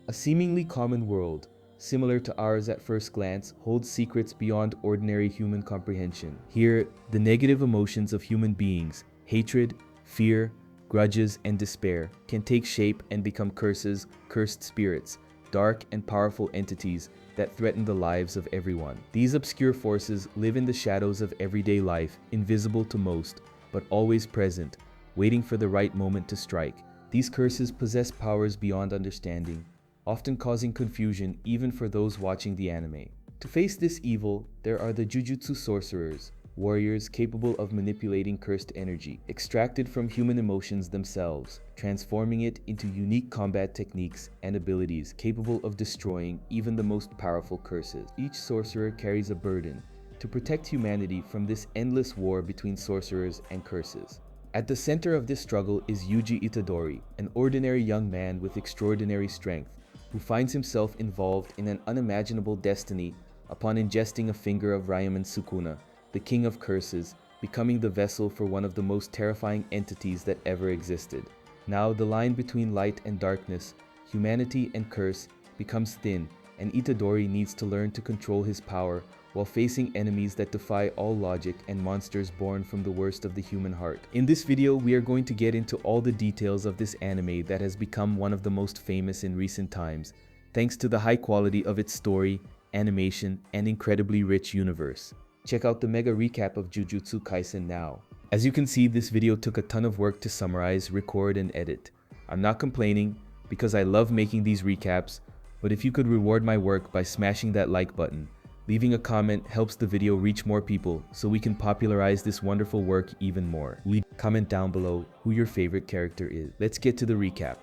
A seemingly common world, similar to ours at first glance, holds secrets beyond ordinary human comprehension. Here, the negative emotions of human beings, hatred, fear, grudges, and despair, can take shape and become curses, cursed spirits, dark and powerful entities that threaten the lives of everyone. These obscure forces live in the shadows of everyday life, invisible to most, but always present, waiting for the right moment to strike. These curses possess powers beyond understanding, often causing confusion even for those watching the anime. To face this evil, there are the Jujutsu sorcerers, warriors capable of manipulating cursed energy, extracted from human emotions themselves, transforming it into unique combat techniques and abilities capable of destroying even the most powerful curses. Each sorcerer carries a burden to protect humanity from this endless war between sorcerers and curses. At the center of this struggle is Yuji Itadori, an ordinary young man with extraordinary strength, who finds himself involved in an unimaginable destiny upon ingesting a finger of Ryomen Sukuna, the king of curses, becoming the vessel for one of the most terrifying entities that ever existed. Now the line between light and darkness, humanity and curse, becomes thin, and Itadori needs to learn to control his power while facing enemies that defy all logic and monsters born from the worst of the human heart. In this video, we are going to get into all the details of this anime that has become one of the most famous in recent times, thanks to the high quality of its story, animation, and incredibly rich universe. Check out the mega recap of Jujutsu Kaisen now. As you can see, this video took a ton of work to summarize, record, and edit. I'm not complaining, because I love making these recaps, but if you could reward my work by smashing that like button, leaving a comment helps the video reach more people so we can popularize this wonderful work even more. Leave a comment down below who your favorite character is. Let's get to the recap.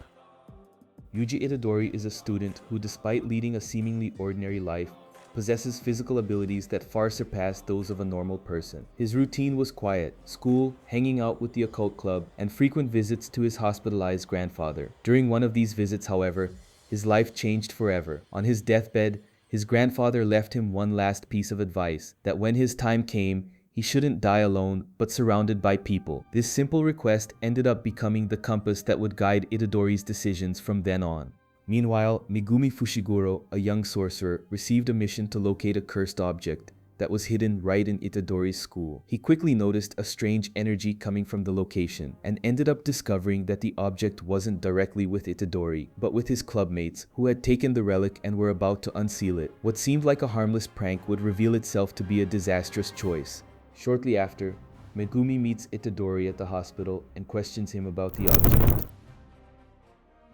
Yuji Itadori is a student who, despite leading a seemingly ordinary life, possesses physical abilities that far surpass those of a normal person. His routine was quiet: school, hanging out with the occult club, and frequent visits to his hospitalized grandfather. During one of these visits, however, his life changed forever. On his deathbed, his grandfather left him one last piece of advice: that when his time came, he shouldn't die alone, but surrounded by people. This simple request ended up becoming the compass that would guide Itadori's decisions from then on. Meanwhile, Megumi Fushiguro, a young sorcerer, received a mission to locate a cursed object that was hidden right in Itadori's school. He quickly noticed a strange energy coming from the location and ended up discovering that the object wasn't directly with Itadori, but with his clubmates who had taken the relic and were about to unseal it. What seemed like a harmless prank would reveal itself to be a disastrous choice. Shortly after, Megumi meets Itadori at the hospital and questions him about the object.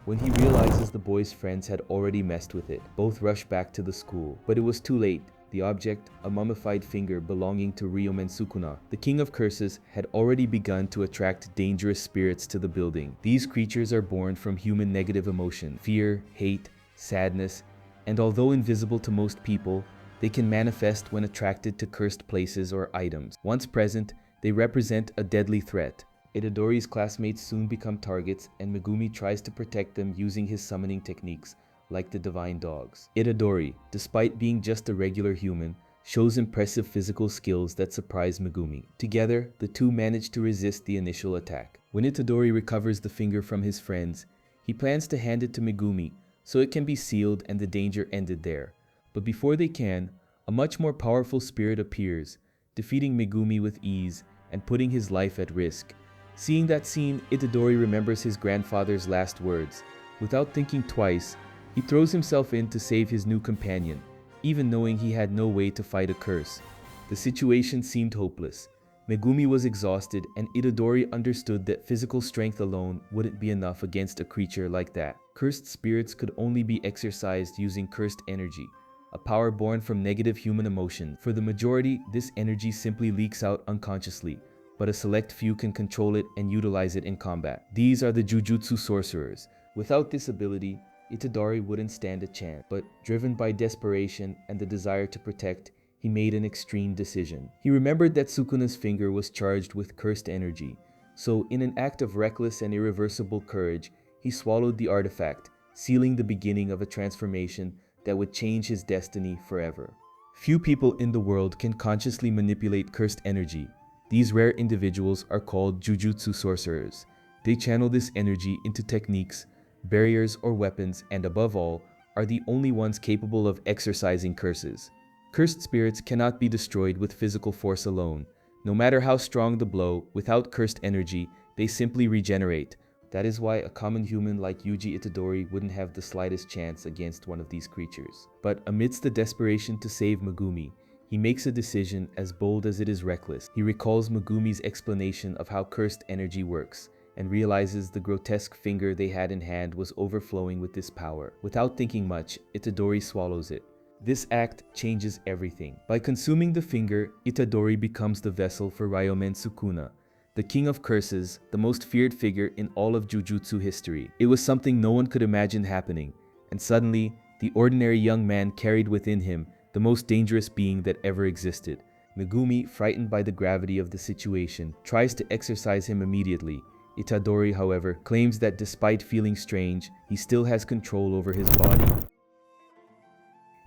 When he realizes the boy's friends had already messed with it, both rush back to the school. But it was too late. The object, a mummified finger belonging to Ryomen Sukuna, the king of curses, had already begun to attract dangerous spirits to the building. These creatures are born from human negative emotion, fear, hate, sadness, and although invisible to most people, they can manifest when attracted to cursed places or items. Once present, they represent a deadly threat. Itadori's classmates soon become targets, and Megumi tries to protect them using his summoning techniques, like the divine dogs. Itadori, despite being just a regular human, shows impressive physical skills that surprise Megumi. Together, the two manage to resist the initial attack. When Itadori recovers the finger from his friends, he plans to hand it to Megumi so it can be sealed and the danger ended there. But before they can, a much more powerful spirit appears, defeating Megumi with ease and putting his life at risk. Seeing that scene, Itadori remembers his grandfather's last words. Without thinking twice, he throws himself in to save his new companion, even knowing he had no way to fight a curse. The situation seemed hopeless. Megumi was exhausted, and Itadori understood that physical strength alone wouldn't be enough against a creature like that. Cursed spirits could only be exorcised using cursed energy, a power born from negative human emotion. For the majority, this energy simply leaks out unconsciously, but a select few can control it and utilize it in combat. These are the Jujutsu sorcerers. Without this ability, Itadori wouldn't stand a chance, but driven by desperation and the desire to protect, he made an extreme decision. He remembered that Sukuna's finger was charged with cursed energy, so in an act of reckless and irreversible courage, he swallowed the artifact, sealing the beginning of a transformation that would change his destiny forever. Few people in the world can consciously manipulate cursed energy. These rare individuals are called Jujutsu sorcerers. They channel this energy into techniques, barriers, or weapons, and above all, are the only ones capable of exorcising curses. Cursed spirits cannot be destroyed with physical force alone. No matter how strong the blow, without cursed energy, they simply regenerate. That is why a common human like Yuji Itadori wouldn't have the slightest chance against one of these creatures. But amidst the desperation to save Megumi, he makes a decision as bold as it is reckless. He recalls Megumi's explanation of how cursed energy works, and realizes the grotesque finger they had in hand was overflowing with this power. Without thinking much, Itadori swallows it. This act changes everything. By consuming the finger, Itadori becomes the vessel for Ryomen Sukuna, the king of curses, the most feared figure in all of Jujutsu history. It was something no one could imagine happening, and suddenly, the ordinary young man carried within him the most dangerous being that ever existed. Megumi, frightened by the gravity of the situation, tries to exorcise him immediately. Itadori, however, claims that despite feeling strange, he still has control over his body.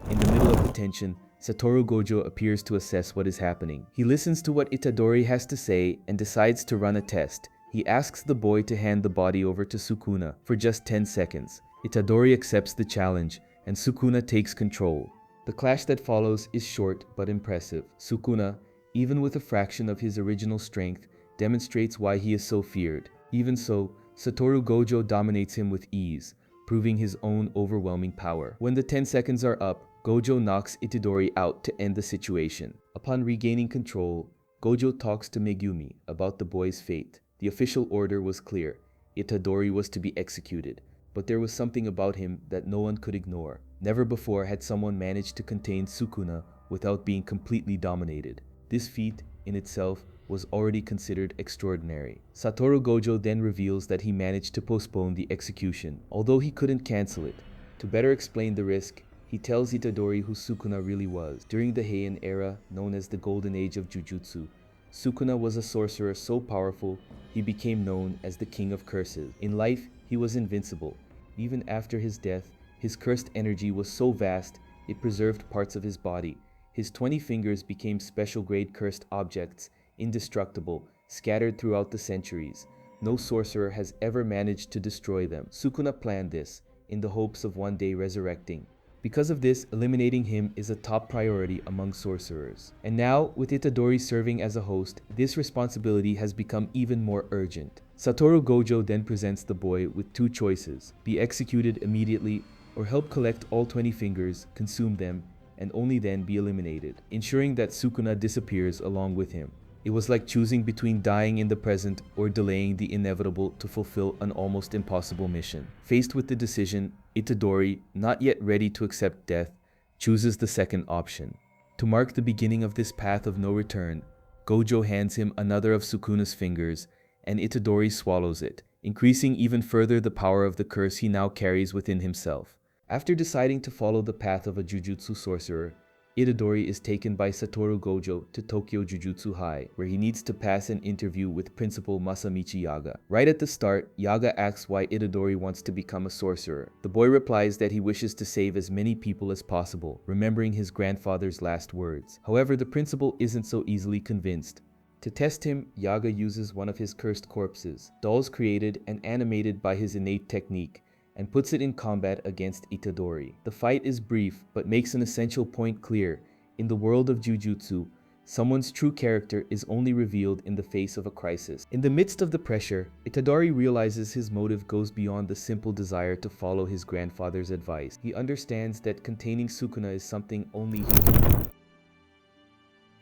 In the middle of the tension, Satoru Gojo appears to assess what is happening. He listens to what Itadori has to say and decides to run a test. He asks the boy to hand the body over to Sukuna for just 10 seconds. Itadori accepts the challenge, and Sukuna takes control. The clash that follows is short but impressive. Sukuna, even with a fraction of his original strength, demonstrates why he is so feared. Even so, Satoru Gojo dominates him with ease, proving his own overwhelming power. When the 10 seconds are up, Gojo knocks Itadori out to end the situation. Upon regaining control, Gojo talks to Megumi about the boy's fate. The official order was clear. Itadori was to be executed, but there was something about him that no one could ignore. Never before had someone managed to contain Sukuna without being completely dominated. This feat, in itself, was already considered extraordinary. Satoru Gojo then reveals that he managed to postpone the execution, although he couldn't cancel it. To better explain the risk, he tells Itadori who Sukuna really was. During the Heian era, known as the Golden Age of Jujutsu, Sukuna was a sorcerer so powerful, he became known as the King of Curses. In life, he was invincible. Even after his death, his cursed energy was so vast, it preserved parts of his body. His 20 fingers became special-grade cursed objects, indestructible, scattered throughout the centuries. No sorcerer has ever managed to destroy them. Sukuna planned this, in the hopes of one day resurrecting. Because of this, eliminating him is a top priority among sorcerers. And now, with Itadori serving as a host, this responsibility has become even more urgent. Satoru Gojo then presents the boy with two choices: be executed immediately, or help collect all 20 fingers, consume them, and only then be eliminated, ensuring that Sukuna disappears along with him. It was like choosing between dying in the present or delaying the inevitable to fulfill an almost impossible mission. Faced with the decision, Itadori, not yet ready to accept death, chooses the second option. To mark the beginning of this path of no return, Gojo hands him another of Sukuna's fingers, and Itadori swallows it, increasing even further the power of the curse he now carries within himself. After deciding to follow the path of a Jujutsu sorcerer, Itadori is taken by Satoru Gojo to Tokyo Jujutsu High, where he needs to pass an interview with Principal Masamichi Yaga. Right at the start, Yaga asks why Itadori wants to become a sorcerer. The boy replies that he wishes to save as many people as possible, remembering his grandfather's last words. However, the principal isn't so easily convinced. To test him, Yaga uses one of his cursed corpses, dolls created and animated by his innate technique, and puts it in combat against Itadori. The fight is brief, but makes an essential point clear. In the world of Jujutsu, someone's true character is only revealed in the face of a crisis. In the midst of the pressure, Itadori realizes his motive goes beyond the simple desire to follow his grandfather's advice. He understands that containing Sukuna is something only he can do.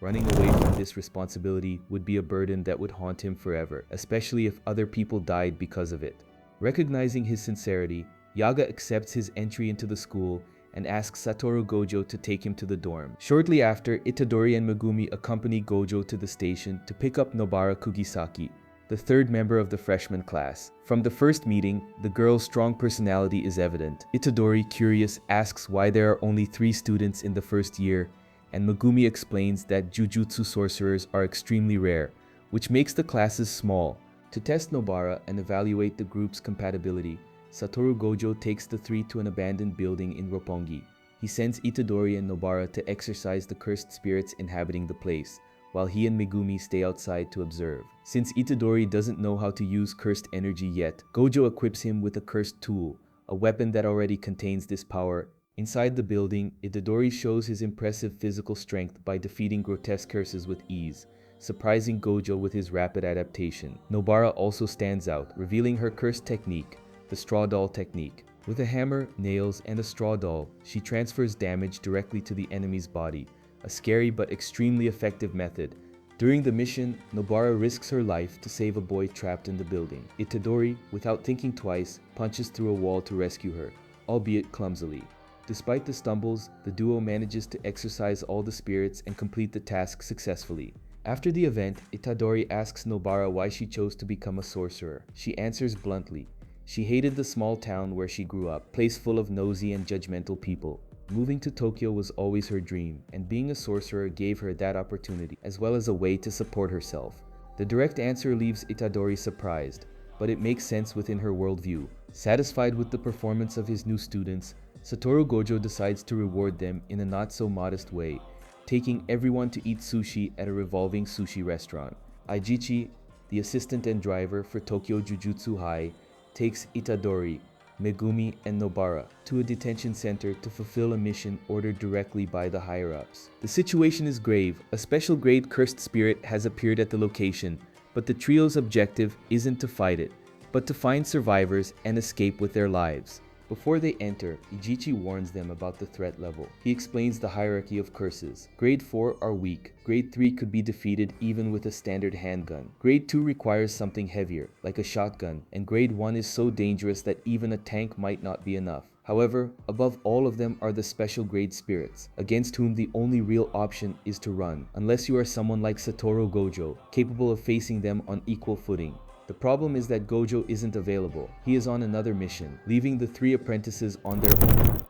Running away from this responsibility would be a burden that would haunt him forever, especially if other people died because of it. Recognizing his sincerity, Yaga accepts his entry into the school and asks Satoru Gojo to take him to the dorm. Shortly after, Itadori and Megumi accompany Gojo to the station to pick up Nobara Kugisaki, the third member of the freshman class. From the first meeting, the girl's strong personality is evident. Itadori, curious, asks why there are only 3 students in the first year, and Megumi explains that Jujutsu sorcerers are extremely rare, which makes the classes small. To test Nobara and evaluate the group's compatibility, Satoru Gojo takes the 3 to an abandoned building in Roppongi. He sends Itadori and Nobara to exorcise the cursed spirits inhabiting the place, while he and Megumi stay outside to observe. Since Itadori doesn't know how to use cursed energy yet, Gojo equips him with a cursed tool, a weapon that already contains this power. Inside the building, Itadori shows his impressive physical strength by defeating grotesque curses with ease, surprising Gojo with his rapid adaptation. Nobara also stands out, revealing her curse technique, the straw doll technique. With a hammer, nails, and a straw doll, she transfers damage directly to the enemy's body, a scary but extremely effective method. During the mission, Nobara risks her life to save a boy trapped in the building. Itadori, without thinking twice, punches through a wall to rescue her, albeit clumsily. Despite the stumbles, the duo manages to exorcise all the spirits and complete the task successfully. After the event, Itadori asks Nobara why she chose to become a sorcerer. She answers bluntly. She hated the small town where she grew up, a place full of nosy and judgmental people. Moving to Tokyo was always her dream, and being a sorcerer gave her that opportunity, as well as a way to support herself. The direct answer leaves Itadori surprised, but it makes sense within her worldview. Satisfied with the performance of his new students, Satoru Gojo decides to reward them in a not-so-modest way, taking everyone to eat sushi at a revolving sushi restaurant. Aijichi, the assistant and driver for Tokyo Jujutsu High, takes Itadori, Megumi, and Nobara to a detention center to fulfill a mission ordered directly by the higher-ups. The situation is grave. A special-grade cursed spirit has appeared at the location, but the trio's objective isn't to fight it, but to find survivors and escape with their lives. Before they enter, Ijichi warns them about the threat level. He explains the hierarchy of curses. Grade 4 are weak. Grade 3 could be defeated even with a standard handgun. Grade 2 requires something heavier, like a shotgun, and Grade 1 is so dangerous that even a tank might not be enough. However, above all of them are the special grade spirits, against whom the only real option is to run, unless you are someone like Satoru Gojo, capable of facing them on equal footing. The problem is that Gojo isn't available. He is on another mission, leaving the three apprentices on their own.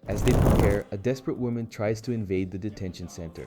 As they prepare, a desperate woman tries to invade the detention center,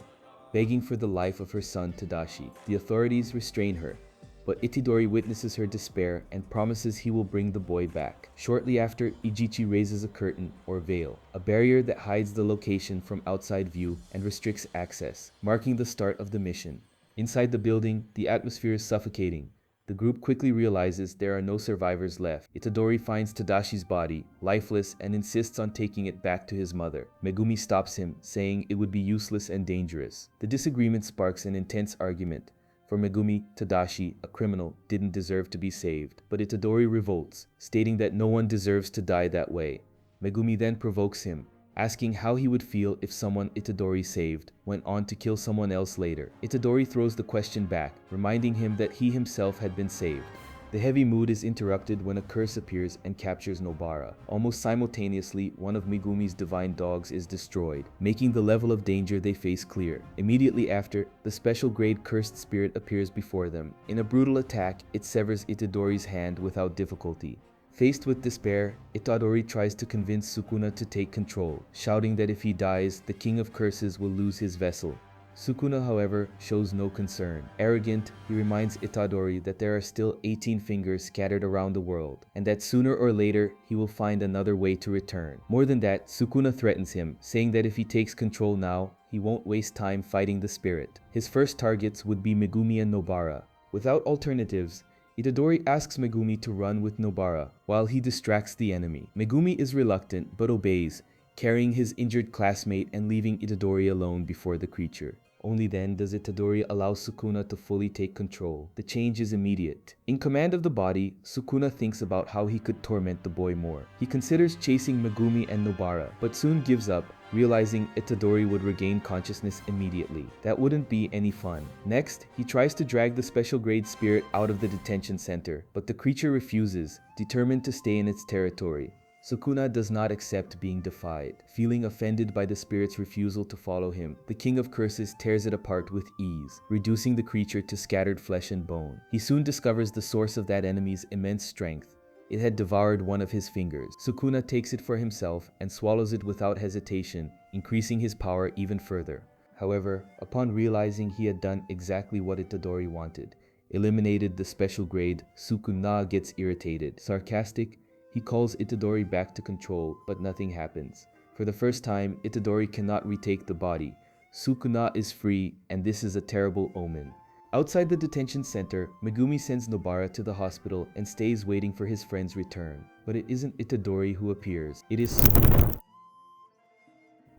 begging for the life of her son Tadashi. The authorities restrain her, but Itadori witnesses her despair and promises he will bring the boy back. Shortly after, Ijichi raises a curtain, or veil, a barrier that hides the location from outside view and restricts access, marking the start of the mission. Inside the building, the atmosphere is suffocating. The group quickly realizes there are no survivors left. Itadori finds Tadashi's body, lifeless, and insists on taking it back to his mother. Megumi stops him, saying it would be useless and dangerous. The disagreement sparks an intense argument. For Megumi, Tadashi, a criminal, didn't deserve to be saved. But Itadori revolts, stating that no one deserves to die that way. Megumi then provokes him, asking how he would feel if someone Itadori saved went on to kill someone else later. Itadori throws the question back, reminding him that he himself had been saved. The heavy mood is interrupted when a curse appears and captures Nobara. Almost simultaneously, one of Megumi's divine dogs is destroyed, making the level of danger they face clear. Immediately after, the special grade cursed spirit appears before them. In a brutal attack, it severs Itadori's hand without difficulty. Faced with despair, Itadori tries to convince Sukuna to take control, shouting that if he dies, the King of Curses will lose his vessel. Sukuna, however, shows no concern. Arrogant, he reminds Itadori that there are still 18 fingers scattered around the world, and that sooner or later, he will find another way to return. More than that, Sukuna threatens him, saying that if he takes control now, he won't waste time fighting the spirit. His first targets would be Megumi and Nobara. Without alternatives, Itadori asks Megumi to run with Nobara while he distracts the enemy. Megumi is reluctant but obeys, carrying his injured classmate and leaving Itadori alone before the creature. Only then does Itadori allow Sukuna to fully take control. The change is immediate. In command of the body, Sukuna thinks about how he could torment the boy more. He considers chasing Megumi and Nobara, but soon gives up, realizing Itadori would regain consciousness immediately. That wouldn't be any fun. Next, he tries to drag the special grade spirit out of the detention center, but the creature refuses, determined to stay in its territory. Sukuna does not accept being defied. Feeling offended by the spirit's refusal to follow him, the King of Curses tears it apart with ease, reducing the creature to scattered flesh and bone. He soon discovers the source of that enemy's immense strength. It had devoured one of his fingers. Sukuna takes it for himself and swallows it without hesitation, increasing his power even further. However, upon realizing he had done exactly what Itadori wanted, eliminated the special grade, Sukuna gets irritated. Sarcastic, he calls Itadori back to control, but nothing happens. For the first time, Itadori cannot retake the body. Sukuna is free, and this is a terrible omen. Outside the detention center, Megumi sends Nobara to the hospital and stays waiting for his friend's return. But it isn't Itadori who appears, it is Sukuna,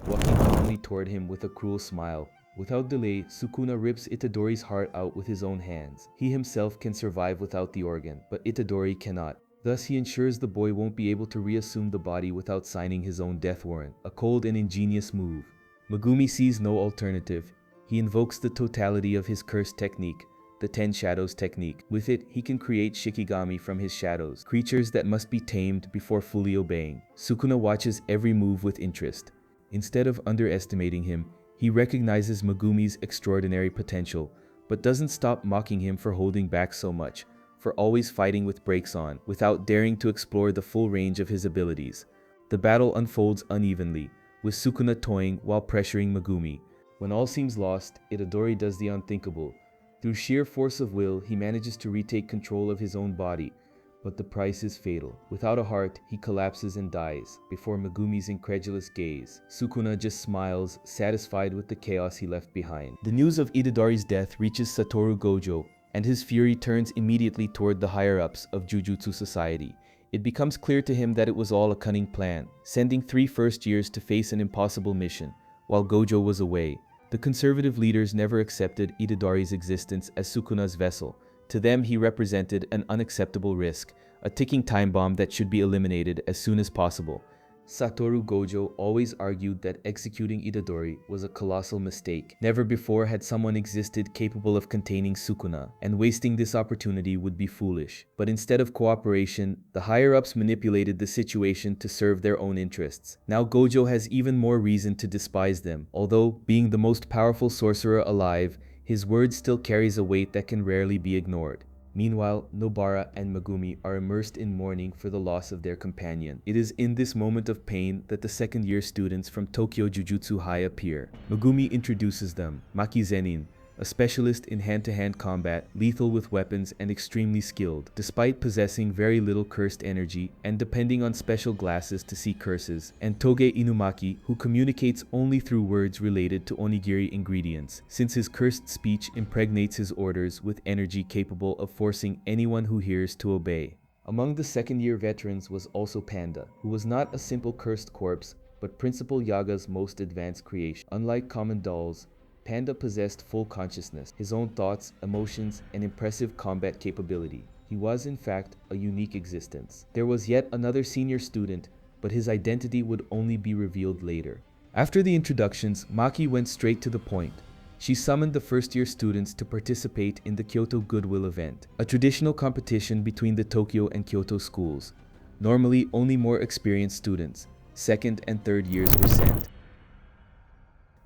walking calmly toward him with a cruel smile. Without delay, Sukuna rips Itadori's heart out with his own hands. He himself can survive without the organ, but Itadori cannot. Thus, he ensures the boy won't be able to reassume the body without signing his own death warrant. A cold and ingenious move. Megumi sees no alternative. He invokes the totality of his cursed technique, the 10 Shadows technique. With it, he can create Shikigami from his shadows, creatures that must be tamed before fully obeying. Sukuna watches every move with interest. Instead of underestimating him, he recognizes Megumi's extraordinary potential, but doesn't stop mocking him for holding back so much, for always fighting with brakes on, without daring to explore the full range of his abilities. The battle unfolds unevenly, with Sukuna toying while pressuring Megumi. When all seems lost, Itadori does the unthinkable. Through sheer force of will, he manages to retake control of his own body, but the price is fatal. Without a heart, he collapses and dies before Megumi's incredulous gaze. Sukuna just smiles, satisfied with the chaos he left behind. The news of Itadori's death reaches Satoru Gojo, and his fury turns immediately toward the higher-ups of Jujutsu Society. It becomes clear to him that it was all a cunning plan, sending 3 first-years to face an impossible mission, while Gojo was away. The conservative leaders never accepted Itadori's existence as Sukuna's vessel. To them, he represented an unacceptable risk, a ticking time bomb that should be eliminated as soon as possible. Satoru Gojo always argued that executing Itadori was a colossal mistake. Never before had someone existed capable of containing Sukuna, and wasting this opportunity would be foolish. But instead of cooperation, the higher-ups manipulated the situation to serve their own interests. Now Gojo has even more reason to despise them. Although, being the most powerful sorcerer alive, his word still carries a weight that can rarely be ignored. Meanwhile, Nobara and Megumi are immersed in mourning for the loss of their companion. It is in this moment of pain that the second-year students from Tokyo Jujutsu High appear. Megumi introduces them, Maki Zenin, a specialist in hand-to-hand combat, lethal with weapons and extremely skilled, despite possessing very little cursed energy and depending on special glasses to see curses, and Toge Inumaki, who communicates only through words related to onigiri ingredients, since his cursed speech impregnates his orders with energy capable of forcing anyone who hears to obey. Among the second-year veterans was also Panda, who was not a simple cursed corpse, but Principal Yaga's most advanced creation. Unlike common dolls, Panda possessed full consciousness, his own thoughts, emotions, and impressive combat capability. He was, in fact, a unique existence. There was yet another senior student, but his identity would only be revealed later. After the introductions, Maki went straight to the point. She summoned the first-year students to participate in the Kyoto Goodwill event, a traditional competition between the Tokyo and Kyoto schools. Normally, only more experienced students, second and third years, were sent.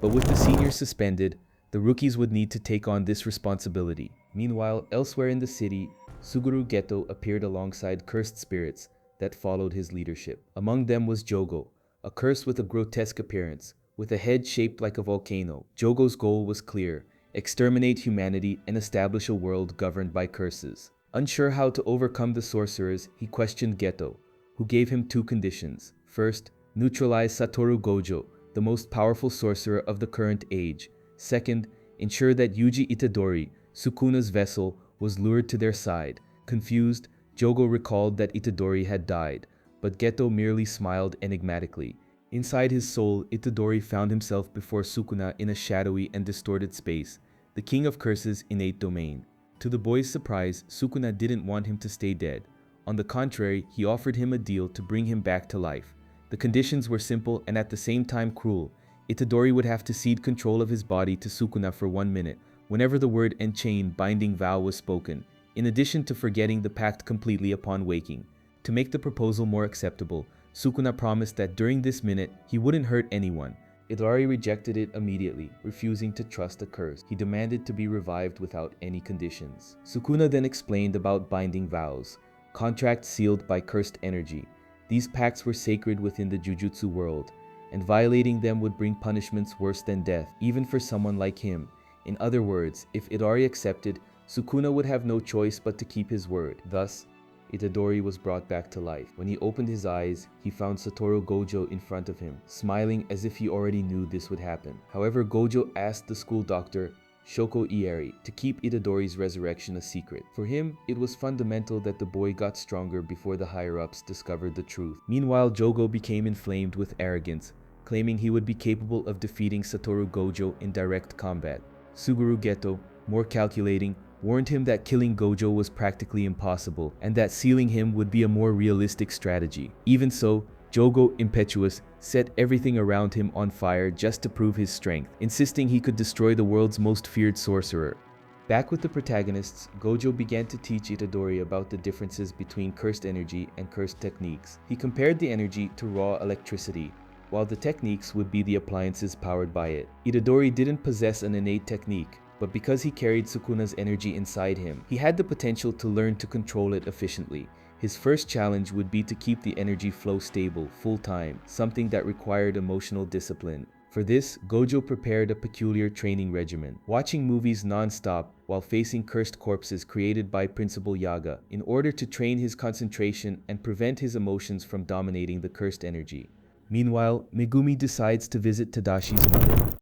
But with the seniors suspended, the rookies would need to take on this responsibility. Meanwhile, elsewhere in the city, Suguru Geto appeared alongside cursed spirits that followed his leadership. Among them was Jogo, a curse with a grotesque appearance, with a head shaped like a volcano. Jogo's goal was clear: exterminate humanity and establish a world governed by curses. Unsure how to overcome the sorcerers, he questioned Geto, who gave him 2 conditions. First, neutralize Satoru Gojo, the most powerful sorcerer of the current age. Second, ensure that Yuji Itadori, Sukuna's vessel, was lured to their side. Confused, Jogo recalled that Itadori had died, but Geto merely smiled enigmatically. Inside his soul, Itadori found himself before Sukuna in a shadowy and distorted space, the king of curses' innate domain. To the boy's surprise, Sukuna didn't want him to stay dead. On the contrary, he offered him a deal to bring him back to life. The conditions were simple and at the same time cruel. Itadori would have to cede control of his body to Sukuna for 1 minute, whenever the word enchain binding vow was spoken, in addition to forgetting the pact completely upon waking. To make the proposal more acceptable, Sukuna promised that during this minute, he wouldn't hurt anyone. Itadori rejected it immediately, refusing to trust the curse. He demanded to be revived without any conditions. Sukuna then explained about binding vows, contracts sealed by cursed energy. These pacts were sacred within the Jujutsu world, and violating them would bring punishments worse than death, even for someone like him. In other words, if Itadori accepted, Sukuna would have no choice but to keep his word. Thus, Itadori was brought back to life. When he opened his eyes, he found Satoru Gojo in front of him, smiling as if he already knew this would happen. However, Gojo asked the school doctor Shoko Ieri, to keep Itadori's resurrection a secret. For him, it was fundamental that the boy got stronger before the higher-ups discovered the truth. Meanwhile, Jogo became inflamed with arrogance, claiming he would be capable of defeating Satoru Gojo in direct combat. Suguru Geto, more calculating, warned him that killing Gojo was practically impossible, and that sealing him would be a more realistic strategy. Even so, Jogo, impetuous, set everything around him on fire just to prove his strength, insisting he could destroy the world's most feared sorcerer. Back with the protagonists, Gojo began to teach Itadori about the differences between cursed energy and cursed techniques. He compared the energy to raw electricity, while the techniques would be the appliances powered by it. Itadori didn't possess an innate technique, but because he carried Sukuna's energy inside him, he had the potential to learn to control it efficiently. His first challenge would be to keep the energy flow stable, full-time, something that required emotional discipline. For this, Gojo prepared a peculiar training regimen, watching movies non-stop while facing cursed corpses created by Principal Yaga, in order to train his concentration and prevent his emotions from dominating the cursed energy. Meanwhile, Megumi decides to visit Tadashi's mother.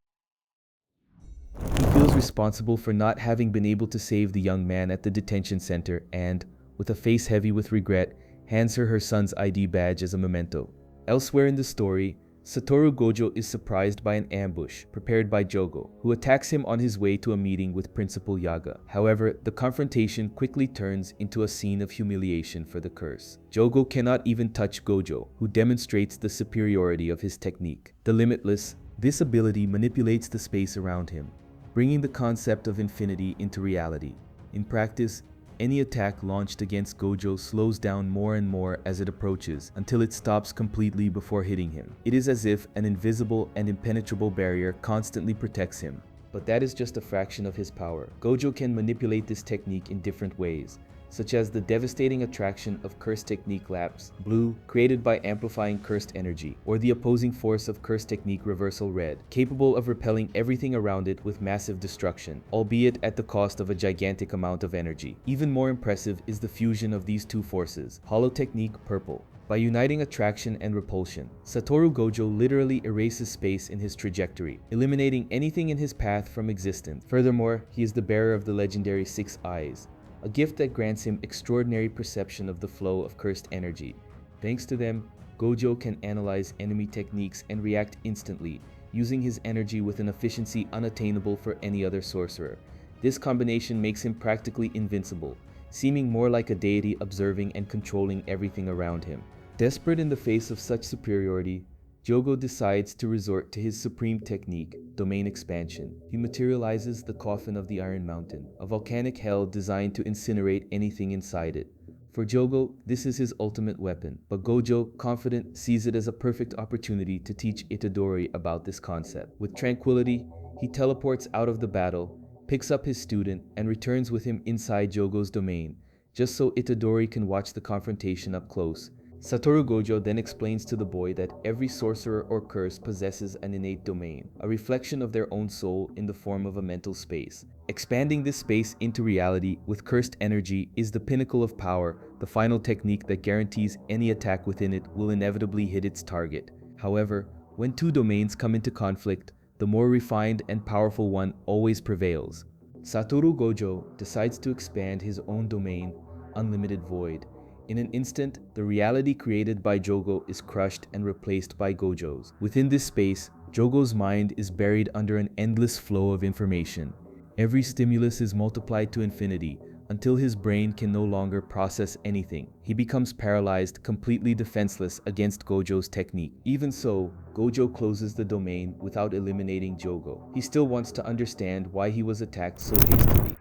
He feels responsible for not having been able to save the young man at the detention center and, with a face heavy with regret, hands her son's ID badge as a memento. Elsewhere in the story, Satoru Gojo is surprised by an ambush prepared by Jogo, who attacks him on his way to a meeting with Principal Yaga. However, the confrontation quickly turns into a scene of humiliation for the curse. Jogo cannot even touch Gojo, who demonstrates the superiority of his technique. The Limitless, this ability manipulates the space around him, bringing the concept of infinity into reality. In practice, any attack launched against Gojo slows down more and more as it approaches, until it stops completely before hitting him. It is as if an invisible and impenetrable barrier constantly protects him. But that is just a fraction of his power. Gojo can manipulate this technique in different ways, such as the devastating attraction of Cursed Technique Lapse, Blue, created by amplifying cursed energy, or the opposing force of Cursed Technique Reversal Red, capable of repelling everything around it with massive destruction, albeit at the cost of a gigantic amount of energy. Even more impressive is the fusion of these two forces, Hollow Technique Purple. By uniting attraction and repulsion, Satoru Gojo literally erases space in his trajectory, eliminating anything in his path from existence. Furthermore, he is the bearer of the legendary Six Eyes, a gift that grants him extraordinary perception of the flow of cursed energy. Thanks to them, Gojo can analyze enemy techniques and react instantly, using his energy with an efficiency unattainable for any other sorcerer. This combination makes him practically invincible, seeming more like a deity observing and controlling everything around him. Desperate in the face of such superiority, Jogo decides to resort to his supreme technique, domain expansion. He materializes the coffin of the Iron Mountain, a volcanic hell designed to incinerate anything inside it. For Jogo, this is his ultimate weapon, but Gojo, confident, sees it as a perfect opportunity to teach Itadori about this concept. With tranquility, he teleports out of the battle, picks up his student, and returns with him inside Jogo's domain, just so Itadori can watch the confrontation up close. Satoru Gojo then explains to the boy that every sorcerer or curse possesses an innate domain, a reflection of their own soul in the form of a mental space. Expanding this space into reality with cursed energy is the pinnacle of power, the final technique that guarantees any attack within it will inevitably hit its target. However, when two domains come into conflict, the more refined and powerful one always prevails. Satoru Gojo decides to expand his own domain, Unlimited Void. In an instant, the reality created by Jogo is crushed and replaced by Gojo's. Within this space, Jogo's mind is buried under an endless flow of information. Every stimulus is multiplied to infinity, until his brain can no longer process anything. He becomes paralyzed, completely defenseless against Gojo's technique. Even so, Gojo closes the domain without eliminating Jogo. He still wants to understand why he was attacked so hastily.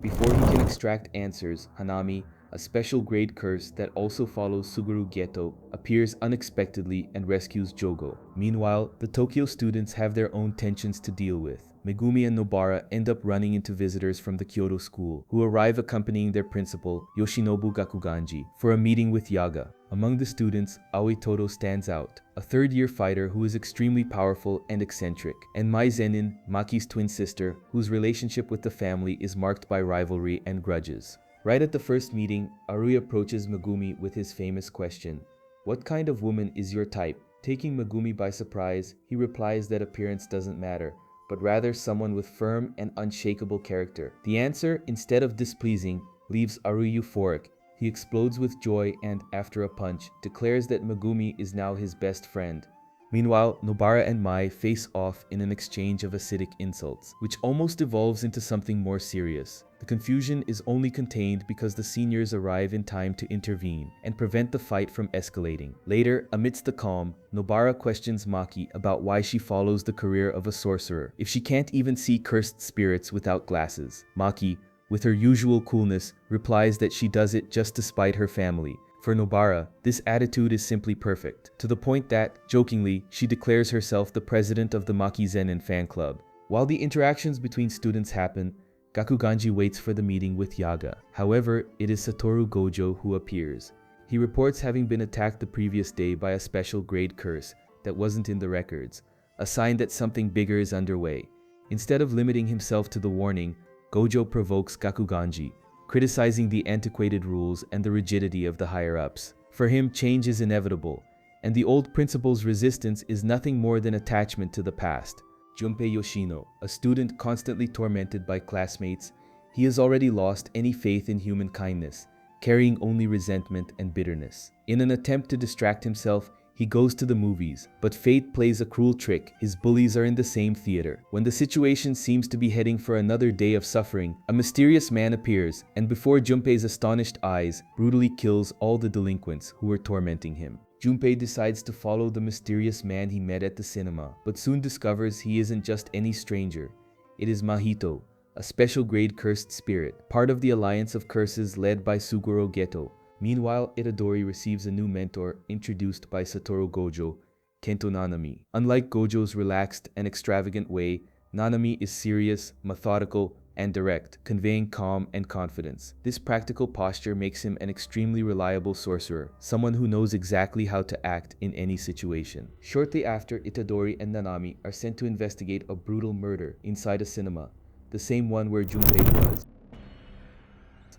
Before he can extract answers, Hanami, a special grade curse that also follows Suguru Geto, appears unexpectedly and rescues Jogo. Meanwhile, the Tokyo students have their own tensions to deal with. Megumi and Nobara end up running into visitors from the Kyoto school, who arrive accompanying their principal, Yoshinobu Gakuganji, for a meeting with Yaga. Among the students, Aoi Todo stands out, a third-year fighter who is extremely powerful and eccentric, and Mai Zenin, Maki's twin sister, whose relationship with the family is marked by rivalry and grudges. Right at the first meeting, Arui approaches Megumi with his famous question, "What kind of woman is your type?" Taking Megumi by surprise, he replies that appearance doesn't matter, but rather someone with firm and unshakable character. The answer, instead of displeasing, leaves Aru euphoric. He explodes with joy and, after a punch, declares that Megumi is now his best friend. Meanwhile, Nobara and Mai face off in an exchange of acidic insults, which almost evolves into something more serious. The confusion is only contained because the seniors arrive in time to intervene and prevent the fight from escalating. Later, amidst the calm, Nobara questions Maki about why she follows the career of a sorcerer if she can't even see cursed spirits without glasses. Maki, with her usual coolness, replies that she does it just to spite her family. For Nobara, this attitude is simply perfect, to the point that, jokingly, she declares herself the president of the Maki Zenin fan club. While the interactions between students happen, Gakuganji waits for the meeting with Yaga. However, it is Satoru Gojo who appears. He reports having been attacked the previous day by a special grade curse that wasn't in the records, a sign that something bigger is underway. Instead of limiting himself to the warning, Gojo provokes Gakuganji, criticizing the antiquated rules and the rigidity of the higher-ups. For him, change is inevitable, and the old principle's resistance is nothing more than attachment to the past. Junpei Yoshino, a student constantly tormented by classmates, he has already lost any faith in human kindness, carrying only resentment and bitterness. In an attempt to distract himself, he goes to the movies, but fate plays a cruel trick. His bullies are in the same theater. When the situation seems to be heading for another day of suffering, a mysterious man appears, and before Junpei's astonished eyes, brutally kills all the delinquents who were tormenting him. Junpei decides to follow the mysterious man he met at the cinema, but soon discovers he isn't just any stranger. It is Mahito, a special grade cursed spirit, part of the alliance of curses led by Suguro Geto. Meanwhile, Itadori receives a new mentor introduced by Satoru Gojo, Kento Nanami. Unlike Gojo's relaxed and extravagant way, Nanami is serious, methodical, and direct, conveying calm and confidence. This practical posture makes him an extremely reliable sorcerer, someone who knows exactly how to act in any situation. Shortly after, Itadori and Nanami are sent to investigate a brutal murder inside a cinema, the same one where Junpei was.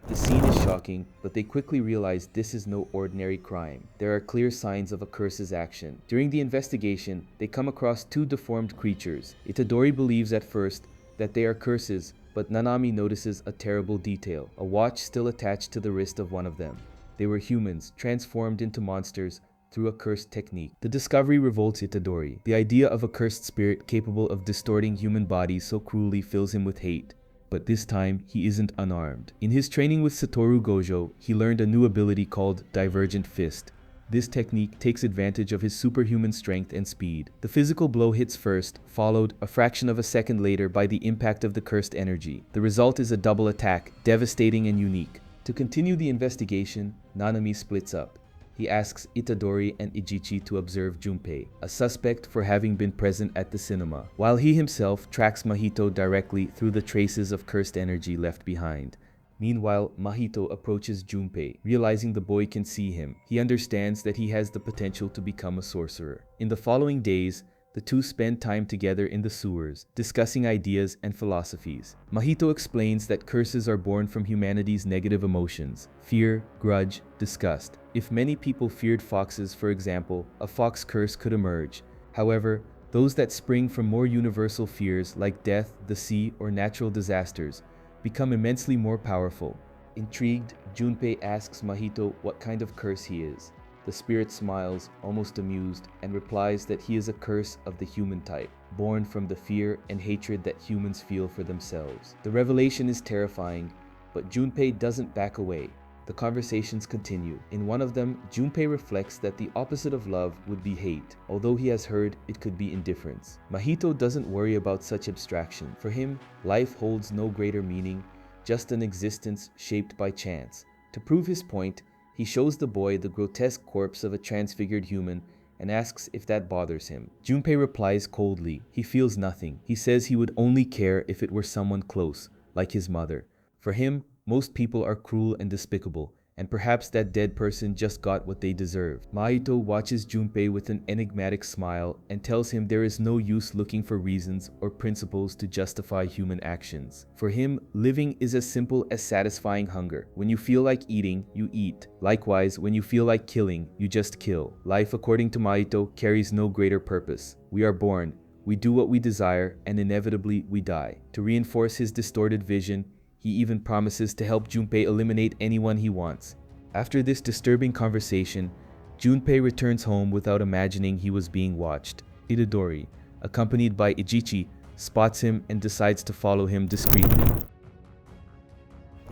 The scene is shocking, but they quickly realize this is no ordinary crime. There are clear signs of a curse's action. During the investigation, they come across two deformed creatures. Itadori believes at first that they are curses, but Nanami notices a terrible detail, a watch still attached to the wrist of one of them. They were humans, transformed into monsters through a cursed technique. The discovery revolts Itadori. The idea of a cursed spirit capable of distorting human bodies so cruelly fills him with hate. But this time, he isn't unarmed. In his training with Satoru Gojo, he learned a new ability called Divergent Fist. This technique takes advantage of his superhuman strength and speed. The physical blow hits first, followed a fraction of a second later by the impact of the cursed energy. The result is a double attack, devastating and unique. To continue the investigation, Nanami splits up. He asks Itadori and Ijichi to observe Junpei, a suspect for having been present at the cinema, while he himself tracks Mahito directly through the traces of cursed energy left behind. Meanwhile, Mahito approaches Junpei, realizing the boy can see him. He understands that he has the potential to become a sorcerer. In the following days, the two spend time together in the sewers, discussing ideas and philosophies. Mahito explains that curses are born from humanity's negative emotions: fear, grudge, disgust. If many people feared foxes, for example, a fox curse could emerge. However, those that spring from more universal fears like death, the sea, or natural disasters become immensely more powerful. Intrigued, Junpei asks Mahito what kind of curse he is. The spirit smiles, almost amused, and replies that he is a curse of the human type, born from the fear and hatred that humans feel for themselves. The revelation is terrifying, but Junpei doesn't back away. The conversations continue. In one of them, Junpei reflects that the opposite of love would be hate, although he has heard it could be indifference. Mahito doesn't worry about such abstraction. For him, life holds no greater meaning, just an existence shaped by chance. To prove his point, he shows the boy the grotesque corpse of a transfigured human and asks if that bothers him. Junpei replies coldly. He feels nothing. He says he would only care if it were someone close, like his mother. For him, most people are cruel and despicable, and perhaps that dead person just got what they deserved. Mahito watches Junpei with an enigmatic smile and tells him there is no use looking for reasons or principles to justify human actions. For him, living is as simple as satisfying hunger. When you feel like eating, you eat. Likewise, when you feel like killing, you just kill. Life, according to Mahito, carries no greater purpose. We are born, We do what we desire, and inevitably we die. To reinforce his distorted vision, he even promises to help Junpei eliminate anyone he wants. After this disturbing conversation, Junpei returns home without imagining he was being watched. Itadori, accompanied by Ijichi, spots him and decides to follow him discreetly.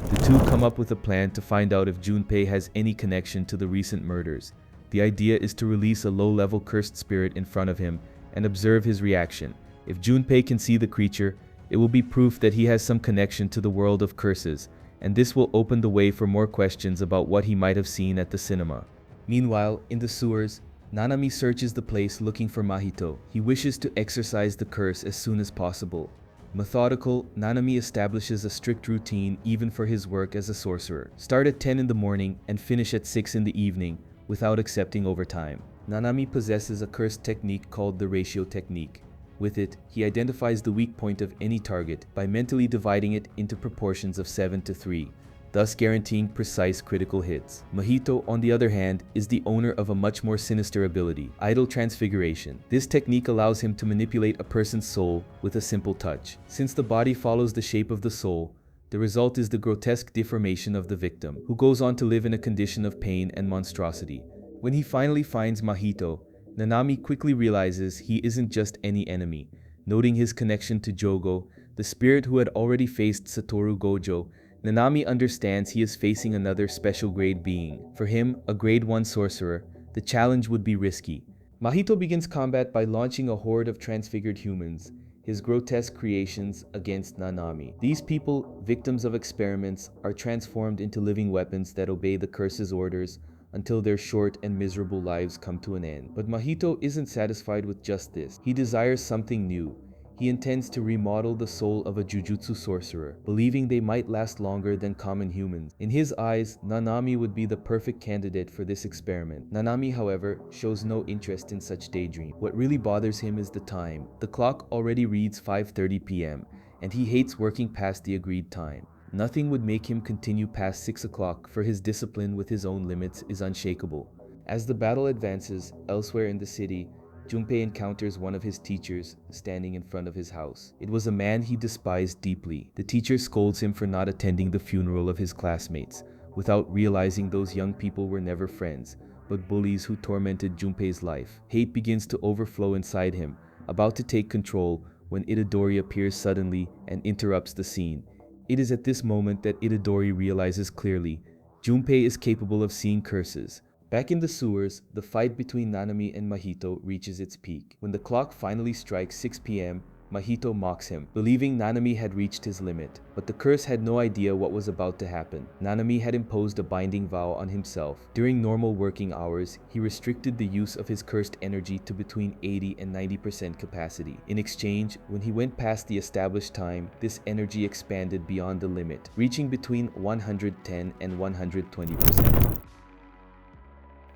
The two come up with a plan to find out if Junpei has any connection to the recent murders. The idea is to release a low-level cursed spirit in front of him and observe his reaction. If Junpei can see the creature, it will be proof that he has some connection to the world of curses, and this will open the way for more questions about what he might have seen at the cinema. Meanwhile, in the sewers, Nanami searches the place looking for Mahito. He wishes to exorcise the curse as soon as possible. Methodical, Nanami establishes a strict routine even for his work as a sorcerer. Start at 10 in the morning and finish at 6 in the evening without accepting overtime. Nanami possesses a cursed technique called the ratio technique. With it, he identifies the weak point of any target by mentally dividing it into proportions of 7:3, thus guaranteeing precise critical hits. Mahito, on the other hand, is the owner of a much more sinister ability, idol transfiguration. This technique allows him to manipulate a person's soul with a simple touch. Since the body follows the shape of the soul, the result is the grotesque deformation of the victim, who goes on to live in a condition of pain and monstrosity. When he finally finds Mahito, Nanami quickly realizes he isn't just any enemy. Noting his connection to Jogo, the spirit who had already faced Satoru Gojo, Nanami understands he is facing another special grade being. For him, a grade 1 sorcerer, the challenge would be risky. Mahito begins combat by launching a horde of transfigured humans, his grotesque creations, against Nanami. These people, victims of experiments, are transformed into living weapons that obey the curse's orders until their short and miserable lives come to an end. But Mahito isn't satisfied with just this. He desires something new. He intends to remodel the soul of a Jujutsu sorcerer, believing they might last longer than common humans. In his eyes, Nanami would be the perfect candidate for this experiment. Nanami, however, shows no interest in such daydream. What really bothers him is the time. The clock already reads 5:30 p.m., and he hates working past the agreed time. Nothing would make him continue past 6 o'clock, for his discipline with his own limits is unshakable. As the battle advances, elsewhere in the city, Junpei encounters one of his teachers standing in front of his house. It was a man he despised deeply. The teacher scolds him for not attending the funeral of his classmates, without realizing those young people were never friends, but bullies who tormented Junpei's life. Hate begins to overflow inside him, about to take control when Itadori appears suddenly and interrupts the scene. It is at this moment that Itadori realizes clearly Junpei is capable of seeing curses. Back in the sewers, the fight between Nanami and Mahito reaches its peak. When the clock finally strikes 6 p.m., Mahito mocks him, believing Nanami had reached his limit. But the curse had no idea what was about to happen. Nanami had imposed a binding vow on himself. During normal working hours, he restricted the use of his cursed energy to between 80 and 90% capacity. In exchange, when he went past the established time, this energy expanded beyond the limit, reaching between 110 and 120%.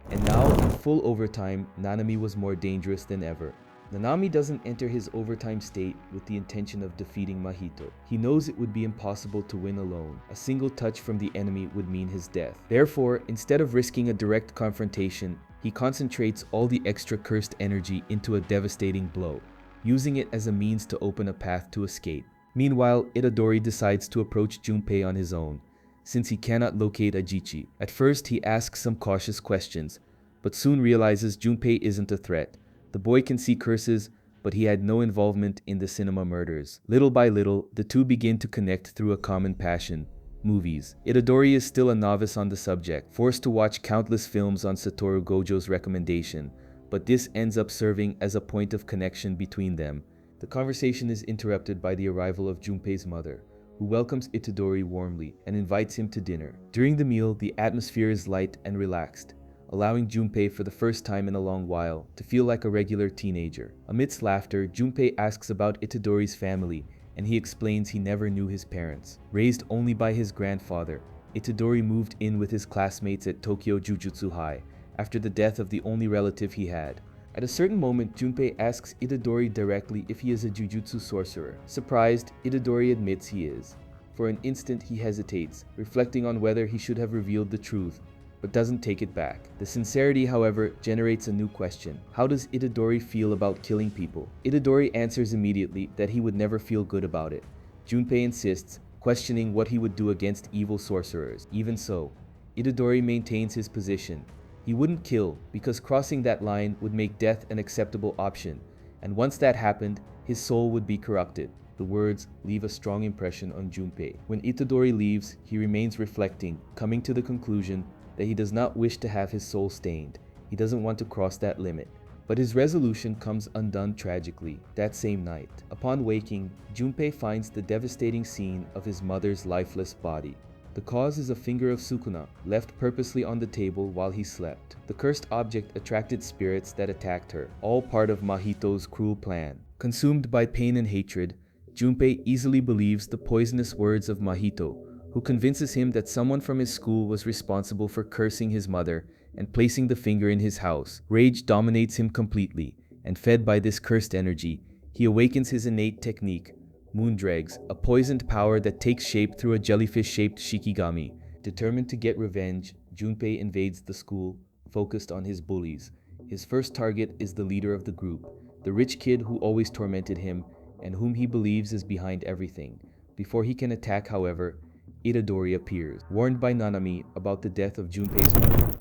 And now, in full overtime, Nanami was more dangerous than ever. Nanami doesn't enter his overtime state with the intention of defeating Mahito. He knows it would be impossible to win alone. A single touch from the enemy would mean his death. Therefore, instead of risking a direct confrontation, he concentrates all the extra cursed energy into a devastating blow, using it as a means to open a path to escape. Meanwhile, Itadori decides to approach Junpei on his own, since he cannot locate Ajichi. At first, he asks some cautious questions, but soon realizes Junpei isn't a threat. The boy can see curses, but he had no involvement in the cinema murders. Little by little, the two begin to connect through a common passion: movies. Itadori is still a novice on the subject, forced to watch countless films on Satoru Gojo's recommendation, but this ends up serving as a point of connection between them. The conversation is interrupted by the arrival of Junpei's mother, who welcomes Itadori warmly and invites him to dinner. During the meal, the atmosphere is light and relaxed, allowing Junpei for the first time in a long while to feel like a regular teenager. Amidst laughter, Junpei asks about Itadori's family, and he explains he never knew his parents. Raised only by his grandfather, Itadori moved in with his classmates at Tokyo Jujutsu High after the death of the only relative he had. At a certain moment, Junpei asks Itadori directly if he is a Jujutsu sorcerer. Surprised, Itadori admits he is. For an instant, he hesitates, reflecting on whether he should have revealed the truth. but doesn't take it back. The sincerity, however, generates a new question. How does Itadori feel about killing people? Itadori answers immediately that he would never feel good about it. Junpei insists, questioning what he would do against evil sorcerers. Even so, Itadori maintains his position. He wouldn't kill, because crossing that line would make death an acceptable option, and once that happened, his soul would be corrupted. The words leave a strong impression on Junpei. When Itadori leaves, he remains reflecting, coming to the conclusion that he does not wish to have his soul stained. He doesn't want to cross that limit. But his resolution comes undone tragically that same night. Upon waking, Junpei finds the devastating scene of his mother's lifeless body. The cause is a finger of Sukuna, left purposely on the table while he slept. The cursed object attracted spirits that attacked her, all part of Mahito's cruel plan. Consumed by pain and hatred, Junpei easily believes the poisonous words of Mahito, who convinces him that someone from his school was responsible for cursing his mother and placing the finger in his house. Rage dominates him completely, and fed by this cursed energy, he awakens his innate technique, Moondregs, a poisoned power that takes shape through a jellyfish-shaped Shikigami. Determined to get revenge, Junpei invades the school, focused on his bullies. His first target is the leader of the group, the rich kid who always tormented him and whom he believes is behind everything. Before he can attack, however, Itadori appears, warned by Nanami about the death of Junpei's mother.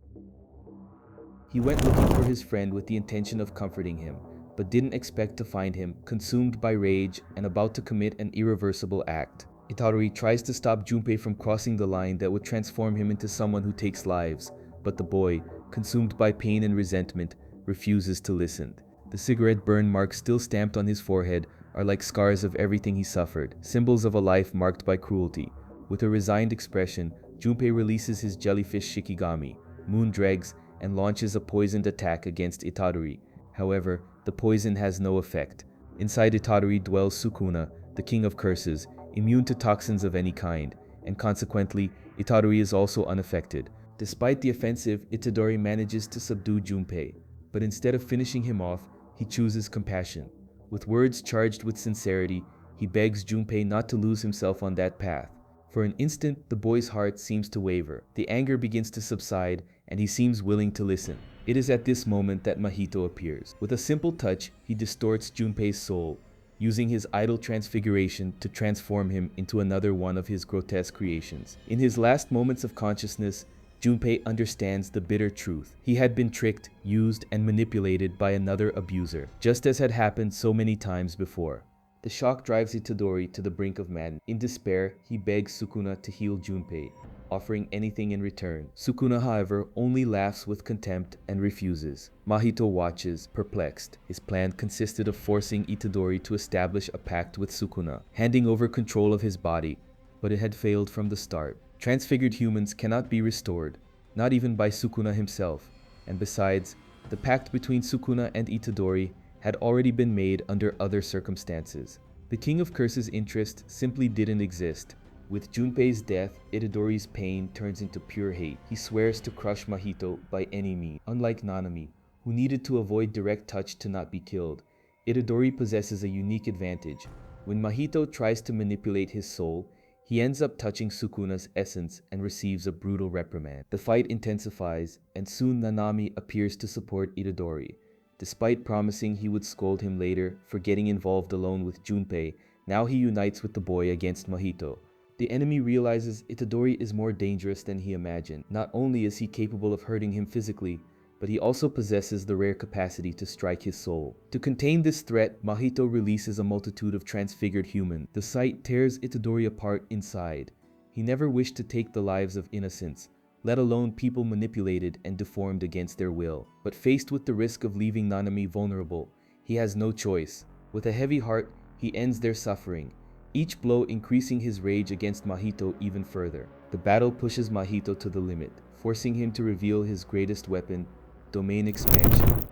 He went looking for his friend with the intention of comforting him, but didn't expect to find him consumed by rage and about to commit an irreversible act. Itadori tries to stop Junpei from crossing the line that would transform him into someone who takes lives, but the boy, consumed by pain and resentment, refuses to listen. The cigarette burn marks still stamped on his forehead are like scars of everything he suffered, symbols of a life marked by cruelty. With a resigned expression, Junpei releases his jellyfish Shikigami, Moondregs, and launches a poisoned attack against Itadori. However, the poison has no effect. Inside Itadori dwells Sukuna, the king of curses, immune to toxins of any kind, and consequently, Itadori is also unaffected. Despite the offensive, Itadori manages to subdue Junpei, but instead of finishing him off, he chooses compassion. With words charged with sincerity, he begs Junpei not to lose himself on that path. For an instant, the boy's heart seems to waver. The anger begins to subside, and he seems willing to listen. It is at this moment that Mahito appears. With a simple touch, he distorts Junpei's soul, using his idol transfiguration to transform him into another one of his grotesque creations. In his last moments of consciousness, Junpei understands the bitter truth. He had been tricked, used, and manipulated by another abuser, just as had happened so many times before. The shock drives Itadori to the brink of madness. In despair, he begs Sukuna to heal Junpei, offering anything in return. Sukuna, however, only laughs with contempt and refuses. Mahito watches, perplexed. His plan consisted of forcing Itadori to establish a pact with Sukuna, handing over control of his body, but it had failed from the start. Transfigured humans cannot be restored, not even by Sukuna himself, and besides, the pact between Sukuna and Itadori had already been made under other circumstances. The King of Curses' interest simply didn't exist. With Junpei's death, Itadori's pain turns into pure hate. He swears to crush Mahito by any means. Unlike Nanami, who needed to avoid direct touch to not be killed, Itadori possesses a unique advantage. When Mahito tries to manipulate his soul, he ends up touching Sukuna's essence and receives a brutal reprimand. The fight intensifies, and soon Nanami appears to support Itadori. Despite promising he would scold him later for getting involved alone with Junpei, now he unites with the boy against Mahito. The enemy realizes Itadori is more dangerous than he imagined. Not only is he capable of hurting him physically, but he also possesses the rare capacity to strike his soul. To contain this threat, Mahito releases a multitude of transfigured humans. The sight tears Itadori apart inside. He never wished to take the lives of innocents, let alone people manipulated and deformed against their will. But faced with the risk of leaving Nanami vulnerable, he has no choice. With a heavy heart, he ends their suffering, each blow increasing his rage against Mahito even further. The battle pushes Mahito to the limit, forcing him to reveal his greatest weapon, domain expansion,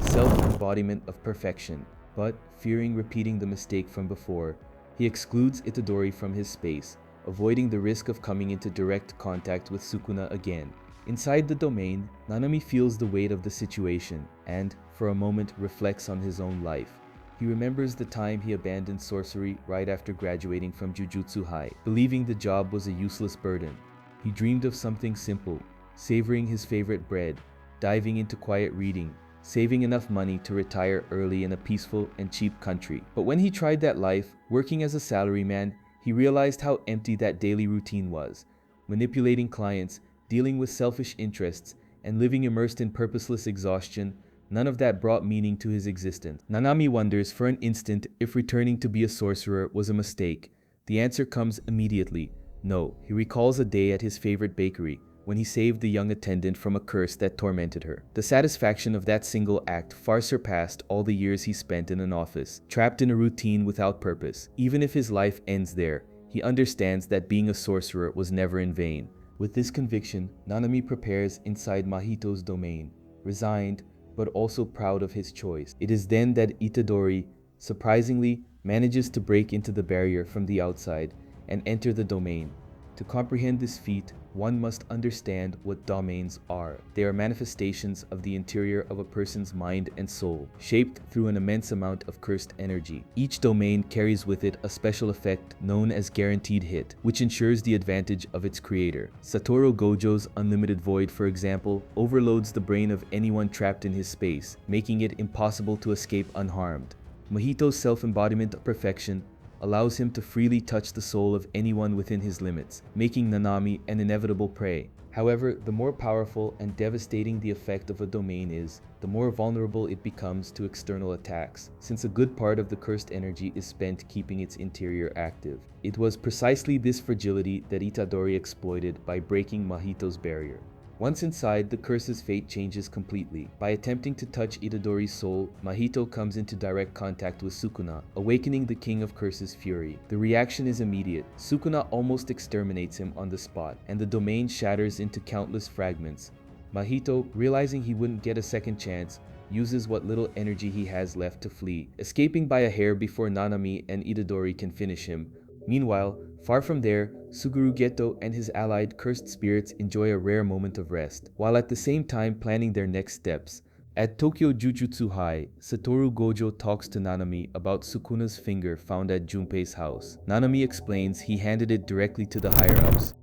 self-embodiment of perfection. But, fearing repeating the mistake from before, he excludes Itadori from his space, avoiding the risk of coming into direct contact with Sukuna again. Inside the domain, Nanami feels the weight of the situation and, for a moment, reflects on his own life. He remembers the time he abandoned sorcery right after graduating from Jujutsu High, believing the job was a useless burden. He dreamed of something simple, savoring his favorite bread, diving into quiet reading, saving enough money to retire early in a peaceful and cheap country. But when he tried that life, working as a salaryman, he realized how empty that daily routine was. Manipulating clients, dealing with selfish interests, and living immersed in purposeless exhaustion, none of that brought meaning to his existence. Nanami wonders for an instant if returning to be a sorcerer was a mistake. The answer comes immediately. No. He recalls a day at his favorite bakery, when he saved the young attendant from a curse that tormented her. The satisfaction of that single act far surpassed all the years he spent in an office, trapped in a routine without purpose. Even if his life ends there, he understands that being a sorcerer was never in vain. With this conviction, Nanami prepares inside Mahito's domain, resigned, but also proud of his choice. It is then that Itadori, surprisingly, manages to break into the barrier from the outside and enter the domain. To comprehend this feat, one must understand what domains are. They are manifestations of the interior of a person's mind and soul, shaped through an immense amount of cursed energy. Each domain carries with it a special effect known as guaranteed hit, which ensures the advantage of its creator. Satoru Gojo's unlimited void, for example, overloads the brain of anyone trapped in his space, making it impossible to escape unharmed. Mahito's self-embodiment of perfection allows him to freely touch the soul of anyone within his limits, making Nanami an inevitable prey. However, the more powerful and devastating the effect of a domain is, the more vulnerable it becomes to external attacks, since a good part of the cursed energy is spent keeping its interior active. It was precisely this fragility that Itadori exploited by breaking Mahito's barrier. Once inside, the curse's fate changes completely. By attempting to touch Itadori's soul, Mahito comes into direct contact with Sukuna, awakening the King of Curse's fury. The reaction is immediate. Sukuna almost exterminates him on the spot, and the domain shatters into countless fragments. Mahito, realizing he wouldn't get a second chance, uses what little energy he has left to flee, escaping by a hair before Nanami and Itadori can finish him. Meanwhile, far from there, Suguru Geto and his allied cursed spirits enjoy a rare moment of rest, while at the same time planning their next steps. At Tokyo Jujutsu High, Satoru Gojo talks to Nanami about Sukuna's finger found at Junpei's house. Nanami explains he handed it directly to the higher-ups.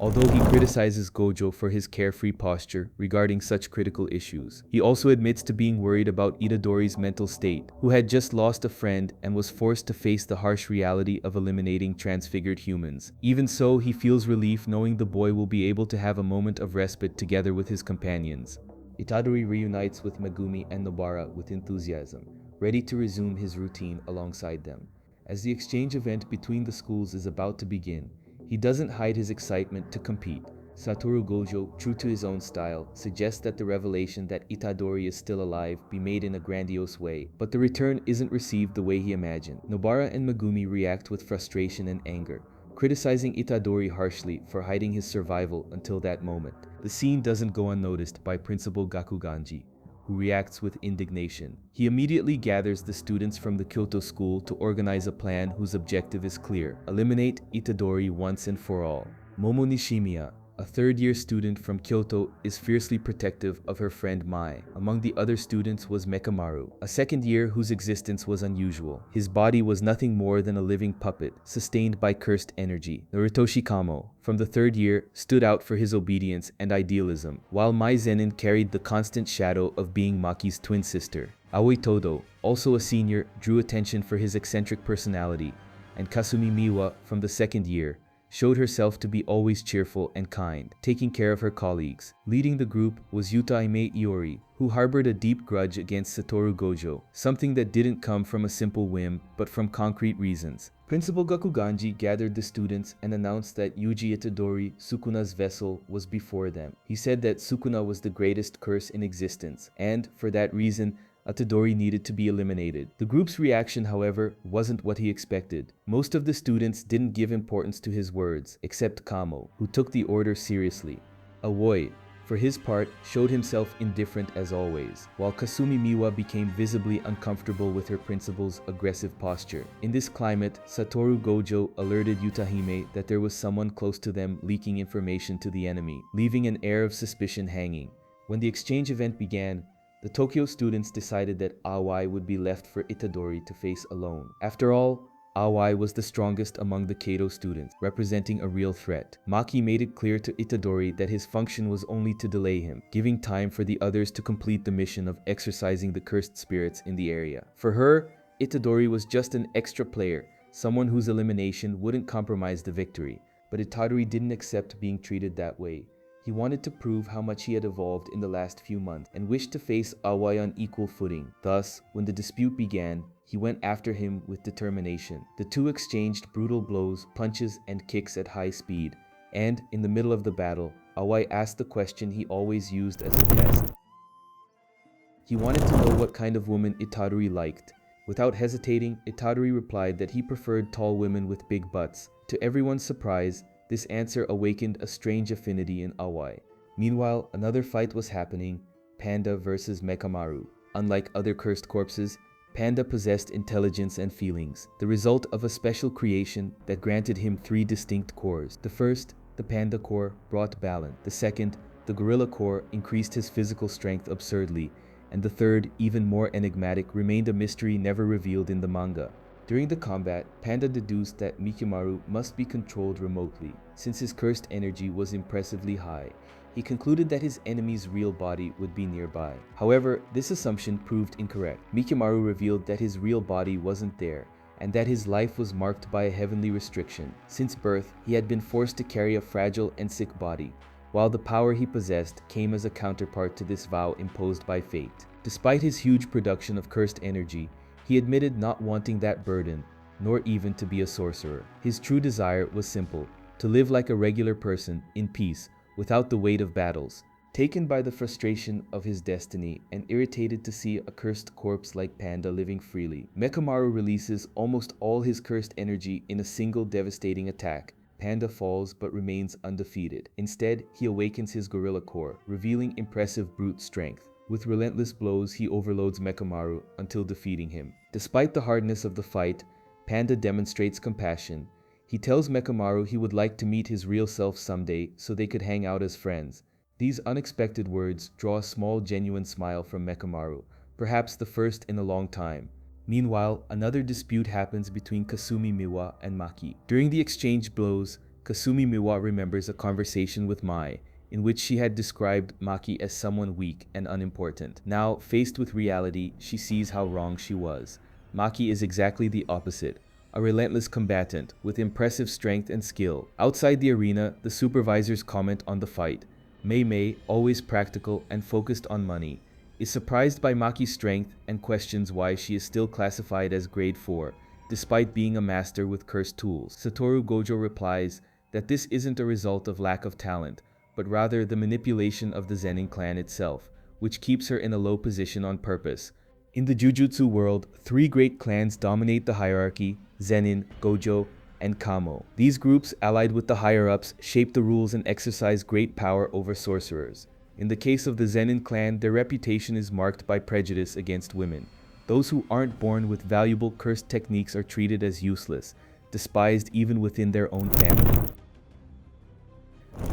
Although he criticizes Gojo for his carefree posture regarding such critical issues, he also admits to being worried about Itadori's mental state, who had just lost a friend and was forced to face the harsh reality of eliminating transfigured humans. Even so, he feels relief knowing the boy will be able to have a moment of respite together with his companions. Itadori reunites with Megumi and Nobara with enthusiasm, ready to resume his routine alongside them. As the exchange event between the schools is about to begin, he doesn't hide his excitement to compete. Satoru Gojo, true to his own style, suggests that the revelation that Itadori is still alive be made in a grandiose way, but the return isn't received the way he imagined. Nobara and Megumi react with frustration and anger, criticizing Itadori harshly for hiding his survival until that moment. The scene doesn't go unnoticed by Principal Gakuganji, who reacts with indignation. He immediately gathers the students from the Kyoto school to organize a plan whose objective is clear: eliminate Itadori once and for all. Momo Nishimiya, a third-year student from Kyoto, is fiercely protective of her friend Mai. Among the other students was Mekamaru, a second year whose existence was unusual. His body was nothing more than a living puppet, sustained by cursed energy. Narutoshi Kamo, from the third year, stood out for his obedience and idealism, while Mai Zenin carried the constant shadow of being Maki's twin sister. Aoi Todo, also a senior, drew attention for his eccentric personality, and Kasumi Miwa, from the second year, showed herself to be always cheerful and kind, taking care of her colleagues. Leading the group was Yutaime Iori, who harbored a deep grudge against Satoru Gojo, something that didn't come from a simple whim, but from concrete reasons. Principal Gakuganji gathered the students and announced that Yuji Itadori, Sukuna's vessel, was before them. He said that Sukuna was the greatest curse in existence, and, for that reason, Itadori needed to be eliminated. The group's reaction, however, wasn't what he expected. Most of the students didn't give importance to his words, except Kamo, who took the order seriously. Aoi, for his part, showed himself indifferent as always, while Kasumi Miwa became visibly uncomfortable with her principal's aggressive posture. In this climate, Satoru Gojo alerted Yutahime that there was someone close to them leaking information to the enemy, leaving an air of suspicion hanging. When the exchange event began, the Tokyo students decided that Aoi would be left for Itadori to face alone. After all, Awai was the strongest among the Geto students, representing a real threat. Maki made it clear to Itadori that his function was only to delay him, giving time for the others to complete the mission of exorcising the cursed spirits in the area. For her, Itadori was just an extra player, someone whose elimination wouldn't compromise the victory. But Itadori didn't accept being treated that way. He wanted to prove how much he had evolved in the last few months and wished to face Awai on equal footing. Thus, when the dispute began, he went after him with determination. The two exchanged brutal blows, punches, and kicks at high speed. And, in the middle of the battle, Awai asked the question he always used as a test. He wanted to know what kind of woman Itadori liked. Without hesitating, Itadori replied that he preferred tall women with big butts. To everyone's surprise, this answer awakened a strange affinity in Awai. Meanwhile, another fight was happening, Panda versus Mekamaru. Unlike other cursed corpses, Panda possessed intelligence and feelings, the result of a special creation that granted him 3 distinct cores. The first, the Panda core, brought balance. The second, the Gorilla core, increased his physical strength absurdly. And the third, even more enigmatic, remained a mystery never revealed in the manga. During the combat, Panda deduced that Mekamaru must be controlled remotely, since his cursed energy was impressively high. He concluded that his enemy's real body would be nearby. However, this assumption proved incorrect. Mekamaru revealed that his real body wasn't there, and that his life was marked by a heavenly restriction. Since birth, he had been forced to carry a fragile and sick body, while the power he possessed came as a counterpart to this vow imposed by fate. Despite his huge production of cursed energy, he admitted not wanting that burden, nor even to be a sorcerer. His true desire was simple, to live like a regular person, in peace, without the weight of battles. Taken by the frustration of his destiny and irritated to see a cursed corpse like Panda living freely, Mekamaru releases almost all his cursed energy in a single devastating attack. Panda falls but remains undefeated. Instead, he awakens his gorilla core, revealing impressive brute strength. With relentless blows, he overloads Mekamaru until defeating him. Despite the hardness of the fight, Panda demonstrates compassion. He tells Mekamaru he would like to meet his real self someday so they could hang out as friends. These unexpected words draw a small genuine smile from Mekamaru, perhaps the first in a long time. Meanwhile, another dispute happens between Kasumi Miwa and Maki. During the exchange blows, Kasumi Miwa remembers a conversation with Mai, in which she had described Maki as someone weak and unimportant. Now, faced with reality, she sees how wrong she was. Maki is exactly the opposite, a relentless combatant with impressive strength and skill. Outside the arena, the supervisors comment on the fight. Mei, always practical and focused on money, is surprised by Maki's strength and questions why she is still classified as grade 4, despite being a master with cursed tools. Satoru Gojo replies that this isn't a result of lack of talent, but rather the manipulation of the Zenin clan itself, which keeps her in a low position on purpose. In the Jujutsu world, 3 great clans dominate the hierarchy: Zenin, Gojo, and Kamo. These groups, allied with the higher-ups, shape the rules and exercise great power over sorcerers. In the case of the Zenin clan, their reputation is marked by prejudice against women. Those who aren't born with valuable cursed techniques are treated as useless, despised even within their own family.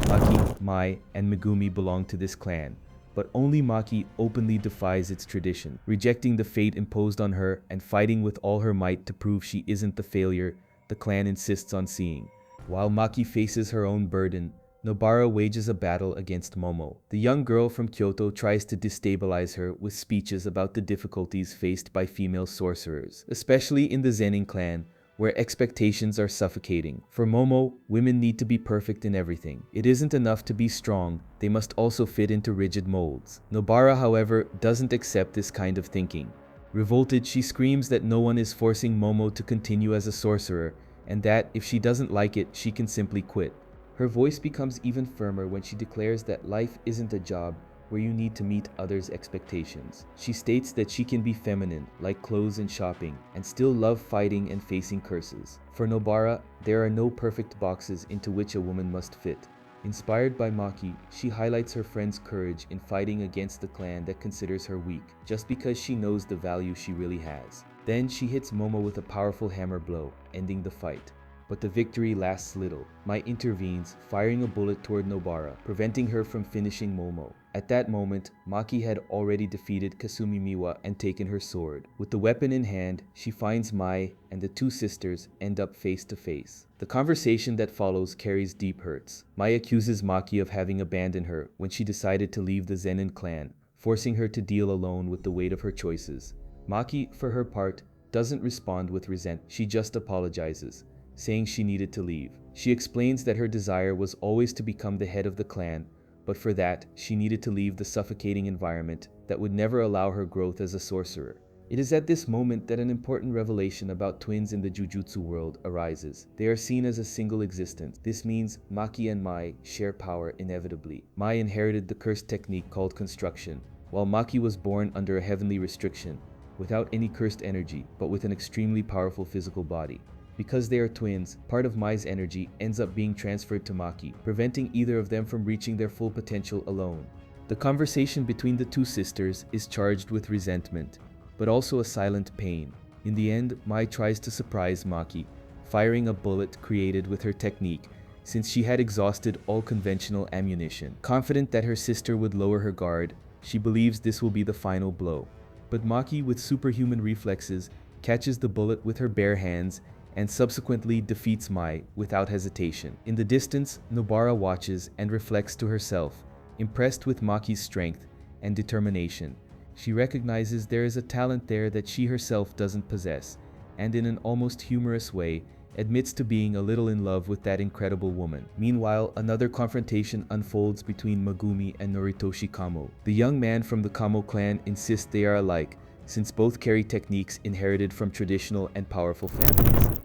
Maki, Mai, and Megumi belong to this clan, but only Maki openly defies its tradition, rejecting the fate imposed on her and fighting with all her might to prove she isn't the failure the clan insists on seeing. While Maki faces her own burden, Nobara wages a battle against Momo. The young girl from Kyoto tries to destabilize her with speeches about the difficulties faced by female sorcerers, especially in the Zenin clan, where expectations are suffocating. For Momo, women need to be perfect in everything. It isn't enough to be strong, they must also fit into rigid molds. Nobara, however, doesn't accept this kind of thinking. Revolted, she screams that no one is forcing Momo to continue as a sorcerer, and that if she doesn't like it, she can simply quit. Her voice becomes even firmer when she declares that life isn't a job where you need to meet others' expectations. She states that she can be feminine, like clothes and shopping, and still love fighting and facing curses. For Nobara, there are no perfect boxes into which a woman must fit. Inspired by Maki, she highlights her friend's courage in fighting against the clan that considers her weak, just because she knows the value she really has. Then she hits Momo with a powerful hammer blow, ending the fight. but the victory lasts little. Mai intervenes, firing a bullet toward Nobara, preventing her from finishing Momo. At that moment, Maki had already defeated Kasumi Miwa and taken her sword. With the weapon in hand, she finds Mai, and the two sisters end up face to face. The conversation that follows carries deep hurts. Mai accuses Maki of having abandoned her when she decided to leave the Zenin clan, forcing her to deal alone with the weight of her choices. Maki, for her part, doesn't respond with resentment. She just apologizes, saying she needed to leave. She explains that her desire was always to become the head of the clan, but for that, she needed to leave the suffocating environment that would never allow her growth as a sorcerer. It is at this moment that an important revelation about twins in the Jujutsu world arises. They are seen as a single existence. This means Maki and Mai share power inevitably. Mai inherited the cursed technique called construction, while Maki was born under a heavenly restriction, without any cursed energy, but with an extremely powerful physical body. Because they are twins, part of Mai's energy ends up being transferred to Maki, preventing either of them from reaching their full potential alone. The conversation between the two sisters is charged with resentment, but also a silent pain. In the end, Mai tries to surprise Maki, firing a bullet created with her technique, since she had exhausted all conventional ammunition. Confident that her sister would lower her guard, she believes this will be the final blow. But Maki, with superhuman reflexes, catches the bullet with her bare hands and subsequently defeats Mai without hesitation. In the distance, Nobara watches and reflects to herself, impressed with Maki's strength and determination. She recognizes there is a talent there that she herself doesn't possess, and in an almost humorous way, admits to being a little in love with that incredible woman. Meanwhile, another confrontation unfolds between Megumi and Noritoshi Kamo. The young man from the Kamo clan insists they are alike, since both carry techniques inherited from traditional and powerful families.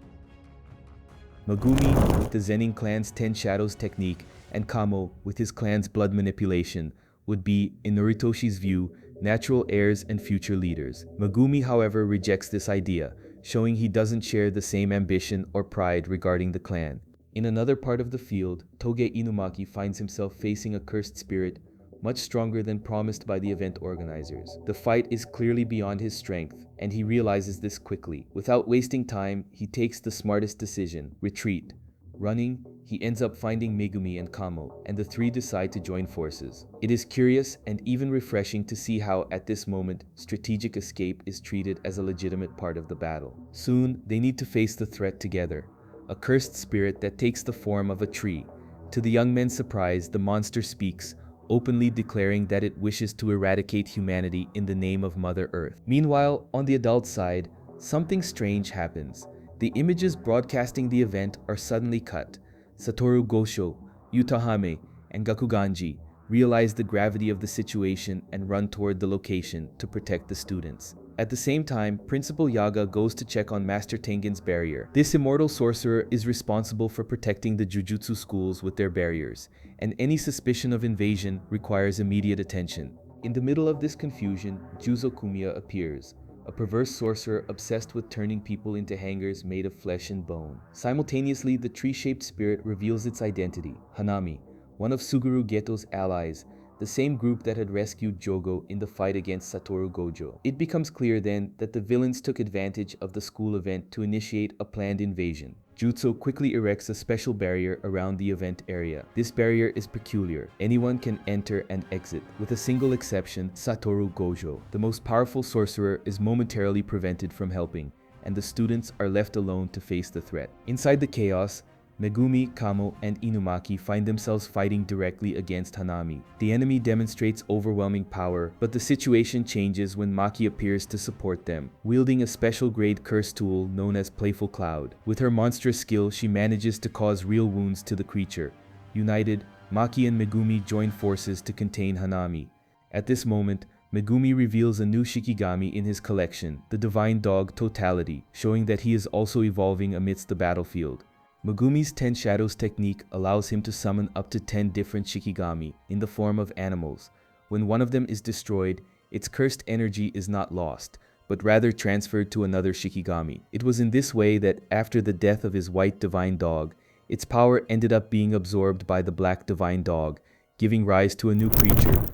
Megumi, with the Zenin clan's 10 Shadows technique, and Kamo, with his clan's blood manipulation, would be, in Noritoshi's view, natural heirs and future leaders. Megumi, however, rejects this idea, showing he doesn't share the same ambition or pride regarding the clan. In another part of the field, Toge Inumaki finds himself facing a cursed spirit much stronger than promised by the event organizers. The fight is clearly beyond his strength, and he realizes this quickly. Without wasting time, he takes the smartest decision: retreat. Running, he ends up finding Megumi and Kamo, and the three decide to join forces. It is curious and even refreshing to see how, at this moment, strategic escape is treated as a legitimate part of the battle. Soon, they need to face the threat together, a cursed spirit that takes the form of a tree. To the young men's surprise, the monster speaks, openly declaring that it wishes to eradicate humanity in the name of Mother Earth. Meanwhile, on the adult side, something strange happens. The images broadcasting the event are suddenly cut. Satoru Gojo, Yutahame, and Gakuganji realize the gravity of the situation and run toward the location to protect the students. At the same time, Principal Yaga goes to check on Master Tengen's barrier. This immortal sorcerer is responsible for protecting the Jujutsu schools with their barriers, and any suspicion of invasion requires immediate attention. In the middle of this confusion, Juzo Kumiya appears, a perverse sorcerer obsessed with turning people into hangers made of flesh and bone. Simultaneously, the tree-shaped spirit reveals its identity: Hanami, one of Suguru Geto's allies, the same group that had rescued Jogo in the fight against Satoru Gojo. It becomes clear then that the villains took advantage of the school event to initiate a planned invasion. Jutsu quickly erects a special barrier around the event area. This barrier is peculiar. Anyone can enter and exit, with a single exception: Satoru Gojo. The most powerful sorcerer is momentarily prevented from helping, and the students are left alone to face the threat. Inside the chaos, Megumi, Kamo, and Inumaki find themselves fighting directly against Hanami. The enemy demonstrates overwhelming power, but the situation changes when Maki appears to support them, wielding a special grade curse tool known as Playful Cloud. With her monstrous skill, she manages to cause real wounds to the creature. United, Maki and Megumi join forces to contain Hanami. At this moment, Megumi reveals a new Shikigami in his collection, the Divine Dog Totality, showing that he is also evolving amidst the battlefield. Megumi's 10 Shadows technique allows him to summon up to 10 different Shikigami in the form of animals. When one of them is destroyed, its cursed energy is not lost, but rather transferred to another Shikigami. It was in this way that, after the death of his white Divine Dog, its power ended up being absorbed by the black Divine Dog, giving rise to a new creature,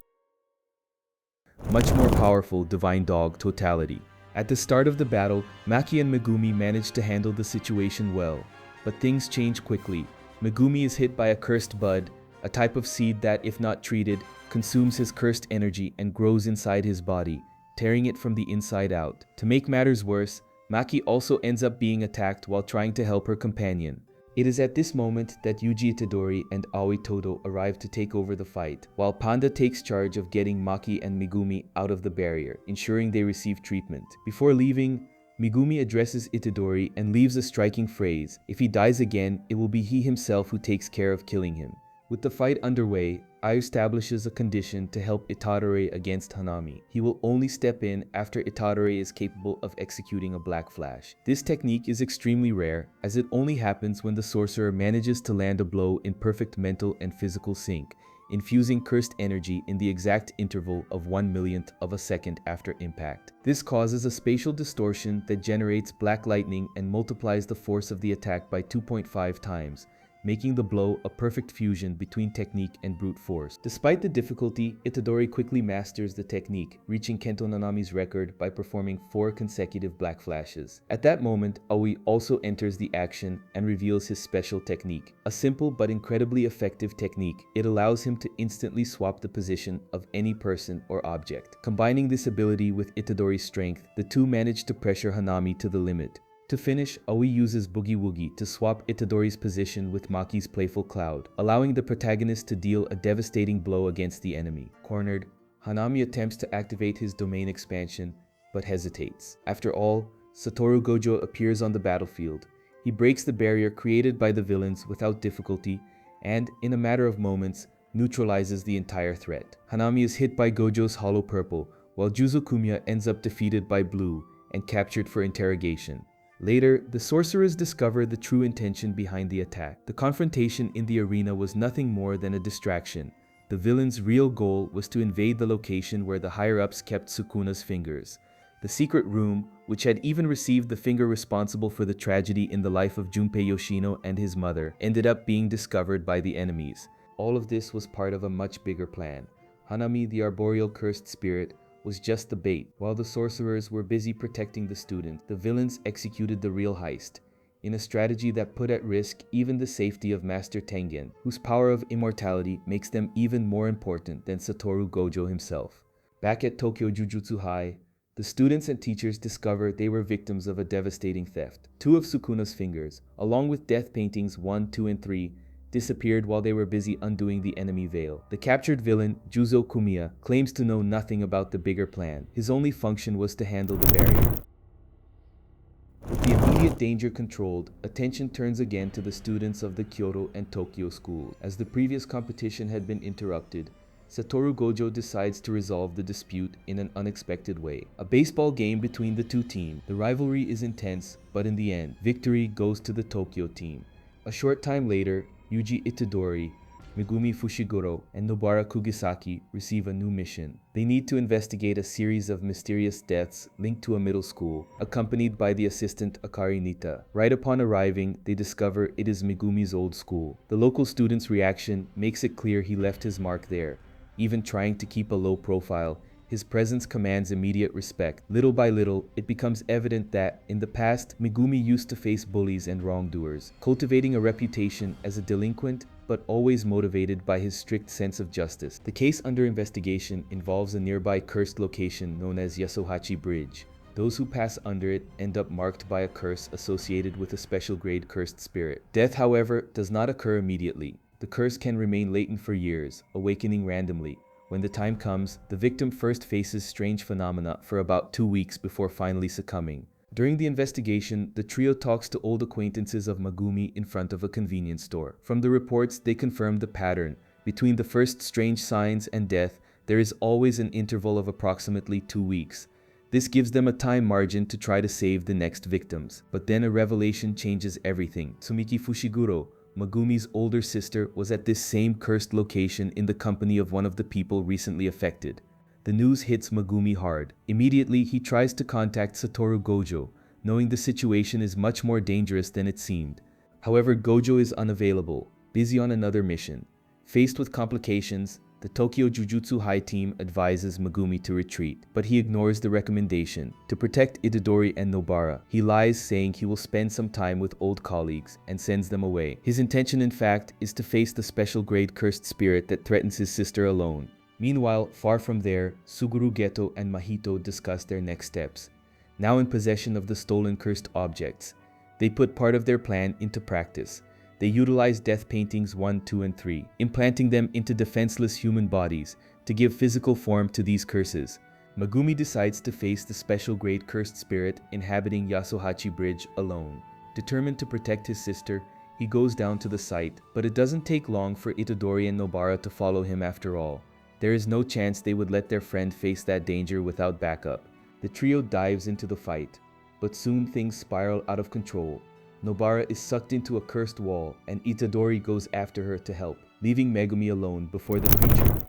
much more powerful Divine Dog Totality. At the start of the battle, Maki and Megumi managed to handle the situation well, But things change quickly. Megumi is hit by a cursed bud, a type of seed that, if not treated, consumes his cursed energy and grows inside his body, tearing it from the inside out. To make matters worse, Maki also ends up being attacked while trying to help her companion. It is at this moment that Yuji Itadori and Aoi Todo arrive to take over the fight, while Panda takes charge of getting Maki and Megumi out of the barrier, ensuring they receive treatment. Before leaving, Megumi addresses Itadori and leaves a striking phrase: "If he dies again, it will be he himself who takes care of killing him." With the fight underway, Ai establishes a condition to help Itadori against Hanami. He will only step in after Itadori is capable of executing a Black Flash. This technique is extremely rare, as it only happens when the sorcerer manages to land a blow in perfect mental and physical sync, infusing cursed energy in the exact interval of 1/1,000,000th of a second after impact. This causes a spatial distortion that generates black lightning and multiplies the force of the attack by 2.5 times, making the blow a perfect fusion between technique and brute force. Despite the difficulty, Itadori quickly masters the technique, reaching Kento Nanami's record by performing 4 consecutive Black Flashes. At that moment, Aoi also enters the action and reveals his special technique. A simple but incredibly effective technique, it allows him to instantly swap the position of any person or object. Combining this ability with Itadori's strength, the two manage to pressure Hanami to the limit. To finish, Aoi uses Boogie Woogie to swap Itadori's position with Maki's Playful Cloud, allowing the protagonist to deal a devastating blow against the enemy. Cornered, Hanami attempts to activate his domain expansion, but hesitates. After all, Satoru Gojo appears on the battlefield. He breaks the barrier created by the villains without difficulty, and, in a matter of moments, neutralizes the entire threat. Hanami is hit by Gojo's Hollow Purple, while Juzo Kumiya ends up defeated by Blue and captured for interrogation. Later, the sorcerers discover the true intention behind the attack. The confrontation in the arena was nothing more than a distraction. The villain's real goal was to invade the location where the higher-ups kept Sukuna's fingers. The secret room, which had even received the finger responsible for the tragedy in the life of Junpei Yoshino and his mother, ended up being discovered by the enemies. All of this was part of a much bigger plan. Hanami, the arboreal cursed spirit, was just the bait. While the sorcerers were busy protecting the students, the villains executed the real heist, in a strategy that put at risk even the safety of Master Tengen, whose power of immortality makes them even more important than Satoru Gojo himself. Back at Tokyo Jujutsu High, the students and teachers discover they were victims of a devastating theft. 2 of Sukuna's fingers, along with death paintings 1, 2, and 3, disappeared while they were busy undoing the enemy veil. The captured villain, Juzo Kumiya, claims to know nothing about the bigger plan. His only function was to handle the barrier. With the immediate danger controlled, attention turns again to the students of the Kyoto and Tokyo schools. As the previous competition had been interrupted, Satoru Gojo decides to resolve the dispute in an unexpected way. A baseball game between the two teams. The rivalry is intense, but in the end, victory goes to the Tokyo team. A short time later, Yuji Itadori, Megumi Fushiguro, and Nobara Kugisaki receive a new mission. They need to investigate a series of mysterious deaths linked to a middle school, accompanied by the assistant Akari Nita. Right upon arriving, they discover it is Megumi's old school. The local student's reaction makes it clear he left his mark there. Even trying to keep a low profile, his presence commands immediate respect. Little by little, it becomes evident that, in the past, Megumi used to face bullies and wrongdoers, cultivating a reputation as a delinquent, but always motivated by his strict sense of justice. The case under investigation involves a nearby cursed location known as Yasuhachi Bridge. Those who pass under it end up marked by a curse associated with a special grade cursed spirit. Death, however, does not occur immediately. The curse can remain latent for years, awakening randomly. When the time comes, the victim first faces strange phenomena for about 2 weeks before finally succumbing. During the investigation, the trio talks to old acquaintances of Megumi in front of a convenience store. From the reports, they confirm the pattern. Between the first strange signs and death, there is always an interval of approximately 2 weeks. This gives them a time margin to try to save the next victims. But then a revelation changes everything. Tsumiki Fushiguro, Megumi's older sister, was at this same cursed location in the company of one of the people recently affected. The news hits Megumi hard. Immediately, he tries to contact Satoru Gojo, knowing the situation is much more dangerous than it seemed. However, Gojo is unavailable, busy on another mission. Faced with complications, The Tokyo Jujutsu High team advises Megumi to retreat, but he ignores the recommendation. To protect Itadori and Nobara, he lies, saying he will spend some time with old colleagues, and sends them away. His intention, in fact, is to face the special grade cursed spirit that threatens his sister alone. Meanwhile, far from there, Suguru, Geto, and Mahito discuss their next steps. Now in possession of the stolen cursed objects, they put part of their plan into practice. They utilize death paintings 1, 2, and 3, implanting them into defenseless human bodies to give physical form to these curses. Megumi decides to face the special grade cursed spirit inhabiting Yasuhachi Bridge alone. Determined to protect his sister, he goes down to the site, but it doesn't take long for Itadori and Nobara to follow him after all. There is no chance they would let their friend face that danger without backup. The trio dives into the fight, but soon things spiral out of control. Nobara is sucked into a cursed wall, and Itadori goes after her to help, leaving Megumi alone before the creature.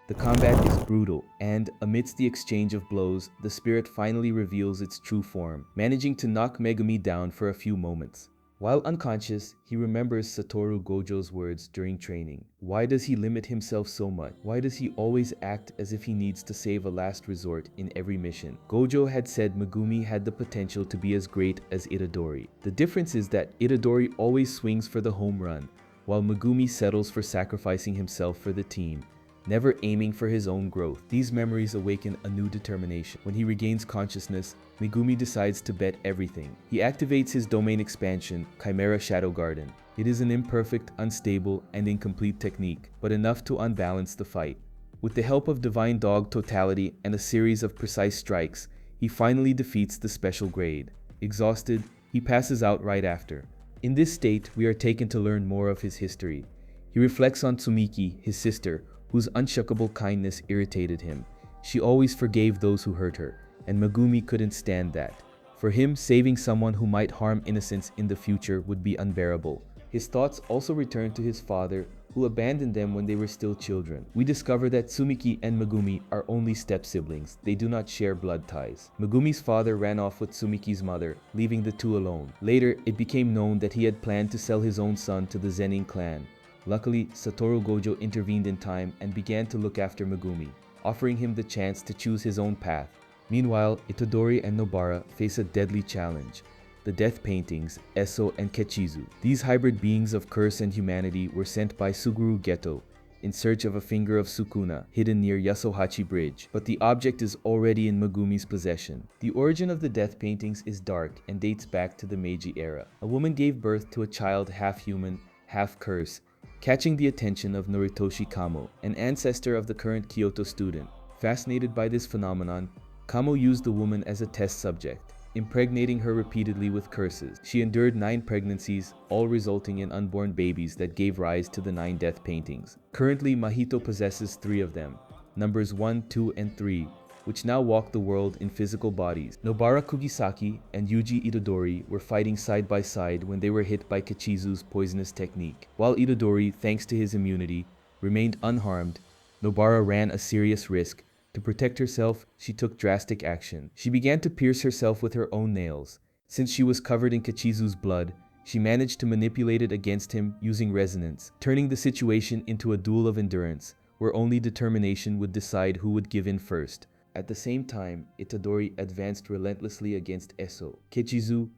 The combat is brutal, and amidst the exchange of blows, the spirit finally reveals its true form, managing to knock Megumi down for a few moments. While unconscious, he remembers Satoru Gojo's words during training. Why does he limit himself so much? Why does he always act as if he needs to save a last resort in every mission? Gojo had said Megumi had the potential to be as great as Itadori. The difference is that Itadori always swings for the home run, while Megumi settles for sacrificing himself for the team, never aiming for his own growth. These memories awaken a new determination. When he regains consciousness, Megumi decides to bet everything. He activates his domain expansion, Chimera Shadow Garden. It is an imperfect, unstable, and incomplete technique, but enough to unbalance the fight. With the help of Divine Dog Totality and a series of precise strikes, he finally defeats the special grade. Exhausted, he passes out right after. In this state, we are taken to learn more of his history. He reflects on Tsumiki, his sister, whose unshuckable kindness irritated him. She always forgave those who hurt her, and Megumi couldn't stand that. For him, saving someone who might harm innocents in the future would be unbearable. His thoughts also return to his father, who abandoned them when they were still children. We discover that Tsumiki and Megumi are only step-siblings. They do not share blood ties. Megumi's father ran off with Tsumiki's mother, leaving the two alone. Later, it became known that he had planned to sell his own son to the Zenin clan. Luckily, Satoru Gojo intervened in time and began to look after Megumi, offering him the chance to choose his own path. Meanwhile, Itadori and Nobara face a deadly challenge: the death paintings, Eso and Kechizu. These hybrid beings of curse and humanity were sent by Suguru Geto in search of a finger of Sukuna hidden near Yasuhachi Bridge, but the object is already in Megumi's possession. The origin of the death paintings is dark and dates back to the Meiji era. A woman gave birth to a child half human, half curse, catching the attention of Noritoshi Kamo, an ancestor of the current Kyoto student. Fascinated by this phenomenon, Kamo used the woman as a test subject, impregnating her repeatedly with curses. She endured 9 pregnancies, all resulting in unborn babies that gave rise to the 9 death paintings. Currently, Mahito possesses 3 of them, numbers 1, 2, and 3, which now walk the world in physical bodies. Nobara Kugisaki and Yuji Itadori were fighting side by side when they were hit by Kechizu's poisonous technique. While Itadori, thanks to his immunity, remained unharmed, Nobara ran a serious risk. To protect herself, she took drastic action. She began to pierce herself with her own nails. Since she was covered in Kechizu's blood, she managed to manipulate it against him using resonance, turning the situation into a duel of endurance, where only determination would decide who would give in first. At the same time, Itadori advanced relentlessly against Eso. Kechizu,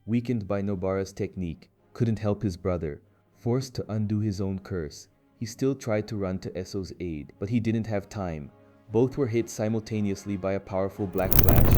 weakened by Nobara's technique, couldn't help his brother. Forced to undo his own curse, he still tried to run to Eso's aid, but he didn't have time. Both were hit simultaneously by a powerful black flash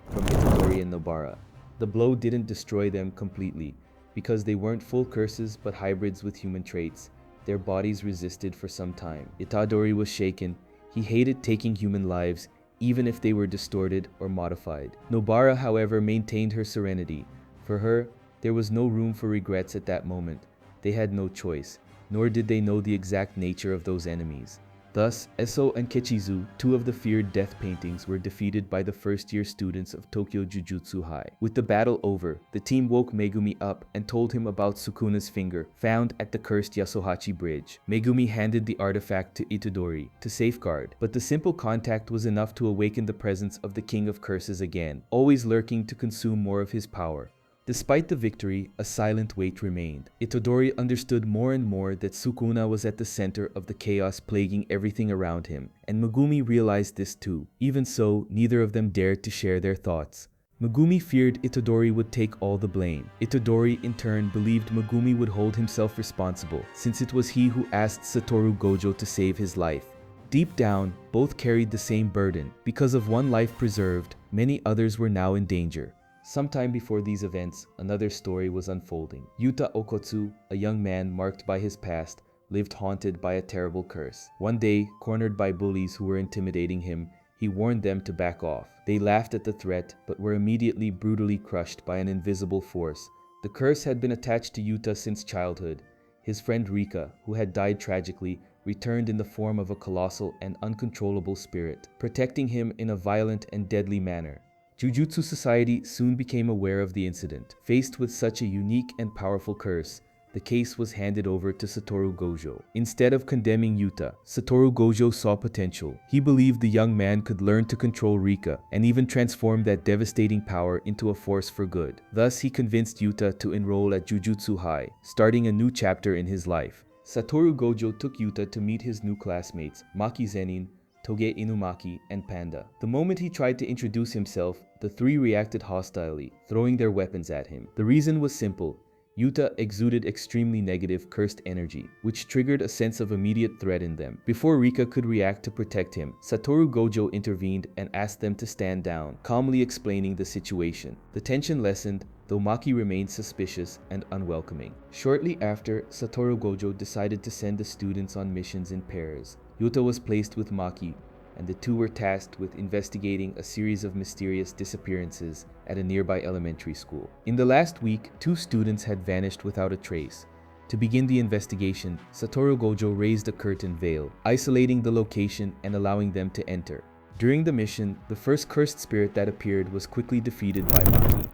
from Itadori and Nobara. The blow didn't destroy them completely, because they weren't full curses but hybrids with human traits. Their bodies resisted for some time. Itadori was shaken. He hated taking human lives, even if they were distorted or modified. Nobara, however, maintained her serenity. For her, there was no room for regrets at that moment. They had no choice, nor did they know the exact nature of those enemies. Thus, Eso and Kechizu, 2 of the feared death paintings, were defeated by the first-year students of Tokyo Jujutsu High. With the battle over, the team woke Megumi up and told him about Sukuna's finger, found at the cursed Yasuhachi Bridge. Megumi handed the artifact to Itadori to safeguard, but the simple contact was enough to awaken the presence of the King of Curses again, always lurking to consume more of his power. Despite the victory, a silent weight remained. Itadori understood more and more that Sukuna was at the center of the chaos plaguing everything around him, and Megumi realized this too. Even so, neither of them dared to share their thoughts. Megumi feared Itadori would take all the blame. Itadori, in turn, believed Megumi would hold himself responsible, since it was he who asked Satoru Gojo to save his life. Deep down, both carried the same burden. Because of one life preserved, many others were now in danger. Sometime before these events, another story was unfolding. Yuta Okotsu, a young man marked by his past, lived haunted by a terrible curse. One day, cornered by bullies who were intimidating him, he warned them to back off. They laughed at the threat, but were immediately brutally crushed by an invisible force. The curse had been attached to Yuta since childhood. His friend Rika, who had died tragically, returned in the form of a colossal and uncontrollable spirit, protecting him in a violent and deadly manner. Jujutsu Society soon became aware of the incident. Faced with such a unique and powerful curse, the case was handed over to Satoru Gojo. Instead of condemning Yuta, Satoru Gojo saw potential. He believed the young man could learn to control Rika and even transform that devastating power into a force for good. Thus, he convinced Yuta to enroll at Jujutsu High, starting a new chapter in his life. Satoru Gojo took Yuta to meet his new classmates, Maki Zenin, Toge Inumaki, and Panda. The moment he tried to introduce himself, the three reacted hostilely, throwing their weapons at him. The reason was simple. Yuta exuded extremely negative, cursed energy, which triggered a sense of immediate threat in them. Before Rika could react to protect him, Satoru Gojo intervened and asked them to stand down, calmly explaining the situation. The tension lessened, though Maki remained suspicious and unwelcoming. Shortly after, Satoru Gojo decided to send the students on missions in pairs. Yuta was placed with Maki, and the two were tasked with investigating a series of mysterious disappearances at a nearby elementary school. In the last week, 2 students had vanished without a trace. To begin the investigation, Satoru Gojo raised a curtain veil, isolating the location and allowing them to enter. During the mission, the first cursed spirit that appeared was quickly defeated by Maki.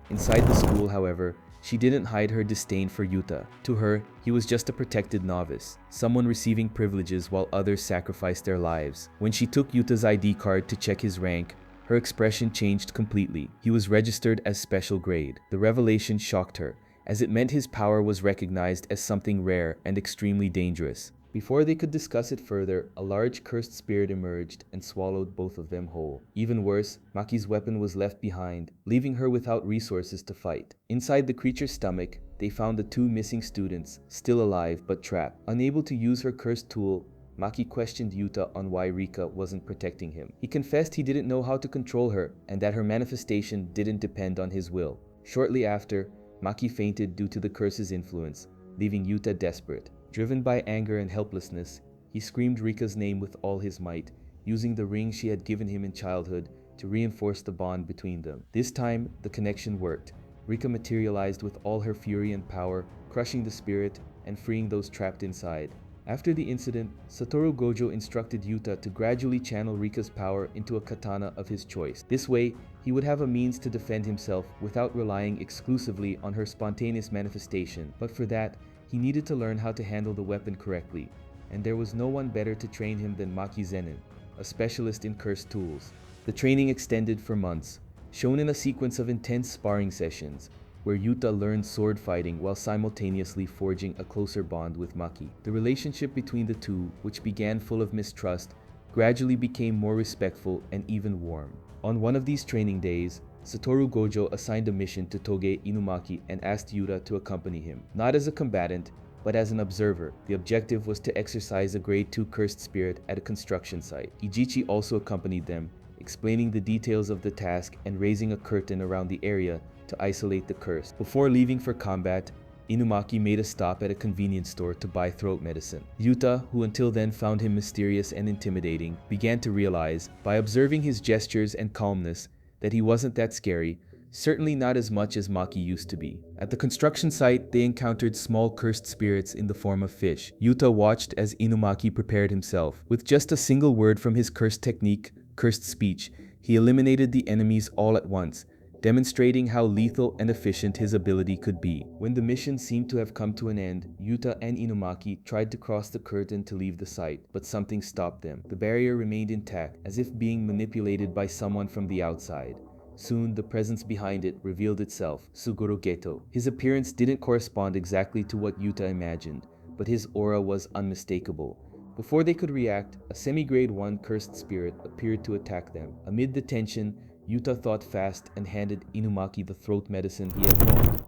Inside the school, however, she didn't hide her disdain for Yuta. To her, he was just a protected novice, someone receiving privileges while others sacrificed their lives. When she took Yuta's ID card to check his rank, her expression changed completely. He was registered as special grade. The revelation shocked her, as it meant his power was recognized as something rare and extremely dangerous. Before they could discuss it further, a large cursed spirit emerged and swallowed both of them whole. Even worse, Maki's weapon was left behind, leaving her without resources to fight. Inside the creature's stomach, they found the 2 missing students, still alive but trapped. Unable to use her cursed tool, Maki questioned Yuta on why Rika wasn't protecting him. He confessed he didn't know how to control her and that her manifestation didn't depend on his will. Shortly after, Maki fainted due to the curse's influence, leaving Yuta desperate. Driven by anger and helplessness, he screamed Rika's name with all his might, using the ring she had given him in childhood to reinforce the bond between them. This time, the connection worked. Rika materialized with all her fury and power, crushing the spirit and freeing those trapped inside. After the incident, Satoru Gojo instructed Yuta to gradually channel Rika's power into a katana of his choice. This way, he would have a means to defend himself without relying exclusively on her spontaneous manifestation. But for that, he needed to learn how to handle the weapon correctly, and there was no one better to train him than Maki Zenin, a specialist in cursed tools. The training extended for months, shown in a sequence of intense sparring sessions, where Yuta learned sword fighting while simultaneously forging a closer bond with Maki. The relationship between the two, which began full of mistrust, gradually became more respectful and even warm. On one of these training days, Satoru Gojo assigned a mission to Toge Inumaki and asked Yuta to accompany him. Not as a combatant, but as an observer. The objective was to exorcise a grade 2 cursed spirit at a construction site. Ijichi also accompanied them, explaining the details of the task and raising a curtain around the area to isolate the curse. Before leaving for combat, Inumaki made a stop at a convenience store to buy throat medicine. Yuta, who until then found him mysterious and intimidating, began to realize, by observing his gestures and calmness, that he wasn't that scary, certainly not as much as Maki used to be. At the construction site, they encountered small cursed spirits in the form of fish. Yuta watched as Inumaki prepared himself. With just a single word from his cursed technique, cursed speech, he eliminated the enemies all at once, demonstrating how lethal and efficient his ability could be. When the mission seemed to have come to an end, Yuta and Inumaki tried to cross the curtain to leave the site, but something stopped them. The barrier remained intact, as if being manipulated by someone from the outside. Soon, the presence behind it revealed itself, Suguru Geto. His appearance didn't correspond exactly to what Yuta imagined, but his aura was unmistakable. Before they could react, a semi-grade 1 cursed spirit appeared to attack them. Amid the tension, Yuta thought fast and handed Inumaki the throat medicine he had bought.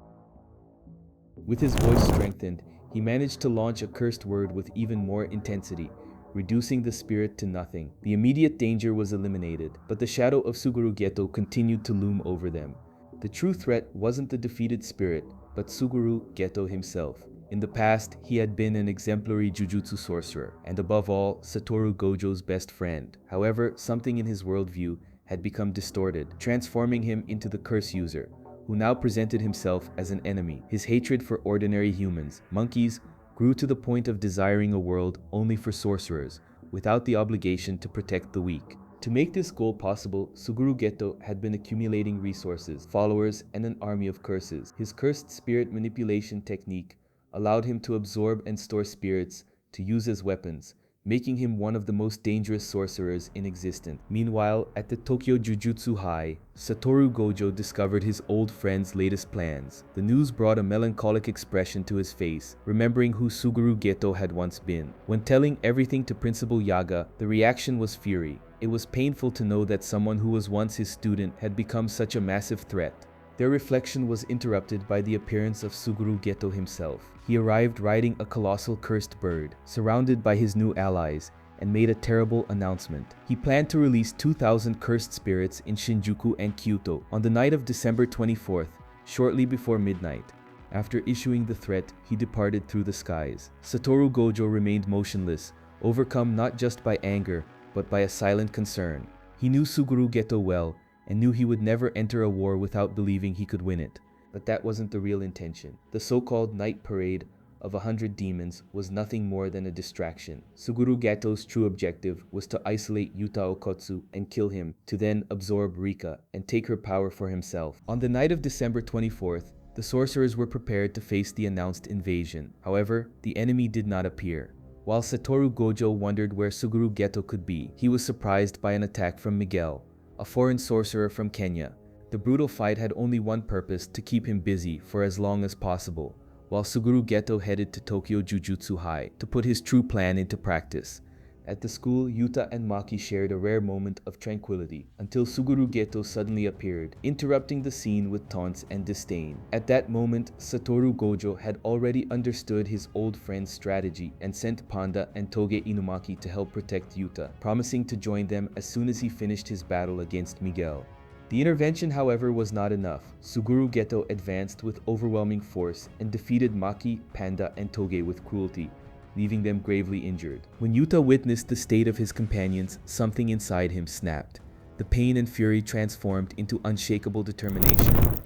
With his voice strengthened, he managed to launch a cursed word with even more intensity, reducing the spirit to nothing. The immediate danger was eliminated, but the shadow of Suguru Geto continued to loom over them. The true threat wasn't the defeated spirit, but Suguru Geto himself. In the past, he had been an exemplary Jujutsu sorcerer, and above all, Satoru Gojo's best friend. However, something in his worldview had become distorted, transforming him into the curse user, who now presented himself as an enemy. His hatred for ordinary humans, monkeys, grew to the point of desiring a world only for sorcerers, without the obligation to protect the weak. To make this goal possible, Suguru Geto had been accumulating resources, followers, and an army of curses. His cursed spirit manipulation technique allowed him to absorb and store spirits to use as weapons, making him one of the most dangerous sorcerers in existence. Meanwhile, at the Tokyo Jujutsu High, Satoru Gojo discovered his old friend's latest plans. The news brought a melancholic expression to his face, remembering who Suguru Geto had once been. When telling everything to Principal Yaga, the reaction was fury. It was painful to know that someone who was once his student had become such a massive threat. Their reflection was interrupted by the appearance of Suguru Geto himself. He arrived riding a colossal cursed bird, surrounded by his new allies, and made a terrible announcement. He planned to release 2,000 cursed spirits in Shinjuku and Kyoto on the night of December 24th, shortly before midnight. After issuing the threat, he departed through the skies. Satoru Gojo remained motionless, overcome not just by anger, but by a silent concern. He knew Suguru Geto well, and knew he would never enter a war without believing he could win it. But that wasn't the real intention. The so-called night parade of 100 demons was nothing more than a distraction. Suguru Geto's true objective was to isolate Yuta Okotsu and kill him, to then absorb Rika and take her power for himself. On the night of December 24th, the sorcerers were prepared to face the announced invasion. However, the enemy did not appear. While Satoru Gojo wondered where Suguru Geto could be, he was surprised by an attack from Miguel, a foreign sorcerer from Kenya. The brutal fight had only one purpose: to keep him busy for as long as possible, while Suguru Geto headed to Tokyo Jujutsu High to put his true plan into practice. At the school, Yuta and Maki shared a rare moment of tranquility, until Suguru Geto suddenly appeared, interrupting the scene with taunts and disdain. At that moment, Satoru Gojo had already understood his old friend's strategy and sent Panda and Toge Inumaki to help protect Yuta, promising to join them as soon as he finished his battle against Miguel. The intervention, however, was not enough. Suguru Geto advanced with overwhelming force and defeated Maki, Panda, and Toge with cruelty, leaving them gravely injured. When Yuta witnessed the state of his companions, something inside him snapped. The pain and fury transformed into unshakable determination,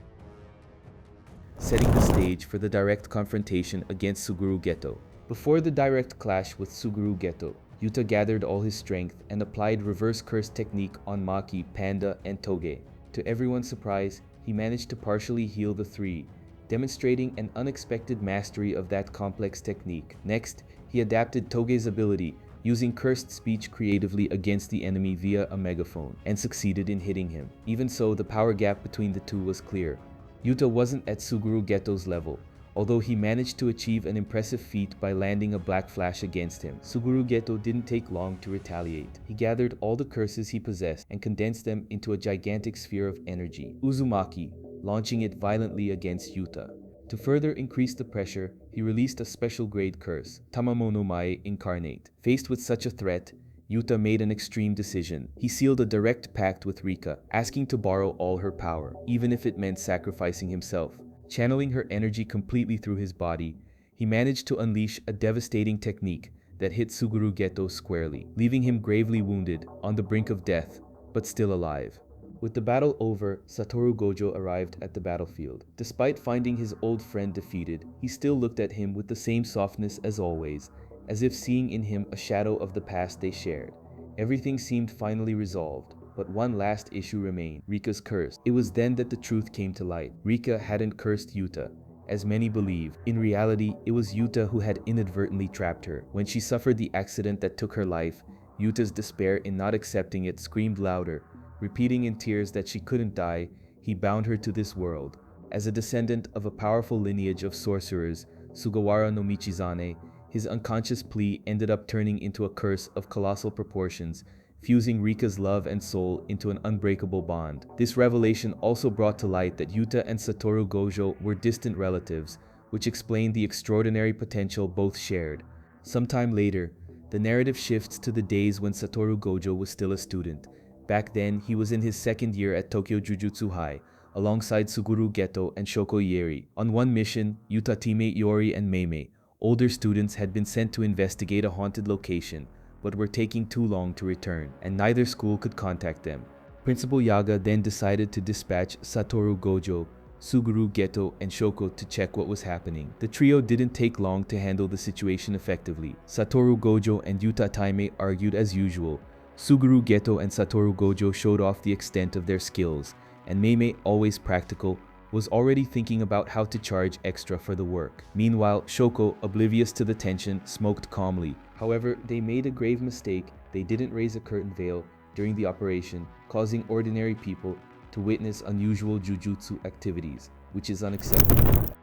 setting the stage for the direct confrontation against Suguru Geto. Before the direct clash with Suguru Geto, Yuta gathered all his strength and applied reverse curse technique on Maki, Panda, and Toge. To everyone's surprise, he managed to partially heal the three, demonstrating an unexpected mastery of that complex technique. Next, he adapted Toge's ability, using cursed speech creatively against the enemy via a megaphone, and succeeded in hitting him. Even so, the power gap between the two was clear. Yuta wasn't at Suguru Geto's level, although he managed to achieve an impressive feat by landing a black flash against him. Suguru Geto didn't take long to retaliate. He gathered all the curses he possessed and condensed them into a gigantic sphere of energy, Uzumaki, launching it violently against Yuta. To further increase the pressure, he released a special grade curse, Tamamono Mae Incarnate. Faced with such a threat, Yuta made an extreme decision. He sealed a direct pact with Rika, asking to borrow all her power, even if it meant sacrificing himself. Channeling her energy completely through his body, he managed to unleash a devastating technique that hit Suguru Geto squarely, leaving him gravely wounded, on the brink of death, but still alive. With the battle over, Satoru Gojo arrived at the battlefield. Despite finding his old friend defeated, he still looked at him with the same softness as always, as if seeing in him a shadow of the past they shared. Everything seemed finally resolved, but one last issue remained: Rika's curse. It was then that the truth came to light. Rika hadn't cursed Yuta, as many believed. In reality, it was Yuta who had inadvertently trapped her. When she suffered the accident that took her life, Yuta's despair in not accepting it screamed louder, Repeating in tears that she couldn't die, he bound her to this world. As a descendant of a powerful lineage of sorcerers, Sugawara no Michizane, his unconscious plea ended up turning into a curse of colossal proportions, fusing Rika's love and soul into an unbreakable bond. This revelation also brought to light that Yuta and Satoru Gojo were distant relatives, which explained the extraordinary potential both shared. Sometime later, the narrative shifts to the days when Satoru Gojo was still a student. Back then, he was in his second year at Tokyo Jujutsu High, alongside Suguru Geto and Shoko Ieri. On one mission, Yuta teammate Yori and Meimei, older students, had been sent to investigate a haunted location, but were taking too long to return, and neither school could contact them. Principal Yaga then decided to dispatch Satoru Gojo, Suguru Geto, and Shoko to check what was happening. The trio didn't take long to handle the situation effectively. Satoru Gojo and Yuta Taime argued as usual. Suguru Geto and Satoru Gojo showed off the extent of their skills, and Meimei, always practical, was already thinking about how to charge extra for the work. Meanwhile, Shoko, oblivious to the tension, smoked calmly. However, they made a grave mistake. They didn't raise a curtain veil during the operation, causing ordinary people to witness unusual jujutsu activities, which is unacceptable.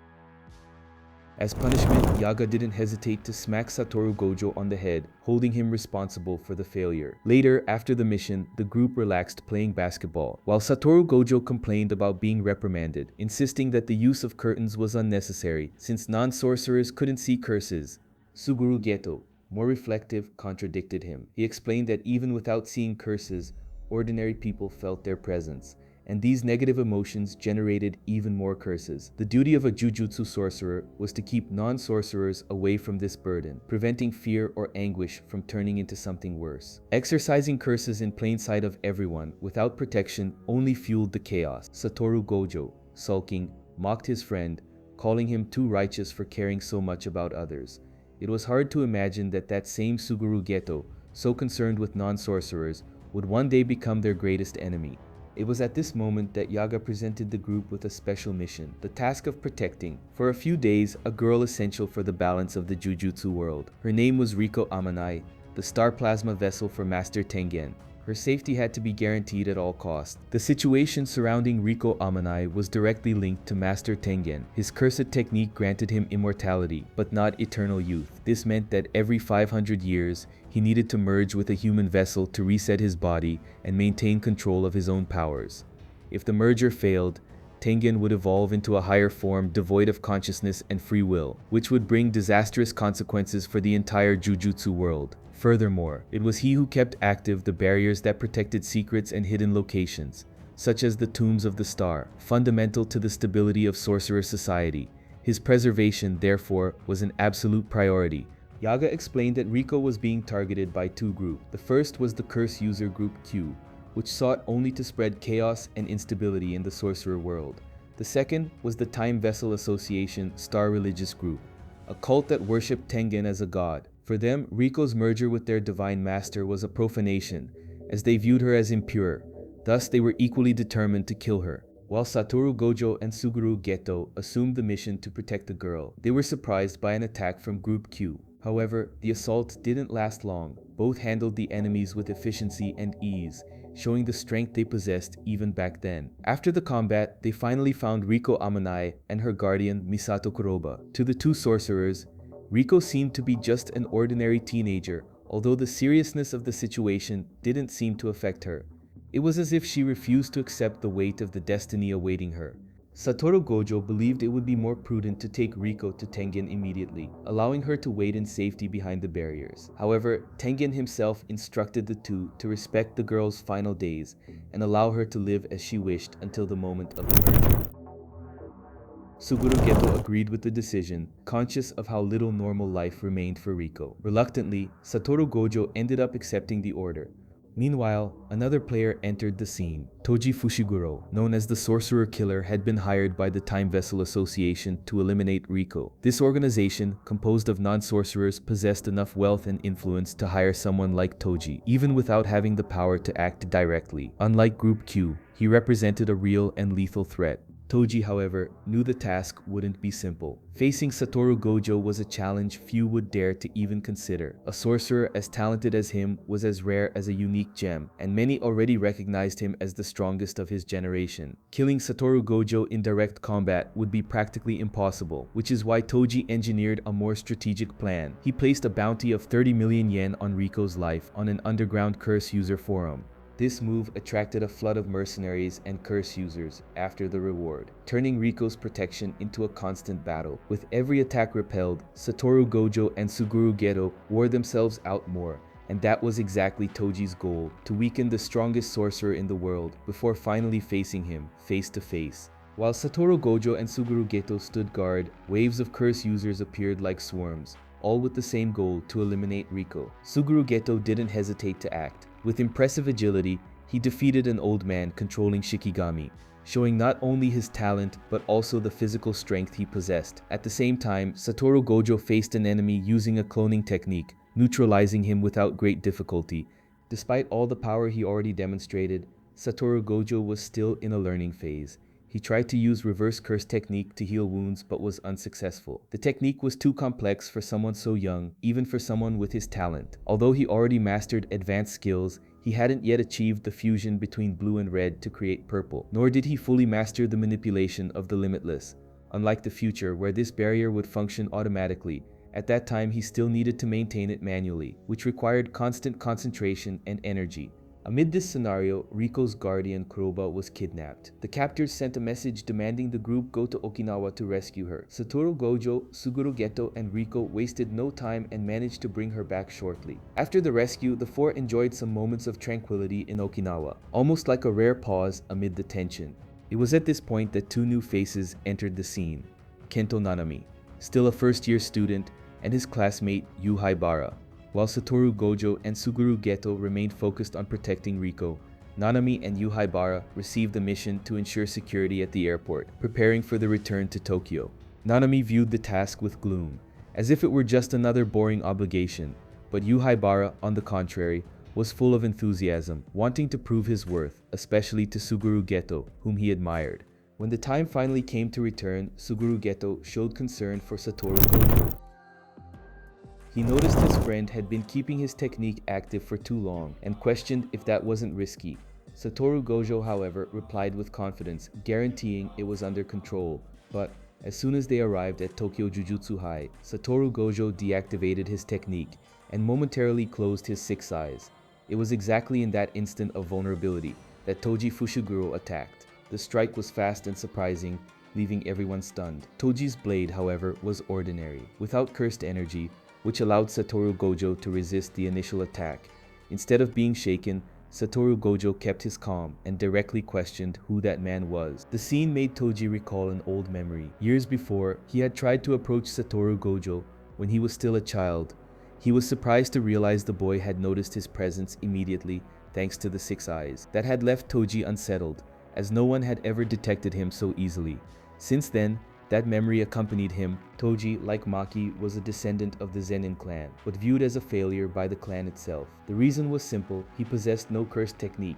As punishment, Yaga didn't hesitate to smack Satoru Gojo on the head, holding him responsible for the failure. Later, after the mission, the group relaxed playing basketball, while Satoru Gojo complained about being reprimanded, insisting that the use of curtains was unnecessary since non-sorcerers couldn't see curses. Suguru Geto, more reflective, contradicted him. He explained that even without seeing curses, ordinary people felt their presence, and these negative emotions generated even more curses. The duty of a jujutsu sorcerer was to keep non-sorcerers away from this burden, preventing fear or anguish from turning into something worse. Exercising curses in plain sight of everyone, without protection, only fueled the chaos. Satoru Gojo, sulking, mocked his friend, calling him too righteous for caring so much about others. It was hard to imagine that that same Suguru Geto, so concerned with non-sorcerers, would one day become their greatest enemy. It was at this moment that Yaga presented the group with a special mission, the task of protecting, for a few days, a girl essential for the balance of the jujutsu world. Her name was Riko Amanai, the star plasma vessel for Master Tengen. Her safety had to be guaranteed at all costs. The situation surrounding Riko Amanai was directly linked to Master Tengen. His cursed technique granted him immortality, but not eternal youth. This meant that every 500 years, he needed to merge with a human vessel to reset his body and maintain control of his own powers. If the merger failed, Tengen would evolve into a higher form devoid of consciousness and free will, which would bring disastrous consequences for the entire jujutsu world. Furthermore, it was he who kept active the barriers that protected secrets and hidden locations, such as the Tombs of the Star, fundamental to the stability of sorcerer society. His preservation, therefore, was an absolute priority. Yaga explained that Riko was being targeted by two groups. The first was the Curse User Group Q, which sought only to spread chaos and instability in the sorcerer world. The second was the Time Vessel Association Star Religious Group, a cult that worshipped Tengen as a god. For them, Riko's merger with their divine master was a profanation, as they viewed her as impure. Thus, they were equally determined to kill her. While Satoru Gojo and Suguru Geto assumed the mission to protect the girl, they were surprised by an attack from Group Q. However, the assault didn't last long. Both handled the enemies with efficiency and ease, showing the strength they possessed even back then. After the combat, they finally found Riko Amanai and her guardian Misato Kuroba. To the two sorcerers, Riko seemed to be just an ordinary teenager, although the seriousness of the situation didn't seem to affect her. It was as if she refused to accept the weight of the destiny awaiting her. Satoru Gojo believed it would be more prudent to take Riko to Tengen immediately, allowing her to wait in safety behind the barriers. However, Tengen himself instructed the two to respect the girl's final days and allow her to live as she wished until the moment of the merger. Suguru Geto agreed with the decision, conscious of how little normal life remained for Riko. Reluctantly, Satoru Gojo ended up accepting the order. Meanwhile, another player entered the scene. Toji Fushiguro, known as the Sorcerer Killer, had been hired by the Time Vessel Association to eliminate Riko. This organization, composed of non-sorcerers, possessed enough wealth and influence to hire someone like Toji, even without having the power to act directly. Unlike Group Q, he represented a real and lethal threat. Toji, however, knew the task wouldn't be simple. Facing Satoru Gojo was a challenge few would dare to even consider. A sorcerer as talented as him was as rare as a unique gem, and many already recognized him as the strongest of his generation. Killing Satoru Gojo in direct combat would be practically impossible, which is why Toji engineered a more strategic plan. He placed a bounty of 30 million yen on Riko's life on an underground curse user forum. This move attracted a flood of mercenaries and curse users after the reward, turning Riko's protection into a constant battle. With every attack repelled, Satoru Gojo and Suguru Geto wore themselves out more, and that was exactly Toji's goal, to weaken the strongest sorcerer in the world before finally facing him face to face. While Satoru Gojo and Suguru Geto stood guard, waves of curse users appeared like swarms, all with the same goal, to eliminate Riko. Suguru Geto didn't hesitate to act. With impressive agility, he defeated an old man controlling Shikigami, showing not only his talent but also the physical strength he possessed. At the same time, Satoru Gojo faced an enemy using a cloning technique, neutralizing him without great difficulty. Despite all the power he already demonstrated, Satoru Gojo was still in a learning phase. He tried to use reverse curse technique to heal wounds but was unsuccessful. The technique was too complex for someone so young, even for someone with his talent. Although he already mastered advanced skills, he hadn't yet achieved the fusion between blue and red to create purple, nor did he fully master the manipulation of the limitless. Unlike the future, where this barrier would function automatically, at that time he still needed to maintain it manually, which required constant concentration and energy. Amid this scenario, Riko's guardian Kuroba was kidnapped. The captors sent a message demanding the group go to Okinawa to rescue her. Satoru Gojo, Suguru Geto, and Riko wasted no time and managed to bring her back shortly. After the rescue, the four enjoyed some moments of tranquility in Okinawa, almost like a rare pause amid the tension. It was at this point that two new faces entered the scene. Kento Nanami, still a first-year student, and his classmate Yu Haibara. While Satoru Gojo and Suguru Geto remained focused on protecting Riko, Nanami and Yu Haibara received the mission to ensure security at the airport, preparing for the return to Tokyo. Nanami viewed the task with gloom, as if it were just another boring obligation, but Yu Haibara, on the contrary, was full of enthusiasm, wanting to prove his worth, especially to Suguru Geto, whom he admired. When the time finally came to return, Suguru Geto showed concern for Satoru Gojo. He noticed his friend had been keeping his technique active for too long and questioned if that wasn't risky. Satoru Gojo, however, replied with confidence, guaranteeing it was under control. But as soon as they arrived at Tokyo Jujutsu High, Satoru Gojo deactivated his technique and momentarily closed his 6 eyes. It was exactly in that instant of vulnerability that Toji Fushiguro attacked. The strike was fast and surprising, leaving everyone stunned. Toji's blade, however, was ordinary, without cursed energy, which allowed Satoru Gojo to resist the initial attack. Instead of being shaken, Satoru Gojo kept his calm and directly questioned who that man was. The scene made Toji recall an old memory. Years before, he had tried to approach Satoru Gojo when he was still a child. He was surprised to realize the boy had noticed his presence immediately thanks to the 6 eyes. That had left Toji unsettled, as no one had ever detected him so easily. Since then, that memory accompanied him. Toji, like Maki, was a descendant of the Zenin clan, but viewed as a failure by the clan itself. The reason was simple: he possessed no cursed technique.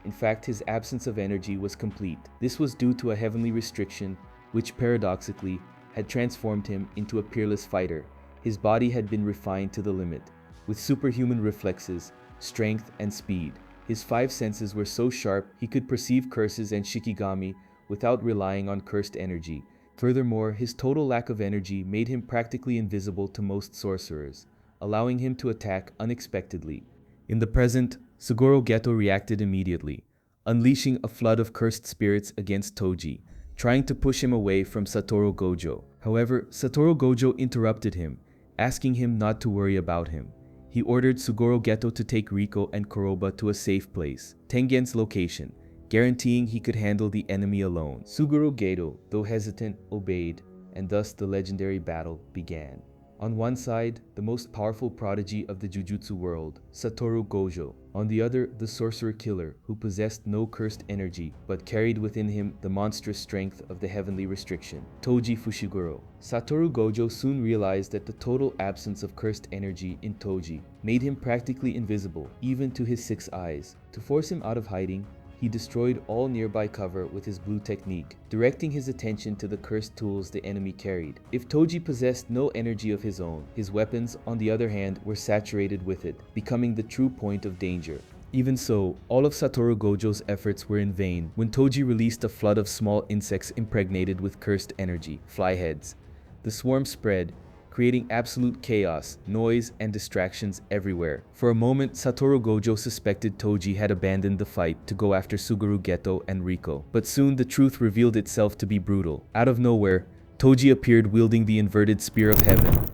In fact, his absence of energy was complete. This was due to a heavenly restriction, which paradoxically had transformed him into a peerless fighter. His body had been refined to the limit, with superhuman reflexes, strength, and speed. His 5 senses were so sharp he could perceive curses and Shikigami without relying on cursed energy. Furthermore, his total lack of energy made him practically invisible to most sorcerers, allowing him to attack unexpectedly. In the present, Suguru Geto reacted immediately, unleashing a flood of cursed spirits against Toji, trying to push him away from Satoru Gojo. However, Satoru Gojo interrupted him, asking him not to worry about him. He ordered Suguru Geto to take Riko and Kuroba to a safe place, Tengen's location, guaranteeing he could handle the enemy alone. Suguru Geto, though hesitant, obeyed, and thus the legendary battle began. On one side, the most powerful prodigy of the Jujutsu world, Satoru Gojo. On the other, the sorcerer killer, who possessed no cursed energy, but carried within him the monstrous strength of the heavenly restriction, Toji Fushiguro. Satoru Gojo soon realized that the total absence of cursed energy in Toji made him practically invisible, even to his 6 eyes. To force him out of hiding, he destroyed all nearby cover with his blue technique, directing his attention to the cursed tools the enemy carried. If Toji possessed no energy of his own, his weapons, on the other hand, were saturated with it, becoming the true point of danger. Even so, all of Satoru Gojo's efforts were in vain when Toji released a flood of small insects impregnated with cursed energy, flyheads. The swarm spread, creating absolute chaos, noise, and distractions everywhere. For a moment, Satoru Gojo suspected Toji had abandoned the fight to go after Suguru Geto and Riko. But soon the truth revealed itself to be brutal. Out of nowhere, Toji appeared wielding the inverted Spear of Heaven,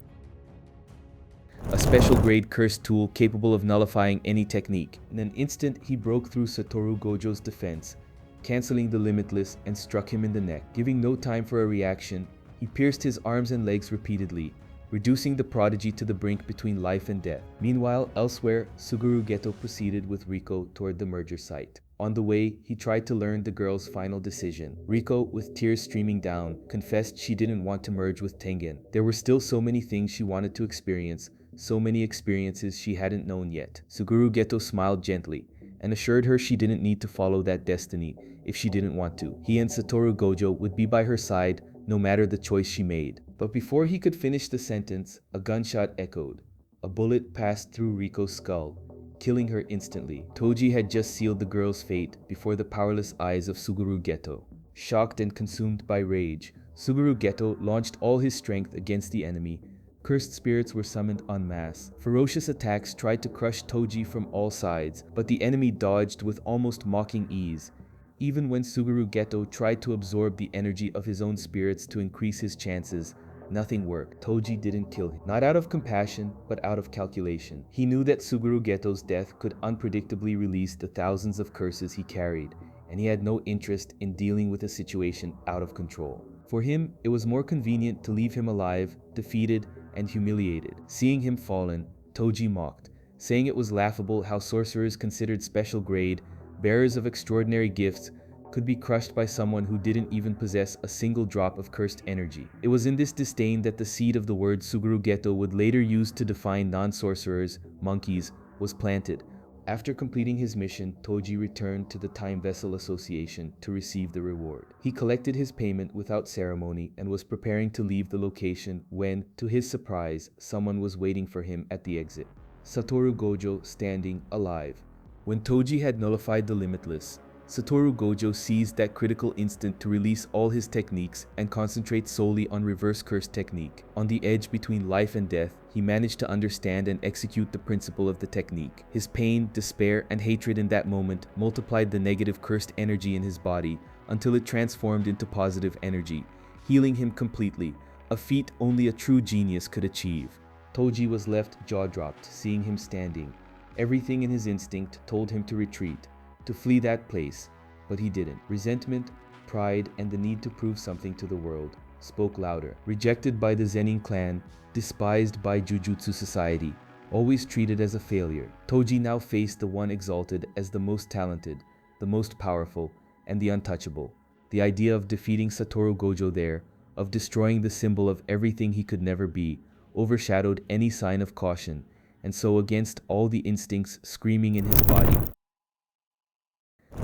a special grade cursed tool capable of nullifying any technique. In an instant, he broke through Satoru Gojo's defense, canceling the Limitless, and struck him in the neck. Giving no time for a reaction, he pierced his arms and legs repeatedly, reducing the prodigy to the brink between life and death. Meanwhile, elsewhere, Suguru Geto proceeded with Riko toward the merger site. On the way, he tried to learn the girl's final decision. Riko, with tears streaming down, confessed she didn't want to merge with Tengen. There were still so many things she wanted to experience, so many experiences she hadn't known yet. Suguru Geto smiled gently and assured her she didn't need to follow that destiny if she didn't want to. He and Satoru Gojo would be by her side no matter the choice she made. But before he could finish the sentence, a gunshot echoed. A bullet passed through Riko's skull, killing her instantly. Toji had just sealed the girl's fate before the powerless eyes of Suguru Geto. Shocked and consumed by rage, Suguru Geto launched all his strength against the enemy. Cursed spirits were summoned en masse. Ferocious attacks tried to crush Toji from all sides, but the enemy dodged with almost mocking ease. Even when Suguru Geto tried to absorb the energy of his own spirits to increase his chances, nothing worked. Toji didn't kill him. Not out of compassion, but out of calculation. He knew that Suguru Geto's death could unpredictably release the thousands of curses he carried, and he had no interest in dealing with a situation out of control. For him, it was more convenient to leave him alive, defeated, and humiliated. Seeing him fallen, Toji mocked, saying it was laughable how sorcerers considered special grade, bearers of extraordinary gifts, could be crushed by someone who didn't even possess a single drop of cursed energy. It was in this disdain that the seed of the word Suguru Geto would later use to define non-sorcerers, monkeys, was planted. After completing his mission, Toji returned to the Time Vessel Association to receive the reward. He collected his payment without ceremony and was preparing to leave the location when, to his surprise, someone was waiting for him at the exit. Satoru Gojo standing alive. When Toji had nullified the Limitless, Satoru Gojo seized that critical instant to release all his techniques and concentrate solely on reverse curse technique. On the edge between life and death, he managed to understand and execute the principle of the technique. His pain, despair, and hatred in that moment multiplied the negative cursed energy in his body until it transformed into positive energy, healing him completely, a feat only a true genius could achieve. Toji was left jaw-dropped, seeing him standing. Everything in his instinct told him to retreat, to flee that place, but he didn't. Resentment, pride, and the need to prove something to the world spoke louder. Rejected by the Zenin clan, despised by Jujutsu society, always treated as a failure, Toji now faced the one exalted as the most talented, the most powerful, and the untouchable. The idea of defeating Satoru Gojo there, of destroying the symbol of everything he could never be, overshadowed any sign of caution, and so against all the instincts screaming in his body,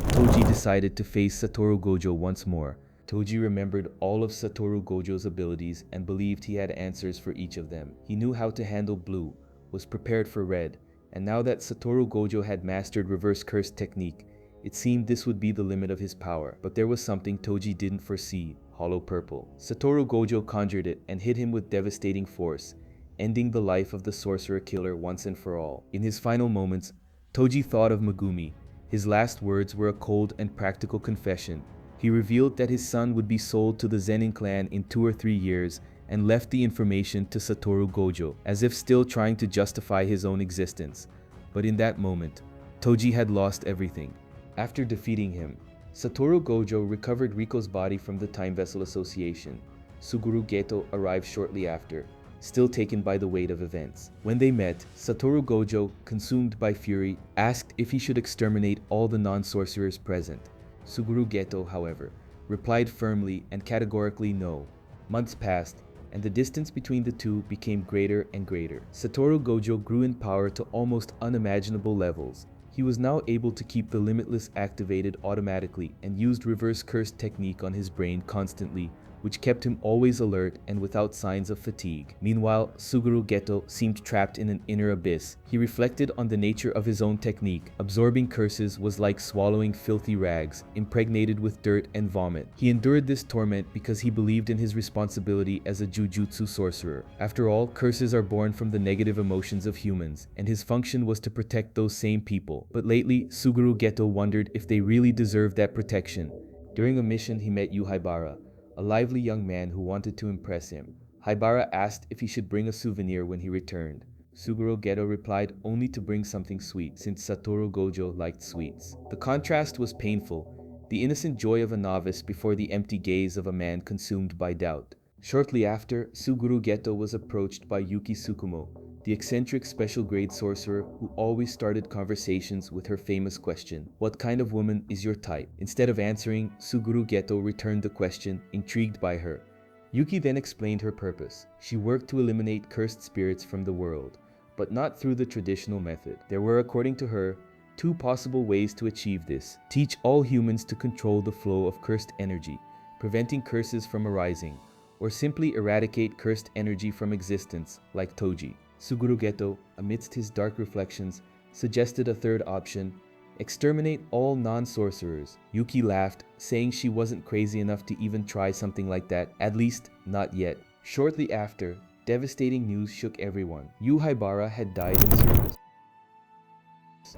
Toji decided to face Satoru Gojo once more. Toji remembered all of Satoru Gojo's abilities and believed he had answers for each of them. He knew how to handle blue, was prepared for red, and now that Satoru Gojo had mastered reverse curse technique, it seemed this would be the limit of his power. But there was something Toji didn't foresee: hollow purple. Satoru Gojo conjured it and hit him with devastating force, ending the life of the sorcerer killer once and for all. In his final moments, Toji thought of Megumi. His last words were a cold and practical confession. He revealed that his son would be sold to the Zenin clan in 2 or 3 years and left the information to Satoru Gojo, as if still trying to justify his own existence. But in that moment, Toji had lost everything. After defeating him, Satoru Gojo recovered Riko's body from the Time Vessel Association. Suguru Geto arrived shortly after, still taken by the weight of events. When they met, Satoru Gojo, consumed by fury, asked if he should exterminate all the non-sorcerers present. Suguru Geto, however, replied firmly and categorically no. Months passed, and the distance between the two became greater and greater. Satoru Gojo grew in power to almost unimaginable levels. He was now able to keep the limitless activated automatically and used reverse curse technique on his brain constantly, which kept him always alert and without signs of fatigue. Meanwhile, Suguru Geto seemed trapped in an inner abyss. He reflected on the nature of his own technique. Absorbing curses was like swallowing filthy rags, impregnated with dirt and vomit. He endured this torment because he believed in his responsibility as a Jujutsu sorcerer. After all, curses are born from the negative emotions of humans, and his function was to protect those same people. But lately, Suguru Geto wondered if they really deserved that protection. During a mission, he met Haibara, a lively young man who wanted to impress him. Haibara asked if he should bring a souvenir when he returned. Suguru Geto replied only to bring something sweet, since Satoru Gojo liked sweets. The contrast was painful, the innocent joy of a novice before the empty gaze of a man consumed by doubt. Shortly after, Suguru Geto was approached by Yuki Tsukumo, the eccentric special grade sorcerer who always started conversations with her famous question, "What kind of woman is your type?" Instead of answering, Suguru Geto returned the question, intrigued by her. Yuki then explained her purpose. She worked to eliminate cursed spirits from the world, but not through the traditional method. There were, according to her, two possible ways to achieve this. Teach all humans to control the flow of cursed energy, preventing curses from arising, or simply eradicate cursed energy from existence, like Toji. Suguru Geto, amidst his dark reflections, suggested a third option: exterminate all non-sorcerers. Yuki laughed, saying she wasn't crazy enough to even try something like that, at least not yet. Shortly after, devastating news shook everyone. Haibara had died in service.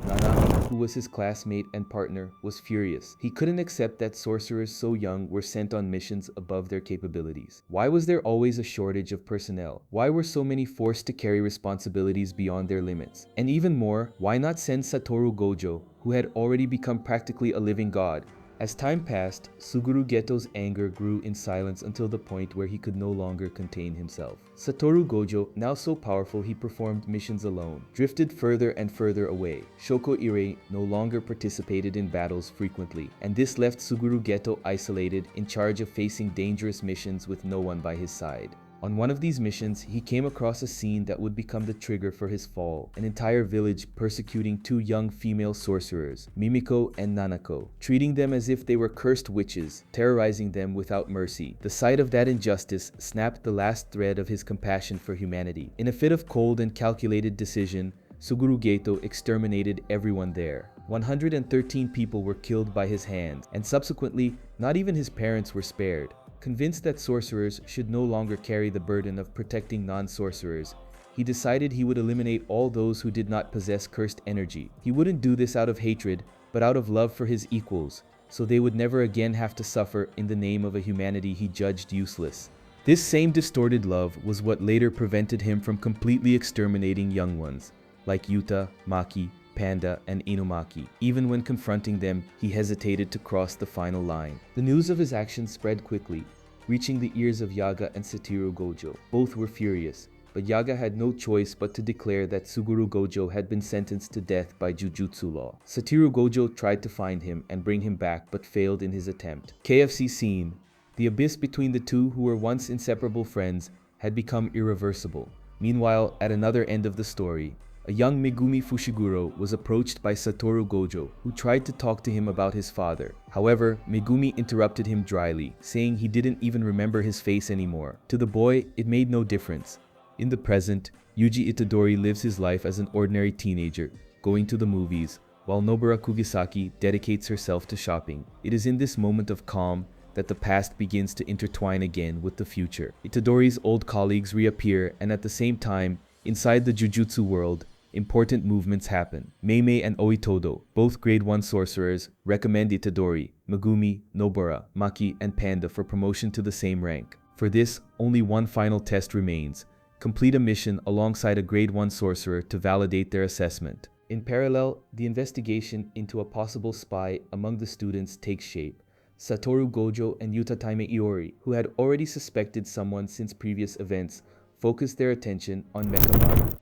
Nanami, who was his classmate and partner, was furious. He couldn't accept that sorcerers so young were sent on missions above their capabilities. Why was there always a shortage of personnel? Why were so many forced to carry responsibilities beyond their limits? And even more, why not send Satoru Gojo, who had already become practically a living god? As time passed, Suguru Geto's anger grew in silence until the point where he could no longer contain himself. Satoru Gojo, now so powerful he performed missions alone, drifted further and further away. Shoko Irei no longer participated in battles frequently, and this left Suguru Geto isolated, in charge of facing dangerous missions with no one by his side. On one of these missions, he came across a scene that would become the trigger for his fall: an entire village persecuting two young female sorcerers, Mimiko and Nanako, treating them as if they were cursed witches, terrorizing them without mercy. The sight of that injustice snapped the last thread of his compassion for humanity. In a fit of cold and calculated decision, Suguru Geto exterminated everyone there. 113 people were killed by his hands, and subsequently, not even his parents were spared. Convinced that sorcerers should no longer carry the burden of protecting non-sorcerers, he decided he would eliminate all those who did not possess cursed energy. He wouldn't do this out of hatred, but out of love for his equals, so they would never again have to suffer in the name of a humanity he judged useless. This same distorted love was what later prevented him from completely exterminating young ones, like Yuta, Maki, Panda, and Inumaki. Even when confronting them, he hesitated to cross the final line. The news of his actions spread quickly, reaching the ears of Yaga and Satoru Gojo. Both were furious, but Yaga had no choice but to declare that Suguru Gojo had been sentenced to death by Jujutsu law. Satoru Gojo tried to find him and bring him back, but failed in his attempt. KFC scene. The abyss between the two who were once inseparable friends had become irreversible. Meanwhile, at another end of the story, a young Megumi Fushiguro was approached by Satoru Gojo, who tried to talk to him about his father. However, Megumi interrupted him dryly, saying he didn't even remember his face anymore. To the boy, it made no difference. In the present, Yuji Itadori lives his life as an ordinary teenager, going to the movies, while Nobara Kugisaki dedicates herself to shopping. It is in this moment of calm that the past begins to intertwine again with the future. Itadori's old colleagues reappear, and at the same time, inside the Jujutsu world, important movements happen. Meimei and Oitodo, both grade 1 sorcerers, recommend Itadori, Megumi, Nobara, Maki, and Panda for promotion to the same rank. For this, only one final test remains: complete a mission alongside a grade 1 sorcerer to validate their assessment. In parallel, the investigation into a possible spy among the students takes shape. Satoru Gojo and Yuta Taime Iori, who had already suspected someone since previous events, focused their attention on Mekamaru.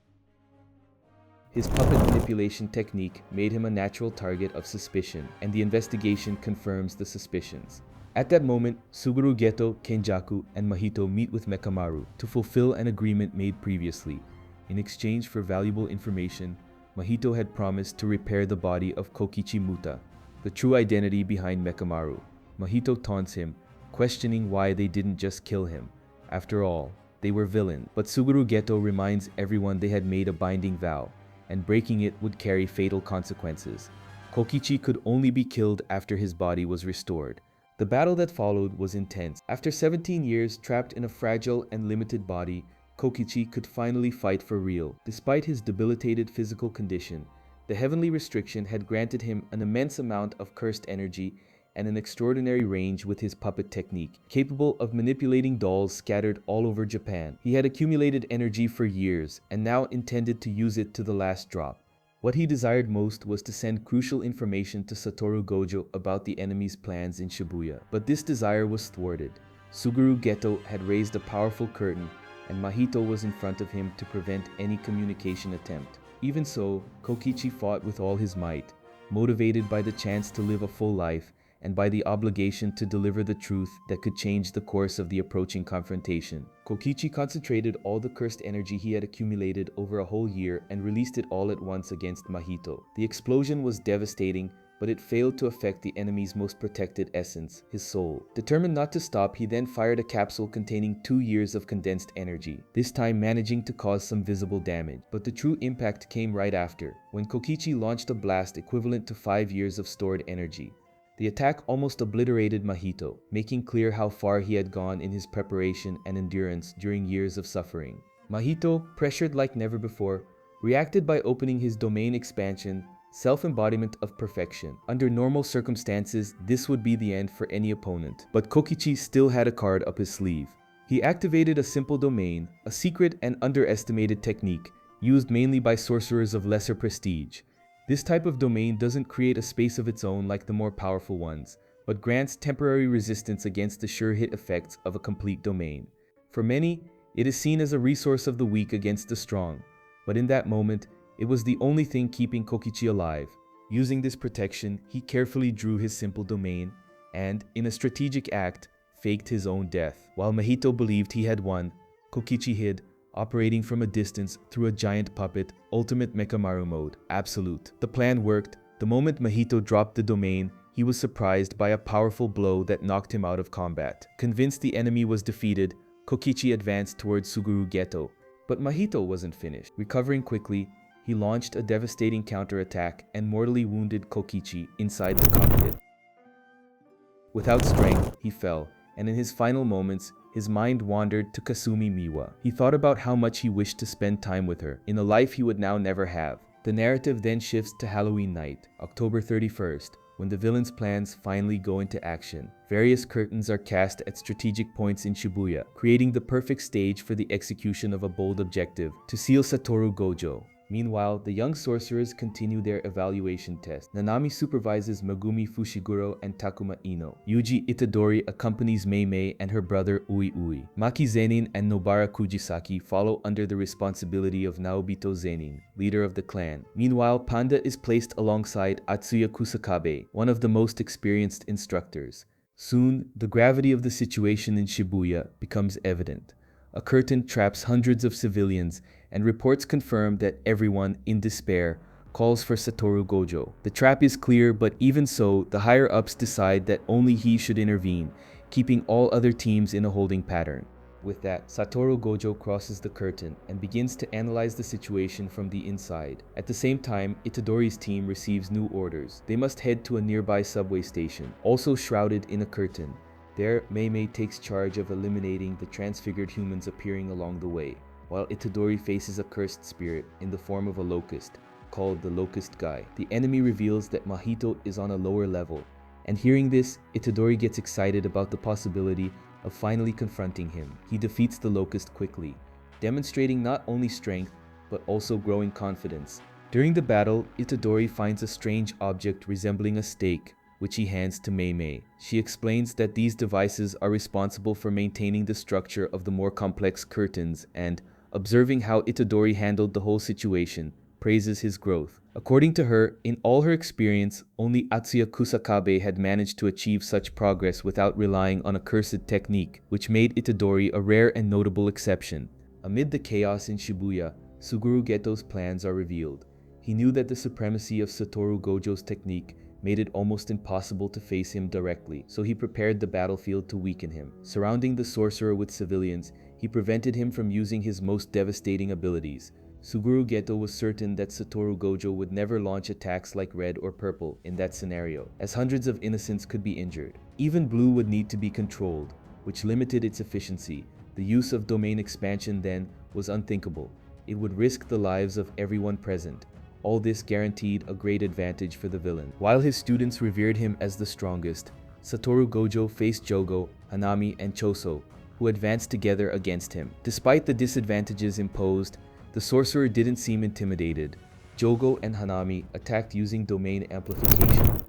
His puppet manipulation technique made him a natural target of suspicion, and the investigation confirms the suspicions. At that moment, Suguru Geto, Kenjaku, and Mahito meet with Mekamaru to fulfill an agreement made previously. In exchange for valuable information, Mahito had promised to repair the body of Kokichi Muta, the true identity behind Mekamaru. Mahito taunts him, questioning why they didn't just kill him. After all, they were villains. But Suguru Geto reminds everyone they had made a binding vow, and breaking it would carry fatal consequences. Kokichi could only be killed after his body was restored. The battle that followed was intense. After 17 years trapped in a fragile and limited body, Kokichi could finally fight for real. Despite his debilitated physical condition, the heavenly restriction had granted him an immense amount of cursed energy and an extraordinary range with his puppet technique, capable of manipulating dolls scattered all over Japan. He had accumulated energy for years and now intended to use it to the last drop. What he desired most was to send crucial information to Satoru Gojo about the enemy's plans in Shibuya. But this desire was thwarted. Suguru Geto had raised a powerful curtain, and Mahito was in front of him to prevent any communication attempt. Even so, Kokichi fought with all his might, motivated by the chance to live a full life and by the obligation to deliver the truth that could change the course of the approaching confrontation. Kokichi concentrated all the cursed energy he had accumulated over a whole year and released it all at once against Mahito. The explosion was devastating, but it failed to affect the enemy's most protected essence, his soul. Determined not to stop, he then fired a capsule containing 2 years of condensed energy, this time managing to cause some visible damage. But the true impact came right after, when Kokichi launched a blast equivalent to 5 years of stored energy. The attack almost obliterated Mahito, making clear how far he had gone in his preparation and endurance during years of suffering. Mahito, pressured like never before, reacted by opening his domain expansion, self-embodiment of perfection. Under normal circumstances, this would be the end for any opponent. But Kokichi still had a card up his sleeve. He activated a simple domain, a secret and underestimated technique, used mainly by sorcerers of lesser prestige. This type of domain doesn't create a space of its own like the more powerful ones, but grants temporary resistance against the sure hit effects of a complete domain. For many, it is seen as a resource of the weak against the strong, but in that moment, it was the only thing keeping Kokichi alive. Using this protection, he carefully drew his simple domain and, in a strategic act, faked his own death. While Mahito believed he had won, Kokichi hid, operating from a distance through a giant puppet, ultimate Mekamaru mode, absolute. The plan worked. The moment Mahito dropped the domain, he was surprised by a powerful blow that knocked him out of combat. Convinced the enemy was defeated, Kokichi advanced towards Suguru Geto. But Mahito wasn't finished. Recovering quickly, he launched a devastating counterattack and mortally wounded Kokichi inside the cockpit. Without strength, he fell, and in his final moments, his mind wandered to Kasumi Miwa. He thought about how much he wished to spend time with her, in a life he would now never have. The narrative then shifts to Halloween night, October 31st, when the villain's plans finally go into action. Various curtains are cast at strategic points in Shibuya, creating the perfect stage for the execution of a bold objective, to seal Satoru Gojo. Meanwhile, the young sorcerers continue their evaluation test. Nanami supervises Megumi Fushiguro and Takuma Ino. Yuji Itadori accompanies Meimei and her brother Ui Ui. Maki Zenin and Nobara Kujisaki follow under the responsibility of Naobito Zenin, leader of the clan. Meanwhile, Panda is placed alongside Atsuya Kusakabe, one of the most experienced instructors. Soon, the gravity of the situation in Shibuya becomes evident. A curtain traps hundreds of civilians, and reports confirm that everyone, in despair, calls for Satoru Gojo. The trap is clear, but even so, the higher-ups decide that only he should intervene, keeping all other teams in a holding pattern. With that, Satoru Gojo crosses the curtain and begins to analyze the situation from the inside. At the same time, Itadori's team receives new orders. They must head to a nearby subway station, also shrouded in a curtain. There, Meimei takes charge of eliminating the transfigured humans appearing along the way, while Itadori faces a cursed spirit in the form of a locust, called the Locust Guy. The enemy reveals that Mahito is on a lower level, and hearing this, Itadori gets excited about the possibility of finally confronting him. He defeats the locust quickly, demonstrating not only strength, but also growing confidence. During the battle, Itadori finds a strange object resembling a stake, which he hands to Meimei. She explains that these devices are responsible for maintaining the structure of the more complex curtains and, observing how Itadori handled the whole situation, praises his growth. According to her, in all her experience, only Atsuya Kusakabe had managed to achieve such progress without relying on a cursed technique, which made Itadori a rare and notable exception. Amid the chaos in Shibuya, Suguru Geto's plans are revealed. He knew that the supremacy of Satoru Gojo's technique made it almost impossible to face him directly, so he prepared the battlefield to weaken him. Surrounding the sorcerer with civilians, he prevented him from using his most devastating abilities. Suguru Geto was certain that Satoru Gojo would never launch attacks like red or purple in that scenario, as hundreds of innocents could be injured. Even blue would need to be controlled, which limited its efficiency. The use of domain expansion then was unthinkable. It would risk the lives of everyone present. All this guaranteed a great advantage for the villain. While his students revered him as the strongest, Satoru Gojo faced Jogo, Hanami, and Choso, who advanced together against him. Despite the disadvantages imposed, the sorcerer didn't seem intimidated. Jogo and Hanami attacked using domain amplification,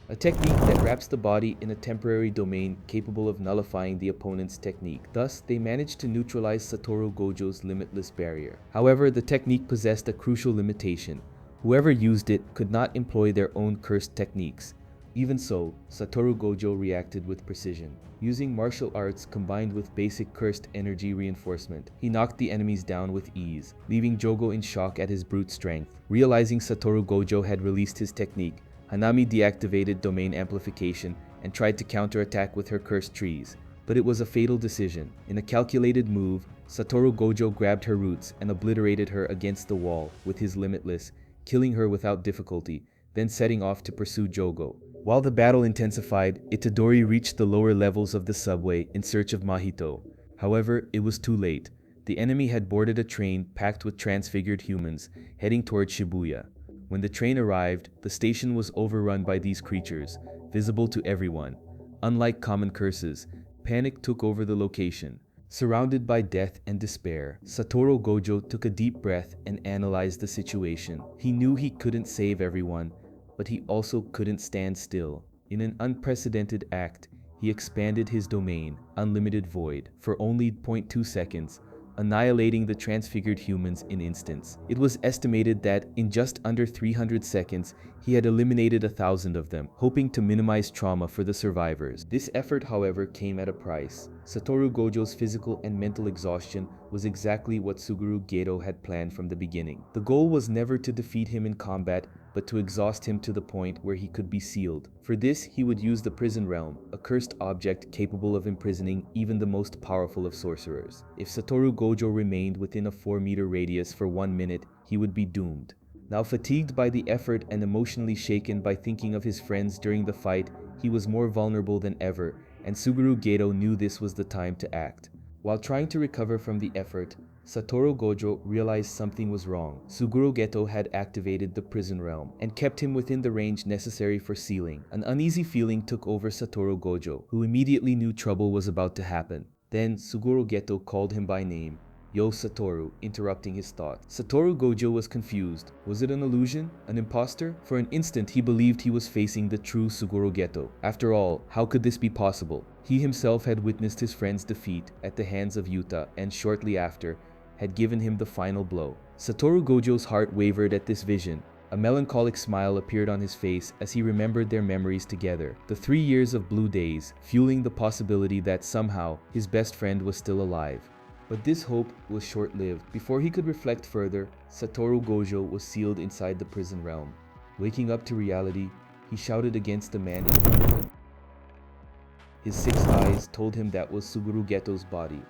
a technique that wraps the body in a temporary domain capable of nullifying the opponent's technique. Thus, they managed to neutralize Satoru Gojo's limitless barrier. However, the technique possessed a crucial limitation. Whoever used it could not employ their own cursed techniques. Even so, Satoru Gojo reacted with precision. Using martial arts combined with basic cursed energy reinforcement, he knocked the enemies down with ease, leaving Jogo in shock at his brute strength. Realizing Satoru Gojo had released his technique, Hanami deactivated domain amplification and tried to counterattack with her cursed trees, but it was a fatal decision. In a calculated move, Satoru Gojo grabbed her roots and obliterated her against the wall with his limitless, killing her without difficulty, then setting off to pursue Jogo. While the battle intensified, Itadori reached the lower levels of the subway in search of Mahito. However, it was too late. The enemy had boarded a train packed with transfigured humans, heading toward Shibuya. When the train arrived, the station was overrun by these creatures, visible to everyone. Unlike common curses, panic took over the location. Surrounded by death and despair, Satoru Gojo took a deep breath and analyzed the situation. He knew he couldn't save everyone, but he also couldn't stand still. In an unprecedented act, he expanded his domain, Unlimited Void, for only 0.2 seconds, annihilating the transfigured humans in instants. It was estimated that in just under 300 seconds, he had eliminated 1,000 of them, hoping to minimize trauma for the survivors. This effort, however, came at a price. Satoru Gojo's physical and mental exhaustion was exactly what Suguru Geto had planned from the beginning. The goal was never to defeat him in combat, but to exhaust him to the point where he could be sealed. For this, he would use the prison realm, a cursed object capable of imprisoning even the most powerful of sorcerers. If Satoru Gojo remained within a 4-meter radius for 1 minute, he would be doomed. Now fatigued by the effort and emotionally shaken by thinking of his friends during the fight, he was more vulnerable than ever, and Suguru Geto knew this was the time to act. While trying to recover from the effort, Satoru Gojo realized something was wrong. Suguru Geto had activated the prison realm and kept him within the range necessary for sealing. An uneasy feeling took over Satoru Gojo, who immediately knew trouble was about to happen. Then Suguru Geto called him by name, "Yo Satoru," interrupting his thoughts. Satoru Gojo was confused. Was it an illusion? An imposter? For an instant he believed he was facing the true Suguru Geto. After all, how could this be possible? He himself had witnessed his friend's defeat at the hands of Yuta and shortly after, had given him the final blow. Satoru Gojo's heart wavered at this vision. A melancholic smile appeared on his face as he remembered their memories together. The 3 years of blue days, fueling the possibility that somehow his best friend was still alive. But this hope was short-lived. Before he could reflect further, Satoru Gojo was sealed inside the prison realm. Waking up to reality, he shouted against the man in front of him. His 6 eyes told him that was Suguru Geto's body,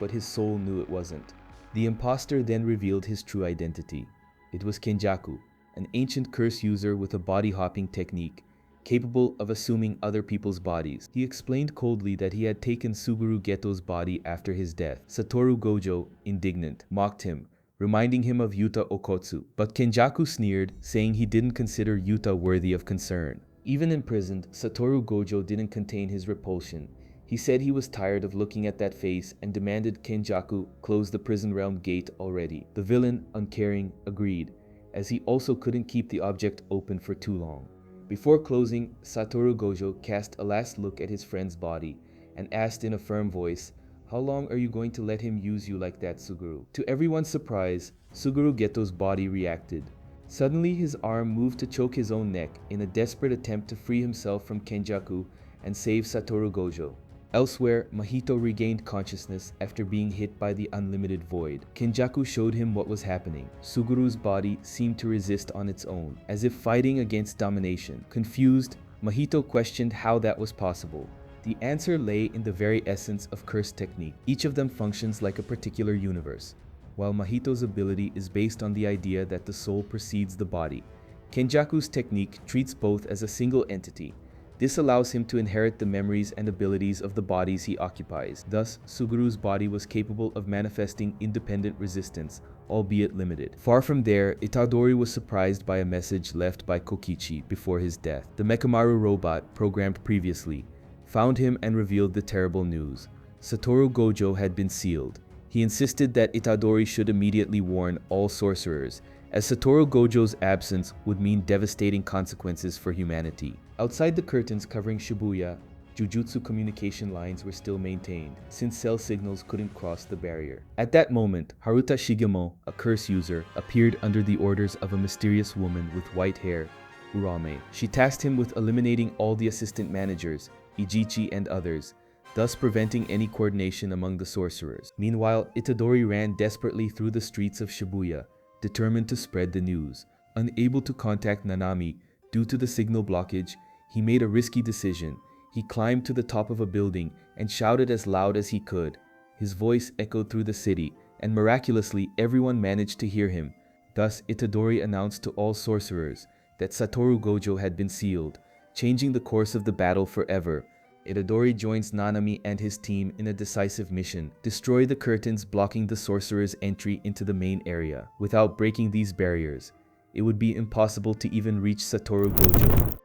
but his soul knew it wasn't. The imposter then revealed his true identity. It was Kenjaku, an ancient curse user with a body-hopping technique, capable of assuming other people's bodies. He explained coldly that he had taken Suguru Geto's body after his death. Satoru Gojo, indignant, mocked him, reminding him of Yuta Okotsu. But Kenjaku sneered, saying he didn't consider Yuta worthy of concern. Even imprisoned, Satoru Gojo didn't contain his repulsion. He said he was tired of looking at that face and demanded Kenjaku close the prison realm gate already. The villain, uncaring, agreed, as he also couldn't keep the object open for too long. Before closing, Satoru Gojo cast a last look at his friend's body and asked in a firm voice, "How long are you going to let him use you like that, Suguru?" To everyone's surprise, Suguru Geto's body reacted. Suddenly, his arm moved to choke his own neck in a desperate attempt to free himself from Kenjaku and save Satoru Gojo. Elsewhere, Mahito regained consciousness after being hit by the unlimited void. Kenjaku showed him what was happening. Suguru's body seemed to resist on its own, as if fighting against domination. Confused, Mahito questioned how that was possible. The answer lay in the very essence of curse technique. Each of them functions like a particular universe. While Mahito's ability is based on the idea that the soul precedes the body, Kenjaku's technique treats both as a single entity. This allows him to inherit the memories and abilities of the bodies he occupies. Thus, Suguru's body was capable of manifesting independent resistance, albeit limited. Far from there, Itadori was surprised by a message left by Kokichi before his death. The Mekamaru robot, programmed previously, found him and revealed the terrible news. Satoru Gojo had been sealed. He insisted that Itadori should immediately warn all sorcerers, as Satoru Gojo's absence would mean devastating consequences for humanity. Outside the curtains covering Shibuya, Jujutsu communication lines were still maintained, since cell signals couldn't cross the barrier. At that moment, Haruta Shigemo, a curse user, appeared under the orders of a mysterious woman with white hair, Urame. She tasked him with eliminating all the assistant managers, Ijichi and others, thus preventing any coordination among the sorcerers. Meanwhile, Itadori ran desperately through the streets of Shibuya, determined to spread the news. Unable to contact Nanami due to the signal blockage, he made a risky decision. He climbed to the top of a building and shouted as loud as he could. His voice echoed through the city, and miraculously everyone managed to hear him. Thus, Itadori announced to all sorcerers that Satoru Gojo had been sealed, changing the course of the battle forever. Itadori joins Nanami and his team in a decisive mission: destroy the curtains blocking the sorcerer's entry into the main area. Without breaking these barriers, it would be impossible to even reach Satoru Gojo,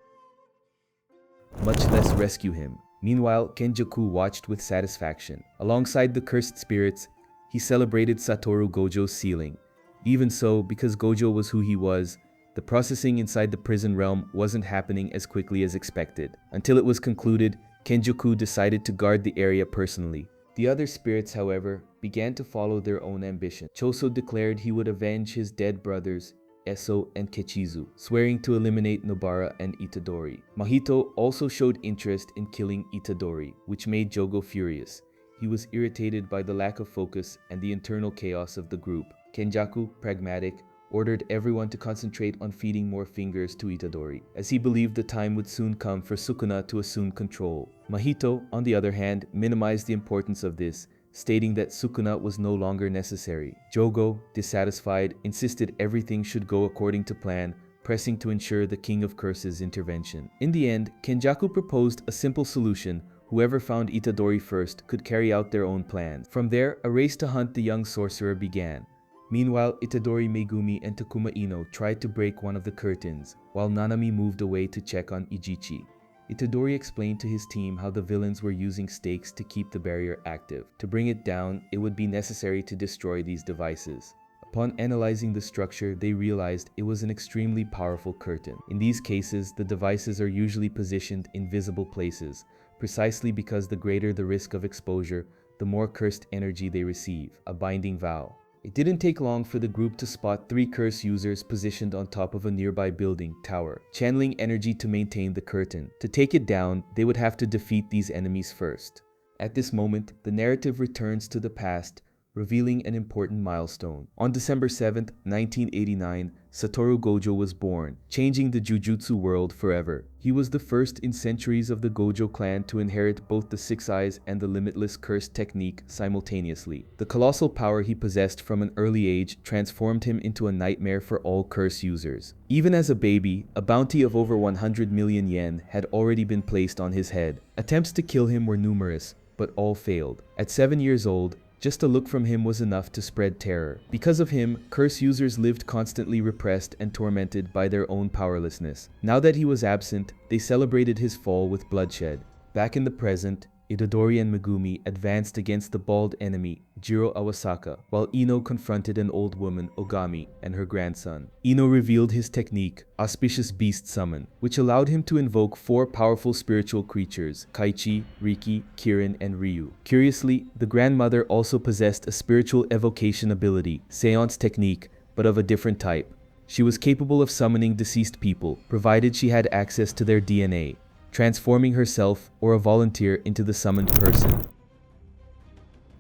much less rescue him. Meanwhile, Kenjaku watched with satisfaction. Alongside the cursed spirits, he celebrated Satoru Gojo's sealing. Even so, because Gojo was who he was, the processing inside the prison realm wasn't happening as quickly as expected. Until it was concluded, Kenjaku decided to guard the area personally. The other spirits, however, began to follow their own ambition. Choso declared he would avenge his dead brothers, Eso and Kechizu, swearing to eliminate Nobara and Itadori. Mahito also showed interest in killing Itadori, which made Jogo furious. He was irritated by the lack of focus and the internal chaos of the group. Kenjaku, pragmatic, ordered everyone to concentrate on feeding more fingers to Itadori, as he believed the time would soon come for Sukuna to assume control. Mahito, on the other hand, minimized the importance of this, stating that Sukuna was no longer necessary. Jogo, dissatisfied, insisted everything should go according to plan, pressing to ensure the King of Curses' intervention. In the end, Kenjaku proposed a simple solution: whoever found Itadori first could carry out their own plans. From there, a race to hunt the young sorcerer began. Meanwhile, Itadori, Megumi, and Takuma Ino tried to break one of the curtains, while Nanami moved away to check on Ijichi. Itadori explained to his team how the villains were using stakes to keep the barrier active. To bring it down, it would be necessary to destroy these devices. Upon analyzing the structure, they realized it was an extremely powerful curtain. In these cases, the devices are usually positioned in visible places, precisely because the greater the risk of exposure, the more cursed energy they receive, a binding vow. It didn't take long for the group to spot 3 curse users positioned on top of a nearby building tower, channeling energy to maintain the curtain. To take it down, they would have to defeat these enemies first. At this moment, the narrative returns to the past, revealing an important milestone. On December 7th, 1989, Satoru Gojo was born, changing the Jujutsu world forever. He was the first in centuries of the Gojo clan to inherit both the Six Eyes and the limitless curse technique simultaneously. The colossal power he possessed from an early age transformed him into a nightmare for all curse users. Even as a baby, a bounty of over 100 million yen had already been placed on his head. Attempts to kill him were numerous, but all failed. At 7 years old, just a look from him was enough to spread terror. Because of him, curse users lived constantly repressed and tormented by their own powerlessness. Now that he was absent, they celebrated his fall with bloodshed. Back in the present, Itadori and Megumi advanced against the bald enemy, Jiro Awasaka, while Ino confronted an old woman, Ogami, and her grandson. Ino revealed his technique, Auspicious Beast Summon, which allowed him to invoke 4 powerful spiritual creatures, Kaichi, Riki, Kirin, and Ryu. Curiously, the grandmother also possessed a spiritual evocation ability, Seance technique, but of a different type. She was capable of summoning deceased people, provided she had access to their DNA. transforming herself or a volunteer into the summoned person.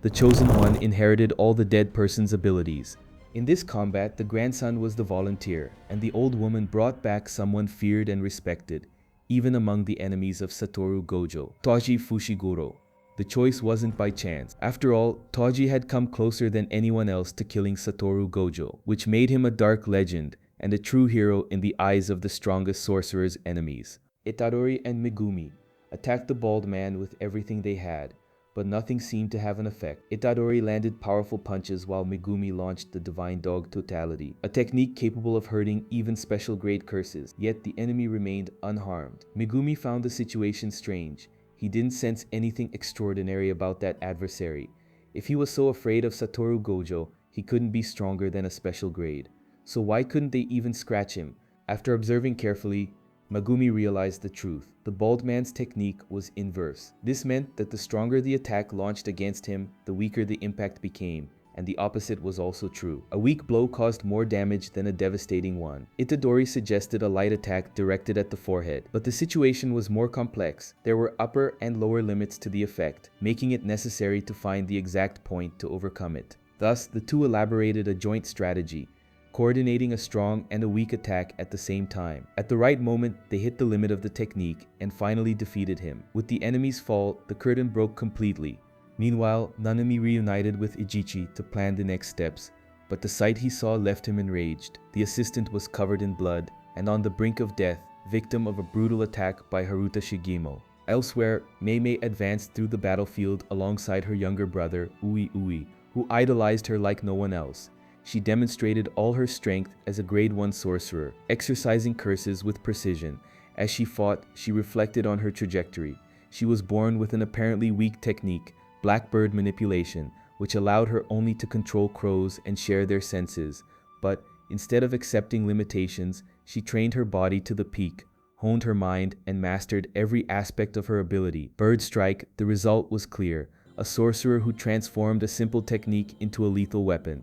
The Chosen One inherited all the dead person's abilities. In this combat, the grandson was the volunteer, and the old woman brought back someone feared and respected, even among the enemies of Satoru Gojo, Toji Fushiguro. The choice wasn't by chance. After all, Toji had come closer than anyone else to killing Satoru Gojo, which made him a dark legend and a true hero in the eyes of the strongest sorcerer's enemies. Itadori and Megumi attacked the bald man with everything they had, but nothing seemed to have an effect. Itadori landed powerful punches while Megumi launched the Divine Dog Totality, a technique capable of hurting even special grade curses, yet the enemy remained unharmed. Megumi found the situation strange. He didn't sense anything extraordinary about that adversary. If he was so afraid of Satoru Gojo, he couldn't be stronger than a special grade. So why couldn't they even scratch him? After observing carefully, Megumi realized the truth. The bald man's technique was inverse. This meant that the stronger the attack launched against him, the weaker the impact became, and the opposite was also true. A weak blow caused more damage than a devastating one. Itadori suggested a light attack directed at the forehead, but the situation was more complex. There were upper and lower limits to the effect, making it necessary to find the exact point to overcome it. Thus, the two elaborated a joint strategy, coordinating a strong and a weak attack at the same time. At the right moment, they hit the limit of the technique and finally defeated him. With the enemy's fall, the curtain broke completely. Meanwhile, Nanami reunited with Ijichi to plan the next steps, but the sight he saw left him enraged. The assistant was covered in blood and on the brink of death, victim of a brutal attack by Haruta Shigemo. Elsewhere, Mei advanced through the battlefield alongside her younger brother, Ui, who idolized her like no one else. She demonstrated all her strength as a grade 1 sorcerer, exercising curses with precision. As she fought, she reflected on her trajectory. She was born with an apparently weak technique, blackbird manipulation, which allowed her only to control crows and share their senses. But instead of accepting limitations, she trained her body to the peak, honed her mind, and mastered every aspect of her ability. Bird strike, the result was clear. A sorcerer who transformed a simple technique into a lethal weapon.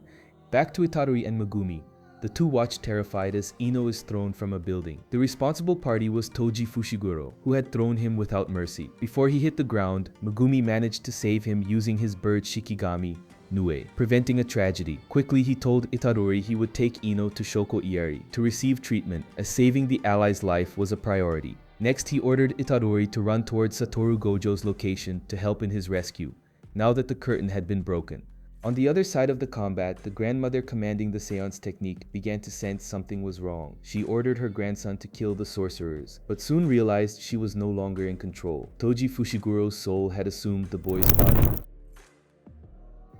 Back to Itadori and Megumi. The two watched terrified as Ino is thrown from a building. The responsible party was Toji Fushiguro, who had thrown him without mercy. Before he hit the ground, Megumi managed to save him using his bird Shikigami, Nue, preventing a tragedy. Quickly, he told Itadori he would take Ino to Shoko Ieri to receive treatment, as saving the allies' life was a priority. Next, he ordered Itadori to run towards Satoru Gojo's location to help in his rescue, now that the curtain had been broken. On the other side of the combat, the grandmother commanding the seance technique began to sense something was wrong. She ordered her grandson to kill the sorcerers, but soon realized she was no longer in control. Toji Fushiguro's soul had assumed the boy's body.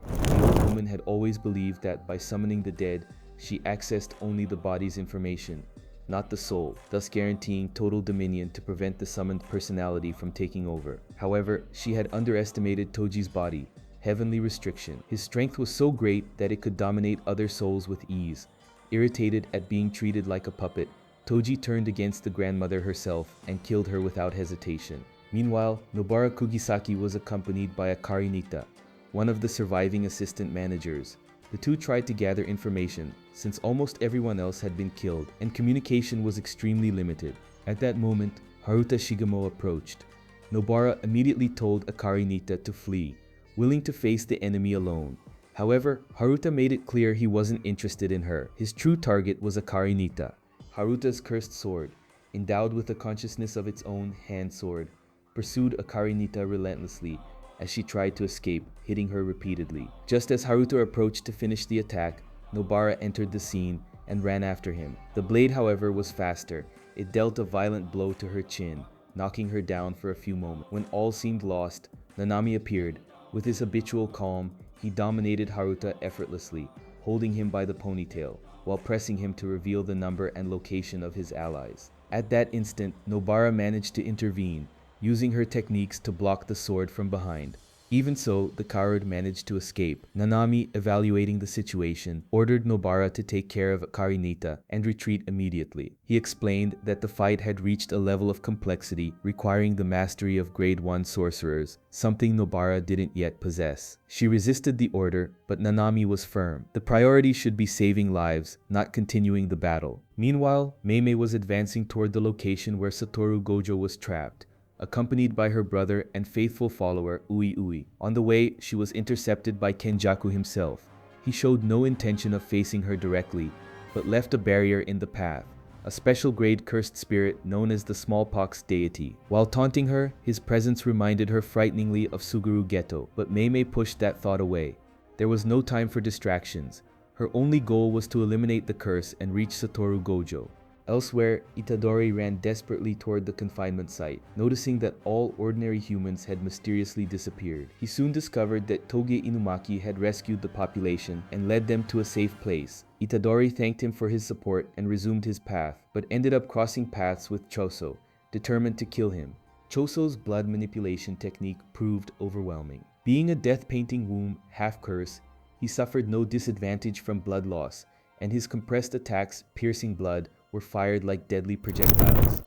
The old woman had always believed that by summoning the dead, she accessed only the body's information, not the soul, thus guaranteeing total dominion to prevent the summoned personality from taking over. However, she had underestimated Toji's body. Heavenly restriction. His strength was so great that it could dominate other souls with ease. Irritated at being treated like a puppet, Toji turned against the grandmother herself and killed her without hesitation. Meanwhile, Nobara Kugisaki was accompanied by Akari Nita, one of the surviving assistant managers. The two tried to gather information, since almost everyone else had been killed, and communication was extremely limited. At that moment, Haruta Shigemo approached. Nobara immediately told Akari Nita to flee, willing to face the enemy alone. However, Haruta made it clear he wasn't interested in her. His true target was Akari Nita, Haruta's cursed sword, endowed with a consciousness of its own hand sword, pursued Akari Nita relentlessly as she tried to escape, hitting her repeatedly. Just as Haruta approached to finish the attack, Nobara entered the scene and ran after him. The blade, however, was faster. It dealt a violent blow to her chin, knocking her down for a few moments. When all seemed lost, Nanami appeared. With his habitual calm, he dominated Haruta effortlessly, holding him by the ponytail, while pressing him to reveal the number and location of his allies. At that instant, Nobara managed to intervene, using her techniques to block the sword from behind. Even so, the coward managed to escape. Nanami, evaluating the situation, ordered Nobara to take care of Akari Nita and retreat immediately. He explained that the fight had reached a level of complexity requiring the mastery of grade 1 sorcerers, something Nobara didn't yet possess. She resisted the order, but Nanami was firm. The priority should be saving lives, not continuing the battle. Meanwhile, Mei was advancing toward the location where Satoru Gojo was trapped. accompanied by her brother and faithful follower Ui Ui. On the way, she was intercepted by Kenjaku himself. He showed no intention of facing her directly, but left a barrier in the path, a special grade cursed spirit known as the smallpox deity. While taunting her, his presence reminded her frighteningly of Suguru Geto, but Meimei pushed that thought away. There was no time for distractions. Her only goal was to eliminate the curse and reach Satoru Gojo. Elsewhere, Itadori ran desperately toward the confinement site, noticing that all ordinary humans had mysteriously disappeared. He soon discovered that Toge Inumaki had rescued the population and led them to a safe place. Itadori thanked him for his support and resumed his path, but ended up crossing paths with Choso, determined to kill him. Choso's blood manipulation technique proved overwhelming. Being a death-painting womb half-curse, he suffered no disadvantage from blood loss, and his compressed attacks, piercing blood, were fired like deadly projectiles.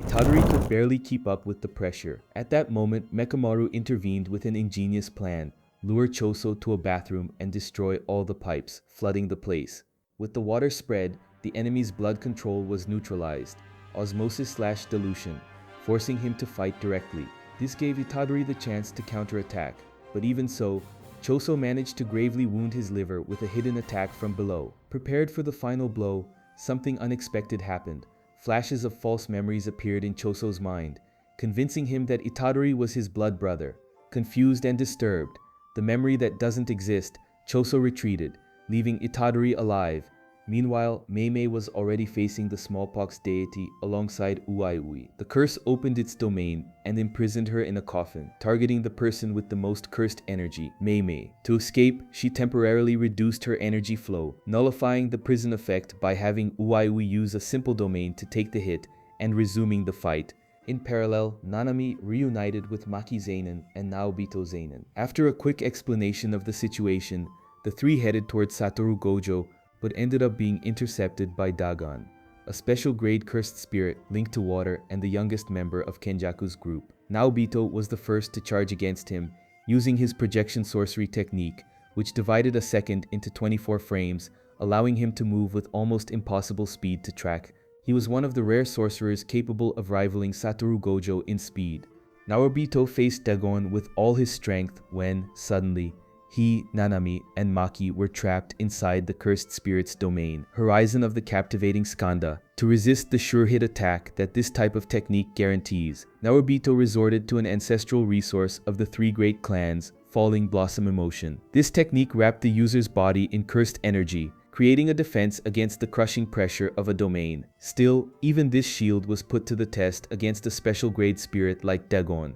Itadori could barely keep up with the pressure. At that moment, Mekamaru intervened with an ingenious plan: lure Choso to a bathroom and destroy all the pipes, flooding the place. With the water spread, the enemy's blood control was neutralized, osmosis/dilution, forcing him to fight directly. This gave Itadori the chance to counterattack, but even so, Choso managed to gravely wound his liver with a hidden attack from below. Prepared for the final blow, something unexpected happened. Flashes of false memories appeared in Choso's mind, convincing him that Itadori was his blood brother. Confused and disturbed, the memory that doesn't exist, Choso retreated, leaving Itadori alive. Meanwhile, Meimei was already facing the smallpox deity alongside Uaiui. The curse opened its domain and imprisoned her in a coffin, targeting the person with the most cursed energy, Meimei. To escape, she temporarily reduced her energy flow, nullifying the prison effect by having Uaiui use a simple domain to take the hit and resuming the fight. In parallel, Nanami reunited with Maki Zeinen and Naobito Zeinen. After a quick explanation of the situation, the three headed towards Satoru Gojo, but ended up being intercepted by Dagon, a special grade cursed spirit linked to water and the youngest member of Kenjaku's group. Naobito was the first to charge against him, using his projection sorcery technique, which divided a second into 24 frames, allowing him to move with almost impossible speed to track. He was one of the rare sorcerers capable of rivaling Satoru Gojo in speed. Naobito faced Dagon with all his strength when, suddenly, he, Nanami, and Maki were trapped inside the cursed spirit's domain, horizon of the captivating Skanda. To resist the sure hit attack that this type of technique guarantees, Naobito resorted to an ancestral resource of the three great clans, Falling Blossom Emotion. This technique wrapped the user's body in cursed energy, creating a defense against the crushing pressure of a domain. Still, even this shield was put to the test against a special grade spirit like Dagon.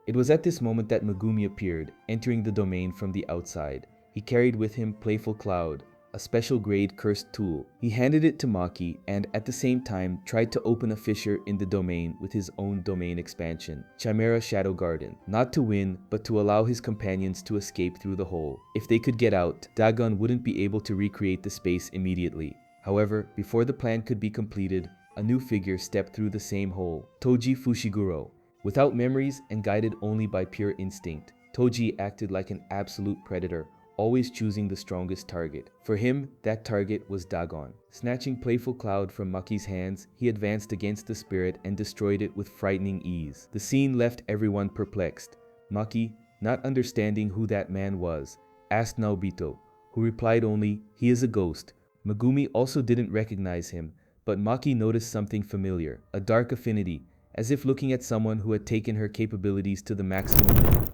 It was at this moment that Megumi appeared, entering the domain from the outside. He carried with him Playful Cloud, a special grade cursed tool. He handed it to Maki and at the same time tried to open a fissure in the domain with his own domain expansion, Chimera Shadow Garden, not to win, but to allow his companions to escape through the hole. If they could get out, Dagon wouldn't be able to recreate the space immediately. However, before the plan could be completed, a new figure stepped through the same hole, Toji Fushiguro. Without memories and guided only by pure instinct, Toji acted like an absolute predator, always choosing the strongest target. For him, that target was Dagon. Snatching Playful Cloud from Maki's hands, he advanced against the spirit and destroyed it with frightening ease. The scene left everyone perplexed. Maki, not understanding who that man was, asked Naobito, who replied only, "He is a ghost." Megumi also didn't recognize him, but Maki noticed something familiar, a dark affinity, as if looking at someone who had taken her capabilities to the maximum limit.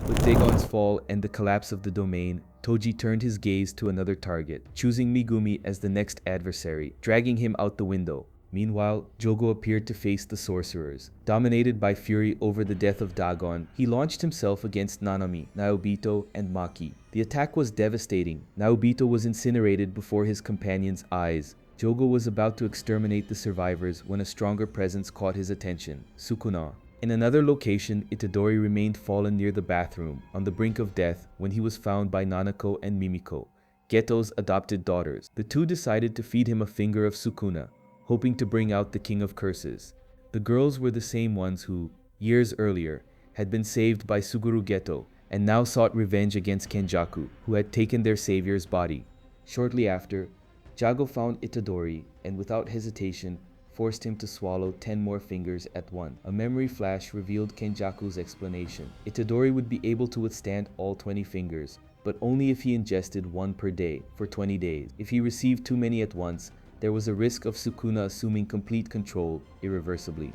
With Dagon's fall and the collapse of the domain, Toji turned his gaze to another target, choosing Megumi as the next adversary, dragging him out the window. Meanwhile, Jogo appeared to face the sorcerers. Dominated by fury over the death of Dagon, he launched himself against Nanami, Naobito, and Maki. The attack was devastating. Naobito was incinerated before his companions' eyes. Jogo was about to exterminate the survivors when a stronger presence caught his attention, Sukuna. In another location, Itadori remained fallen near the bathroom, on the brink of death when he was found by Nanako and Mimiko, Geto's adopted daughters. The two decided to feed him a finger of Sukuna, hoping to bring out the King of Curses. The girls were the same ones who, years earlier, had been saved by Suguru Geto and now sought revenge against Kenjaku, who had taken their savior's body. Shortly after, Jago found Itadori and without hesitation forced him to swallow 10 more fingers at once. A memory flash revealed Kenjaku's explanation. Itadori would be able to withstand all 20 fingers, but only if he ingested one per day for 20 days. If he received too many at once, there was a risk of Sukuna assuming complete control irreversibly.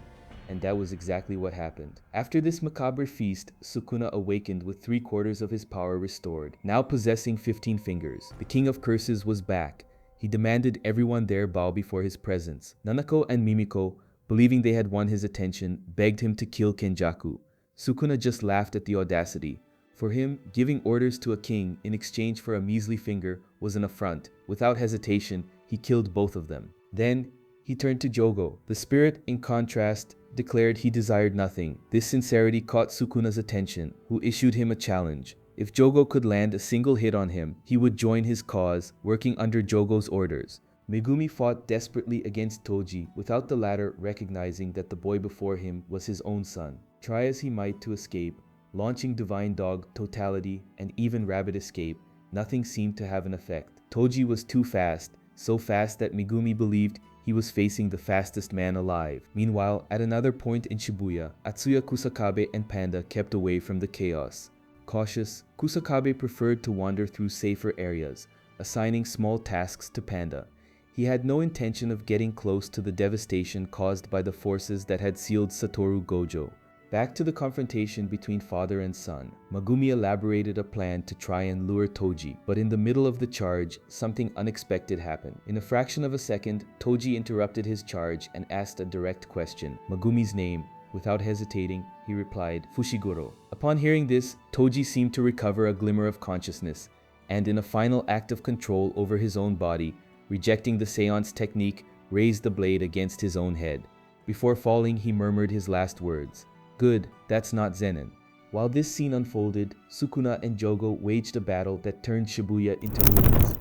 And that was exactly what happened. After this macabre feast, Sukuna awakened with 3/4 of his power restored, now possessing 15 fingers. The King of Curses was back. He demanded everyone there bow before his presence. Nanako and Mimiko, believing they had won his attention, begged him to kill Kenjaku. Sukuna just laughed at the audacity. For him, giving orders to a king in exchange for a measly finger was an affront. Without hesitation, he killed both of them. Then, he turned to Jogo. The spirit, in contrast, declared he desired nothing. This sincerity caught Sukuna's attention, who issued him a challenge. If Jogo could land a single hit on him, he would join his cause, working under Jogo's orders. Megumi fought desperately against Toji, without the latter recognizing that the boy before him was his own son. Try as he might to escape, launching Divine Dog, Totality, and even Rabbit Escape, nothing seemed to have an effect. Toji was too fast, so fast that Megumi believed he was facing the fastest man alive. Meanwhile, at another point in Shibuya, Atsuya Kusakabe and Panda kept away from the chaos. Cautious, Kusakabe preferred to wander through safer areas, assigning small tasks to Panda. He had no intention of getting close to the devastation caused by the forces that had sealed Satoru Gojo. Back to the confrontation between father and son, Megumi elaborated a plan to try and lure Toji, but in the middle of the charge, something unexpected happened. In a fraction of a second, Toji interrupted his charge and asked a direct question, Megumi's name. Without hesitating, he replied, Fushiguro. Upon hearing this, Toji seemed to recover a glimmer of consciousness, and in a final act of control over his own body, rejecting the seance technique, raised the blade against his own head. Before falling, he murmured his last words. Good, that's not Zenin. While this scene unfolded, Sukuna and Jogo waged a battle that turned Shibuya into ruins.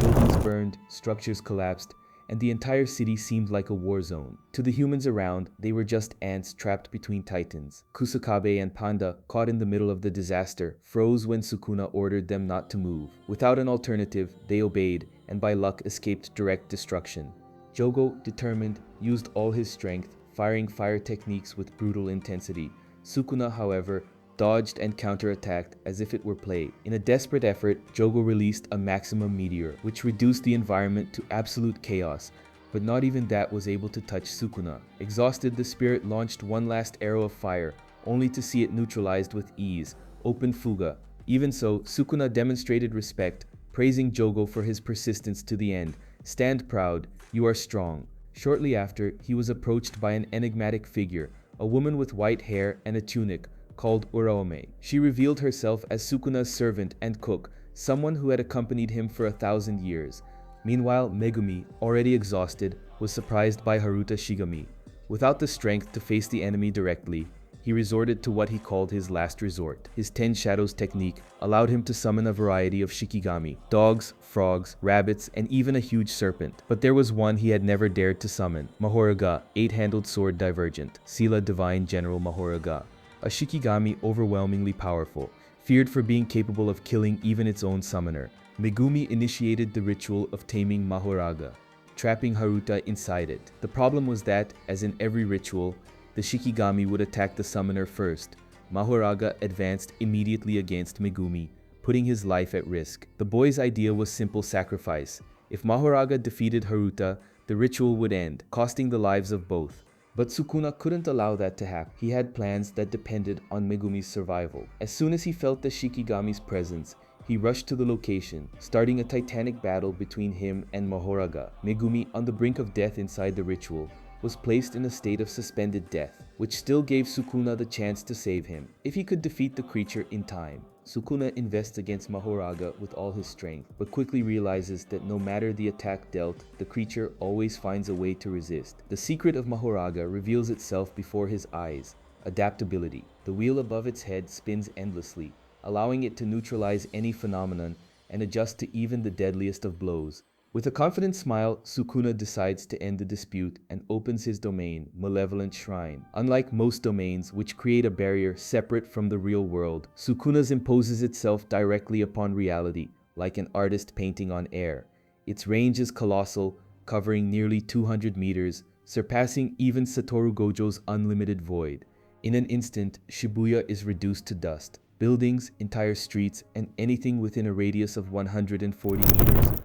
Buildings burned, structures collapsed, and the entire city seemed like a war zone. To the humans around, they were just ants trapped between titans. Kusakabe and Panda, caught in the middle of the disaster, froze when Sukuna ordered them not to move. Without an alternative, they obeyed, and by luck escaped direct destruction. Jogo, determined, used all his strength, firing fire techniques with brutal intensity. Sukuna, however, dodged and counterattacked as if it were play. In a desperate effort, Jogo released a maximum meteor, which reduced the environment to absolute chaos, but not even that was able to touch Sukuna. Exhausted, the spirit launched one last arrow of fire, only to see it neutralized with ease. Open Fuga. Even so, Sukuna demonstrated respect, praising Jogo for his persistence to the end. Stand proud, you are strong. Shortly after, he was approached by an enigmatic figure, a woman with white hair and a tunic, called Uraome. She revealed herself as Sukuna's servant and cook, someone who had accompanied him for 1,000 years. Meanwhile, Megumi, already exhausted, was surprised by Haruta Shigami. Without the strength to face the enemy directly, he resorted to what he called his last resort. His 10 Shadows technique allowed him to summon a variety of Shikigami, dogs, frogs, rabbits, and even a huge serpent. But there was one he had never dared to summon, Mahoraga, 8-handled sword divergent, Sila Divine General Mahoraga. A Shikigami overwhelmingly powerful, feared for being capable of killing even its own summoner. Megumi initiated the ritual of taming Mahoraga, trapping Haruta inside it. The problem was that, as in every ritual, the Shikigami would attack the summoner first. Mahoraga advanced immediately against Megumi, putting his life at risk. The boy's idea was simple sacrifice. If Mahoraga defeated Haruta, the ritual would end, costing the lives of both. But Sukuna couldn't allow that to happen. He had plans that depended on Megumi's survival. As soon as he felt the Shikigami's presence, he rushed to the location, starting a titanic battle between him and Mahoraga. Megumi, on the brink of death inside the ritual, was placed in a state of suspended death, which still gave Sukuna the chance to save him, if he could defeat the creature in time. Sukuna invests against Mahoraga with all his strength, but quickly realizes that no matter the attack dealt, the creature always finds a way to resist. The secret of Mahoraga reveals itself before his eyes: adaptability. The wheel above its head spins endlessly, allowing it to neutralize any phenomenon and adjust to even the deadliest of blows. With a confident smile, Sukuna decides to end the dispute and opens his domain, Malevolent Shrine. Unlike most domains, which create a barrier separate from the real world, Sukuna's imposes itself directly upon reality, like an artist painting on air. Its range is colossal, covering nearly 200 meters, surpassing even Satoru Gojo's unlimited void. In an instant, Shibuya is reduced to dust. Buildings, entire streets, and anything within a radius of 140 meters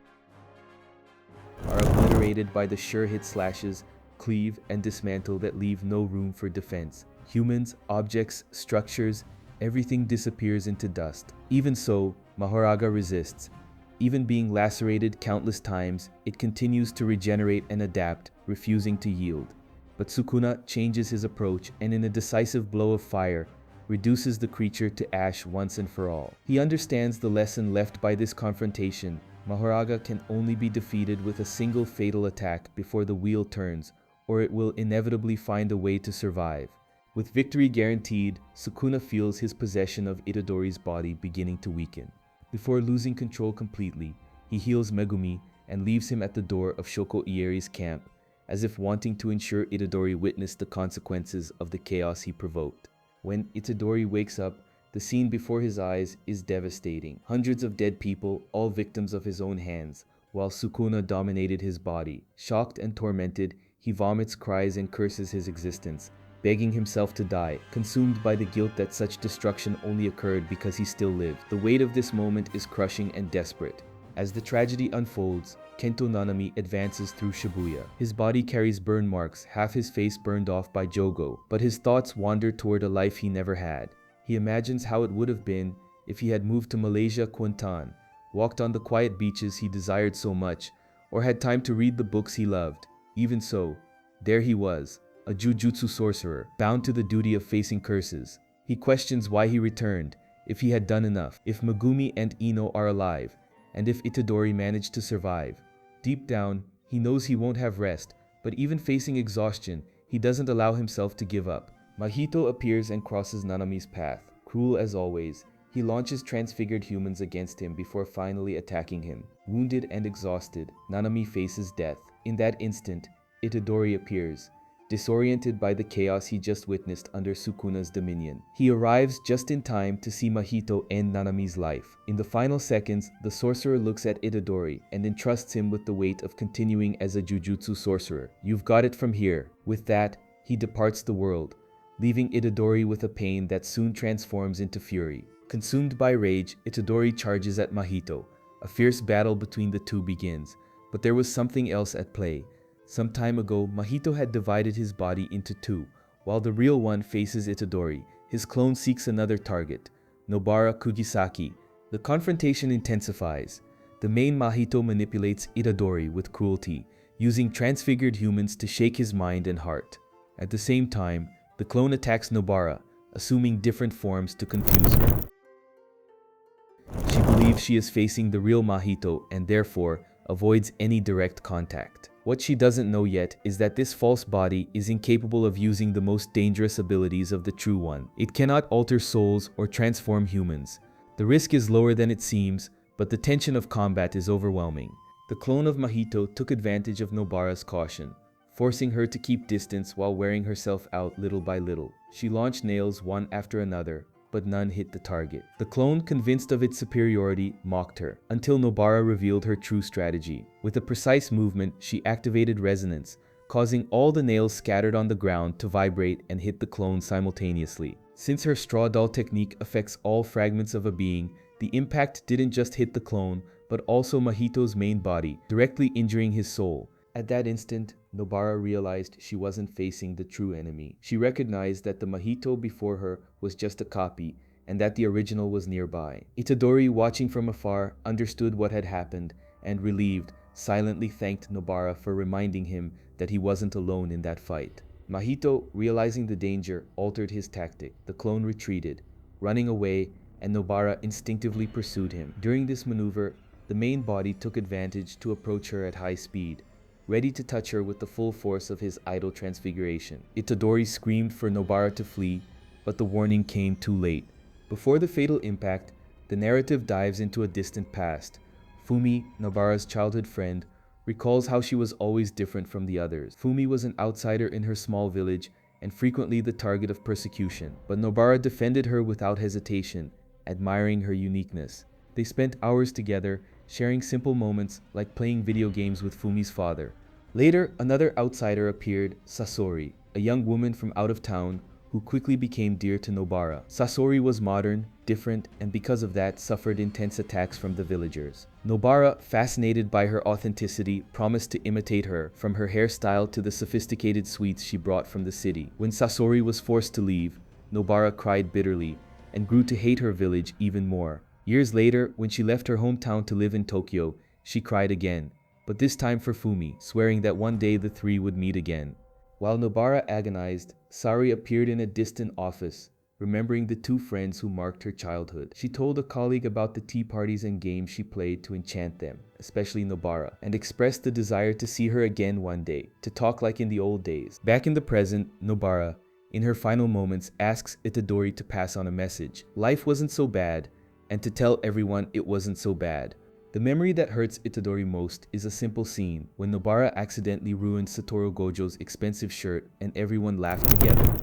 are obliterated by the sure-hit slashes, cleave, and dismantle that leave no room for defense. Humans, objects, structures, everything disappears into dust. Even so, Mahoraga resists. Even being lacerated countless times, it continues to regenerate and adapt, refusing to yield. But Sukuna changes his approach and in a decisive blow of fire, reduces the creature to ash once and for all. He understands the lesson left by this confrontation. Mahoraga can only be defeated with a single fatal attack before the wheel turns, or it will inevitably find a way to survive. With victory guaranteed, Sukuna feels his possession of Itadori's body beginning to weaken. Before losing control completely, he heals Megumi and leaves him at the door of Shoko Ieri's camp, as if wanting to ensure Itadori witnessed the consequences of the chaos he provoked. When Itadori wakes up, the scene before his eyes is devastating. Hundreds of dead people, all victims of his own hands, while Sukuna dominated his body. Shocked and tormented, he vomits cries and curses his existence, begging himself to die, consumed by the guilt that such destruction only occurred because he still lived. The weight of this moment is crushing and desperate. As the tragedy unfolds, Kento Nanami advances through Shibuya. His body carries burn marks, half his face burned off by Jogo, but his thoughts wander toward a life he never had. He imagines how it would have been if he had moved to Malaysia Kuantan, walked on the quiet beaches he desired so much, or had time to read the books he loved. Even so, there he was, a Jujutsu sorcerer, bound to the duty of facing curses. He questions why he returned, if he had done enough, if Megumi and Ino are alive, and if Itadori managed to survive. Deep down, he knows he won't have rest, but even facing exhaustion, he doesn't allow himself to give up. Mahito appears and crosses Nanami's path. Cruel as always, he launches transfigured humans against him before finally attacking him. Wounded and exhausted, Nanami faces death. In that instant, Itadori appears, disoriented by the chaos he just witnessed under Sukuna's dominion. He arrives just in time to see Mahito end Nanami's life. In the final seconds, the sorcerer looks at Itadori and entrusts him with the weight of continuing as a Jujutsu sorcerer. "You've got it from here." With that, he departs the world, leaving Itadori with a pain that soon transforms into fury. Consumed by rage, Itadori charges at Mahito. A fierce battle between the two begins, but there was something else at play. Some time ago, Mahito had divided his body into two. While the real one faces Itadori, his clone seeks another target, Nobara Kugisaki. The confrontation intensifies. The main Mahito manipulates Itadori with cruelty, using transfigured humans to shake his mind and heart. At the same time, the clone attacks Nobara, assuming different forms to confuse her. She believes she is facing the real Mahito and therefore avoids any direct contact. What she doesn't know yet is that this false body is incapable of using the most dangerous abilities of the true one. It cannot alter souls or transform humans. The risk is lower than it seems, but the tension of combat is overwhelming. The clone of Mahito took advantage of Nobara's caution, forcing her to keep distance while wearing herself out little by little. She launched nails one after another, but none hit the target. The clone, convinced of its superiority, mocked her, until Nobara revealed her true strategy. With a precise movement, she activated resonance, causing all the nails scattered on the ground to vibrate and hit the clone simultaneously. Since her straw doll technique affects all fragments of a being, the impact didn't just hit the clone, but also Mahito's main body, directly injuring his soul. At that instant, Nobara realized she wasn't facing the true enemy. She recognized that the Mahito before her was just a copy, and that the original was nearby. Itadori, watching from afar, understood what had happened, and relieved, silently thanked Nobara for reminding him that he wasn't alone in that fight. Mahito, realizing the danger, altered his tactic. The clone retreated, running away, and Nobara instinctively pursued him. During this maneuver, the main body took advantage to approach her at high speed, ready to touch her with the full force of his idol transfiguration. Itadori screamed for Nobara to flee, but the warning came too late. Before the fatal impact, the narrative dives into a distant past. Fumi, Nobara's childhood friend, recalls how she was always different from the others. Fumi was an outsider in her small village and frequently the target of persecution, but Nobara defended her without hesitation, admiring her uniqueness. They spent hours together, sharing simple moments like playing video games with Fumi's father, Later, another outsider appeared, Sasori, a young woman from out of town who quickly became dear to Nobara. Sasori was modern, different, and because of that suffered intense attacks from the villagers. Nobara, fascinated by her authenticity, promised to imitate her, from her hairstyle to the sophisticated sweets she brought from the city. When Sasori was forced to leave, Nobara cried bitterly and grew to hate her village even more. Years later, when she left her hometown to live in Tokyo, she cried again, but this time for Fumi, swearing that one day the three would meet again. While Nobara agonized, Sari appeared in a distant office, remembering the two friends who marked her childhood. She told a colleague about the tea parties and games she played to enchant them, especially Nobara, and expressed the desire to see her again one day, to talk like in the old days. Back in the present, Nobara, in her final moments, asks Itadori to pass on a message. Life wasn't so bad, and to tell everyone it wasn't so bad. The memory that hurts Itadori most is a simple scene when Nobara accidentally ruined Satoru Gojo's expensive shirt and everyone laughed together.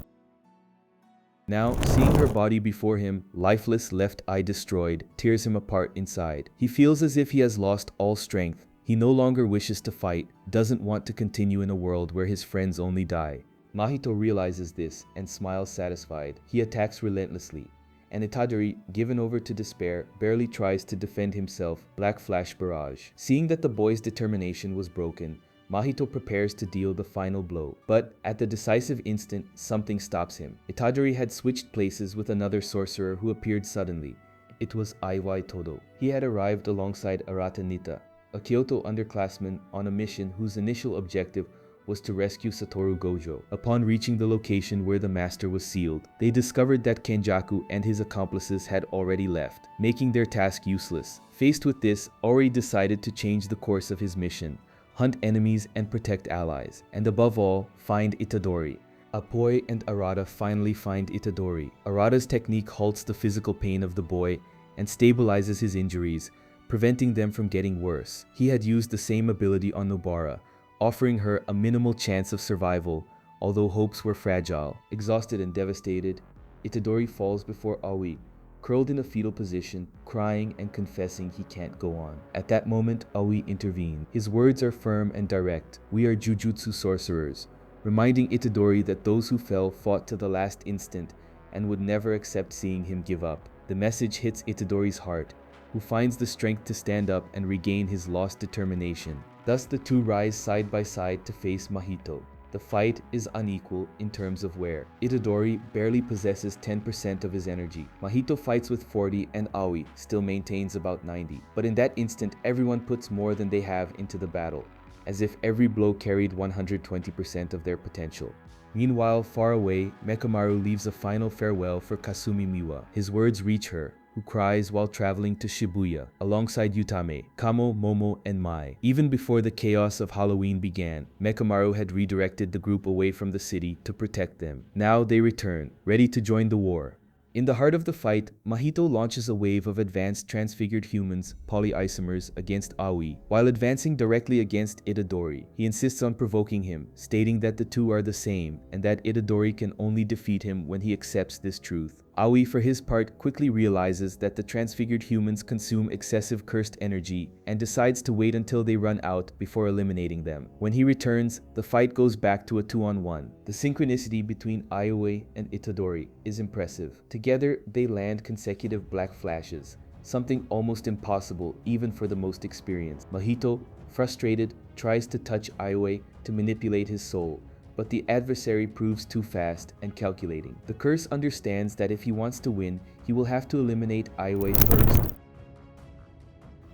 Now, seeing her body before him, lifeless, left eye destroyed, tears him apart inside. He feels as if he has lost all strength. He no longer wishes to fight, doesn't want to continue in a world where his friends only die. Mahito realizes this and smiles satisfied. He attacks relentlessly, and Itadori, given over to despair, barely tries to defend himself. Black Flash Barrage. Seeing that the boy's determination was broken, Mahito prepares to deal the final blow. But at the decisive instant, something stops him. Itadori had switched places with another sorcerer who appeared suddenly. It was Aiwai Todo. He had arrived alongside Arata Nita, a Kyoto underclassman on a mission whose initial objective was to rescue Satoru Gojo. Upon reaching the location where the master was sealed, they discovered that Kenjaku and his accomplices had already left, making their task useless. Faced with this, Ori decided to change the course of his mission, hunt enemies and protect allies, and above all, find Itadori. Apoy and Arata finally find Itadori. Arata's technique halts the physical pain of the boy and stabilizes his injuries, preventing them from getting worse. He had used the same ability on Nobara, offering her a minimal chance of survival, although hopes were fragile. Exhausted and devastated, Itadori falls before Aoi, curled in a fetal position, crying and confessing he can't go on. At that moment, Aoi intervened. His words are firm and direct. "We are Jujutsu sorcerers," reminding Itadori that those who fell fought to the last instant and would never accept seeing him give up. The message hits Itadori's heart, who finds the strength to stand up and regain his lost determination. Thus the two rise side by side to face Mahito. The fight is unequal in terms of wear. Itadori barely possesses 10% of his energy. Mahito fights with 40 and Aoi still maintains about 90. But in that instant, everyone puts more than they have into the battle, as if every blow carried 120% of their potential. Meanwhile, far away, Mekamaru leaves a final farewell for Kasumi Miwa. His words reach her, who cries while traveling to Shibuya, alongside Yutame, Kamo, Momo, and Mai. Even before the chaos of Halloween began, Mekamaru had redirected the group away from the city to protect them. Now they return, ready to join the war. In the heart of the fight, Mahito launches a wave of advanced transfigured humans, polyisomers, against Aoi, while advancing directly against Itadori. He insists on provoking him, stating that the two are the same, and that Itadori can only defeat him when he accepts this truth. Aoi, for his part, quickly realizes that the transfigured humans consume excessive cursed energy and decides to wait until they run out before eliminating them. When he returns, the fight goes back to a 2-on-1. The synchronicity between Aoi and Itadori is impressive. Together, they land consecutive black flashes, something almost impossible even for the most experienced. Mahito, frustrated, tries to touch Aoi to manipulate his soul, but the adversary proves too fast and calculating. The curse understands that if he wants to win, he will have to eliminate Aoi first.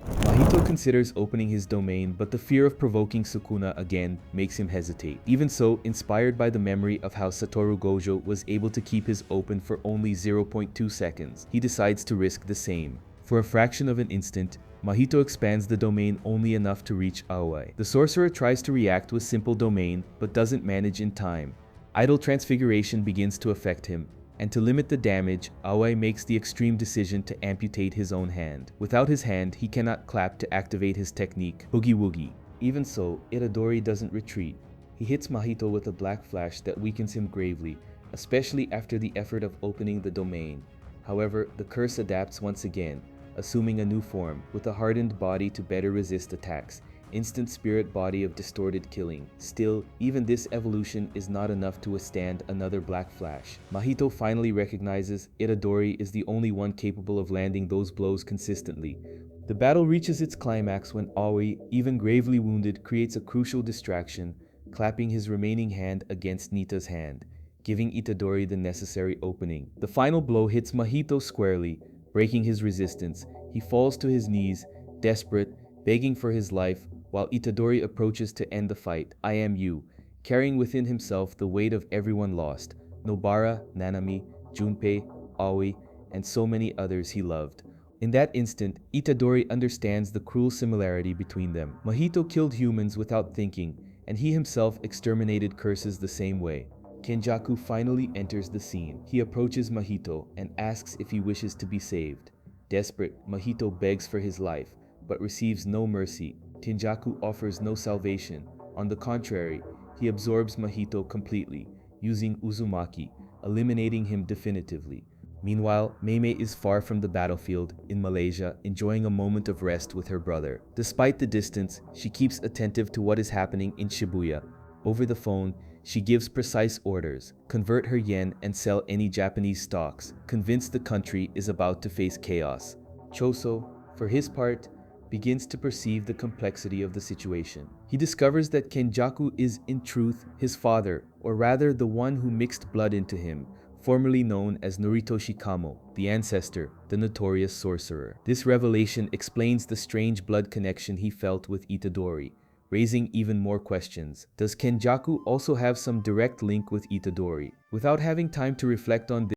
Mahito considers opening his domain, but the fear of provoking Sukuna again makes him hesitate. Even so, inspired by the memory of how Satoru Gojo was able to keep his open for only 0.2 seconds, he decides to risk the same. For a fraction of an instant, Mahito expands the domain only enough to reach Aoi. The sorcerer tries to react with simple domain, but doesn't manage in time. Idle transfiguration begins to affect him, and to limit the damage, Aoi makes the extreme decision to amputate his own hand. Without his hand, he cannot clap to activate his technique, Boogie Woogie. Even so, Itadori doesn't retreat. He hits Mahito with a black flash that weakens him gravely, especially after the effort of opening the domain. However, the curse adapts once again, assuming a new form, with a hardened body to better resist attacks. instant spirit body of distorted killing. Still, even this evolution is not enough to withstand another Black Flash. Mahito finally recognizes Itadori is the only one capable of landing those blows consistently. The battle reaches its climax when Aoi, even gravely wounded, creates a crucial distraction, clapping his remaining hand against Nita's hand, giving Itadori the necessary opening. The final blow hits Mahito squarely, breaking his resistance. He falls to his knees, desperate, begging for his life, while Itadori approaches to end the fight. I am you, carrying within himself the weight of everyone lost: Nobara, Nanami, Junpei, Aoi, and so many others he loved. In that instant, Itadori understands the cruel similarity between them. Mahito killed humans without thinking, and he himself exterminated curses the same way. Kenjaku finally enters the scene. He approaches Mahito and asks if he wishes to be saved. Desperate, Mahito begs for his life, but receives no mercy. Kenjaku offers no salvation. On the contrary, he absorbs Mahito completely, using Uzumaki, eliminating him definitively. Meanwhile, Meimei is far from the battlefield, in Malaysia, enjoying a moment of rest with her brother. Despite the distance, she keeps attentive to what is happening in Shibuya. Over the phone, she gives precise orders: convert her yen and sell any Japanese stocks, convinced the country is about to face chaos. Choso, for his part, begins to perceive the complexity of the situation. He discovers that Kenjaku is in truth his father, or rather the one who mixed blood into him, formerly known as Noritoshi Kamo, the ancestor, the notorious sorcerer. This revelation explains the strange blood connection he felt with Itadori, raising even more questions. Does Kenjaku also have some direct link with Itadori? Without having time to reflect on this,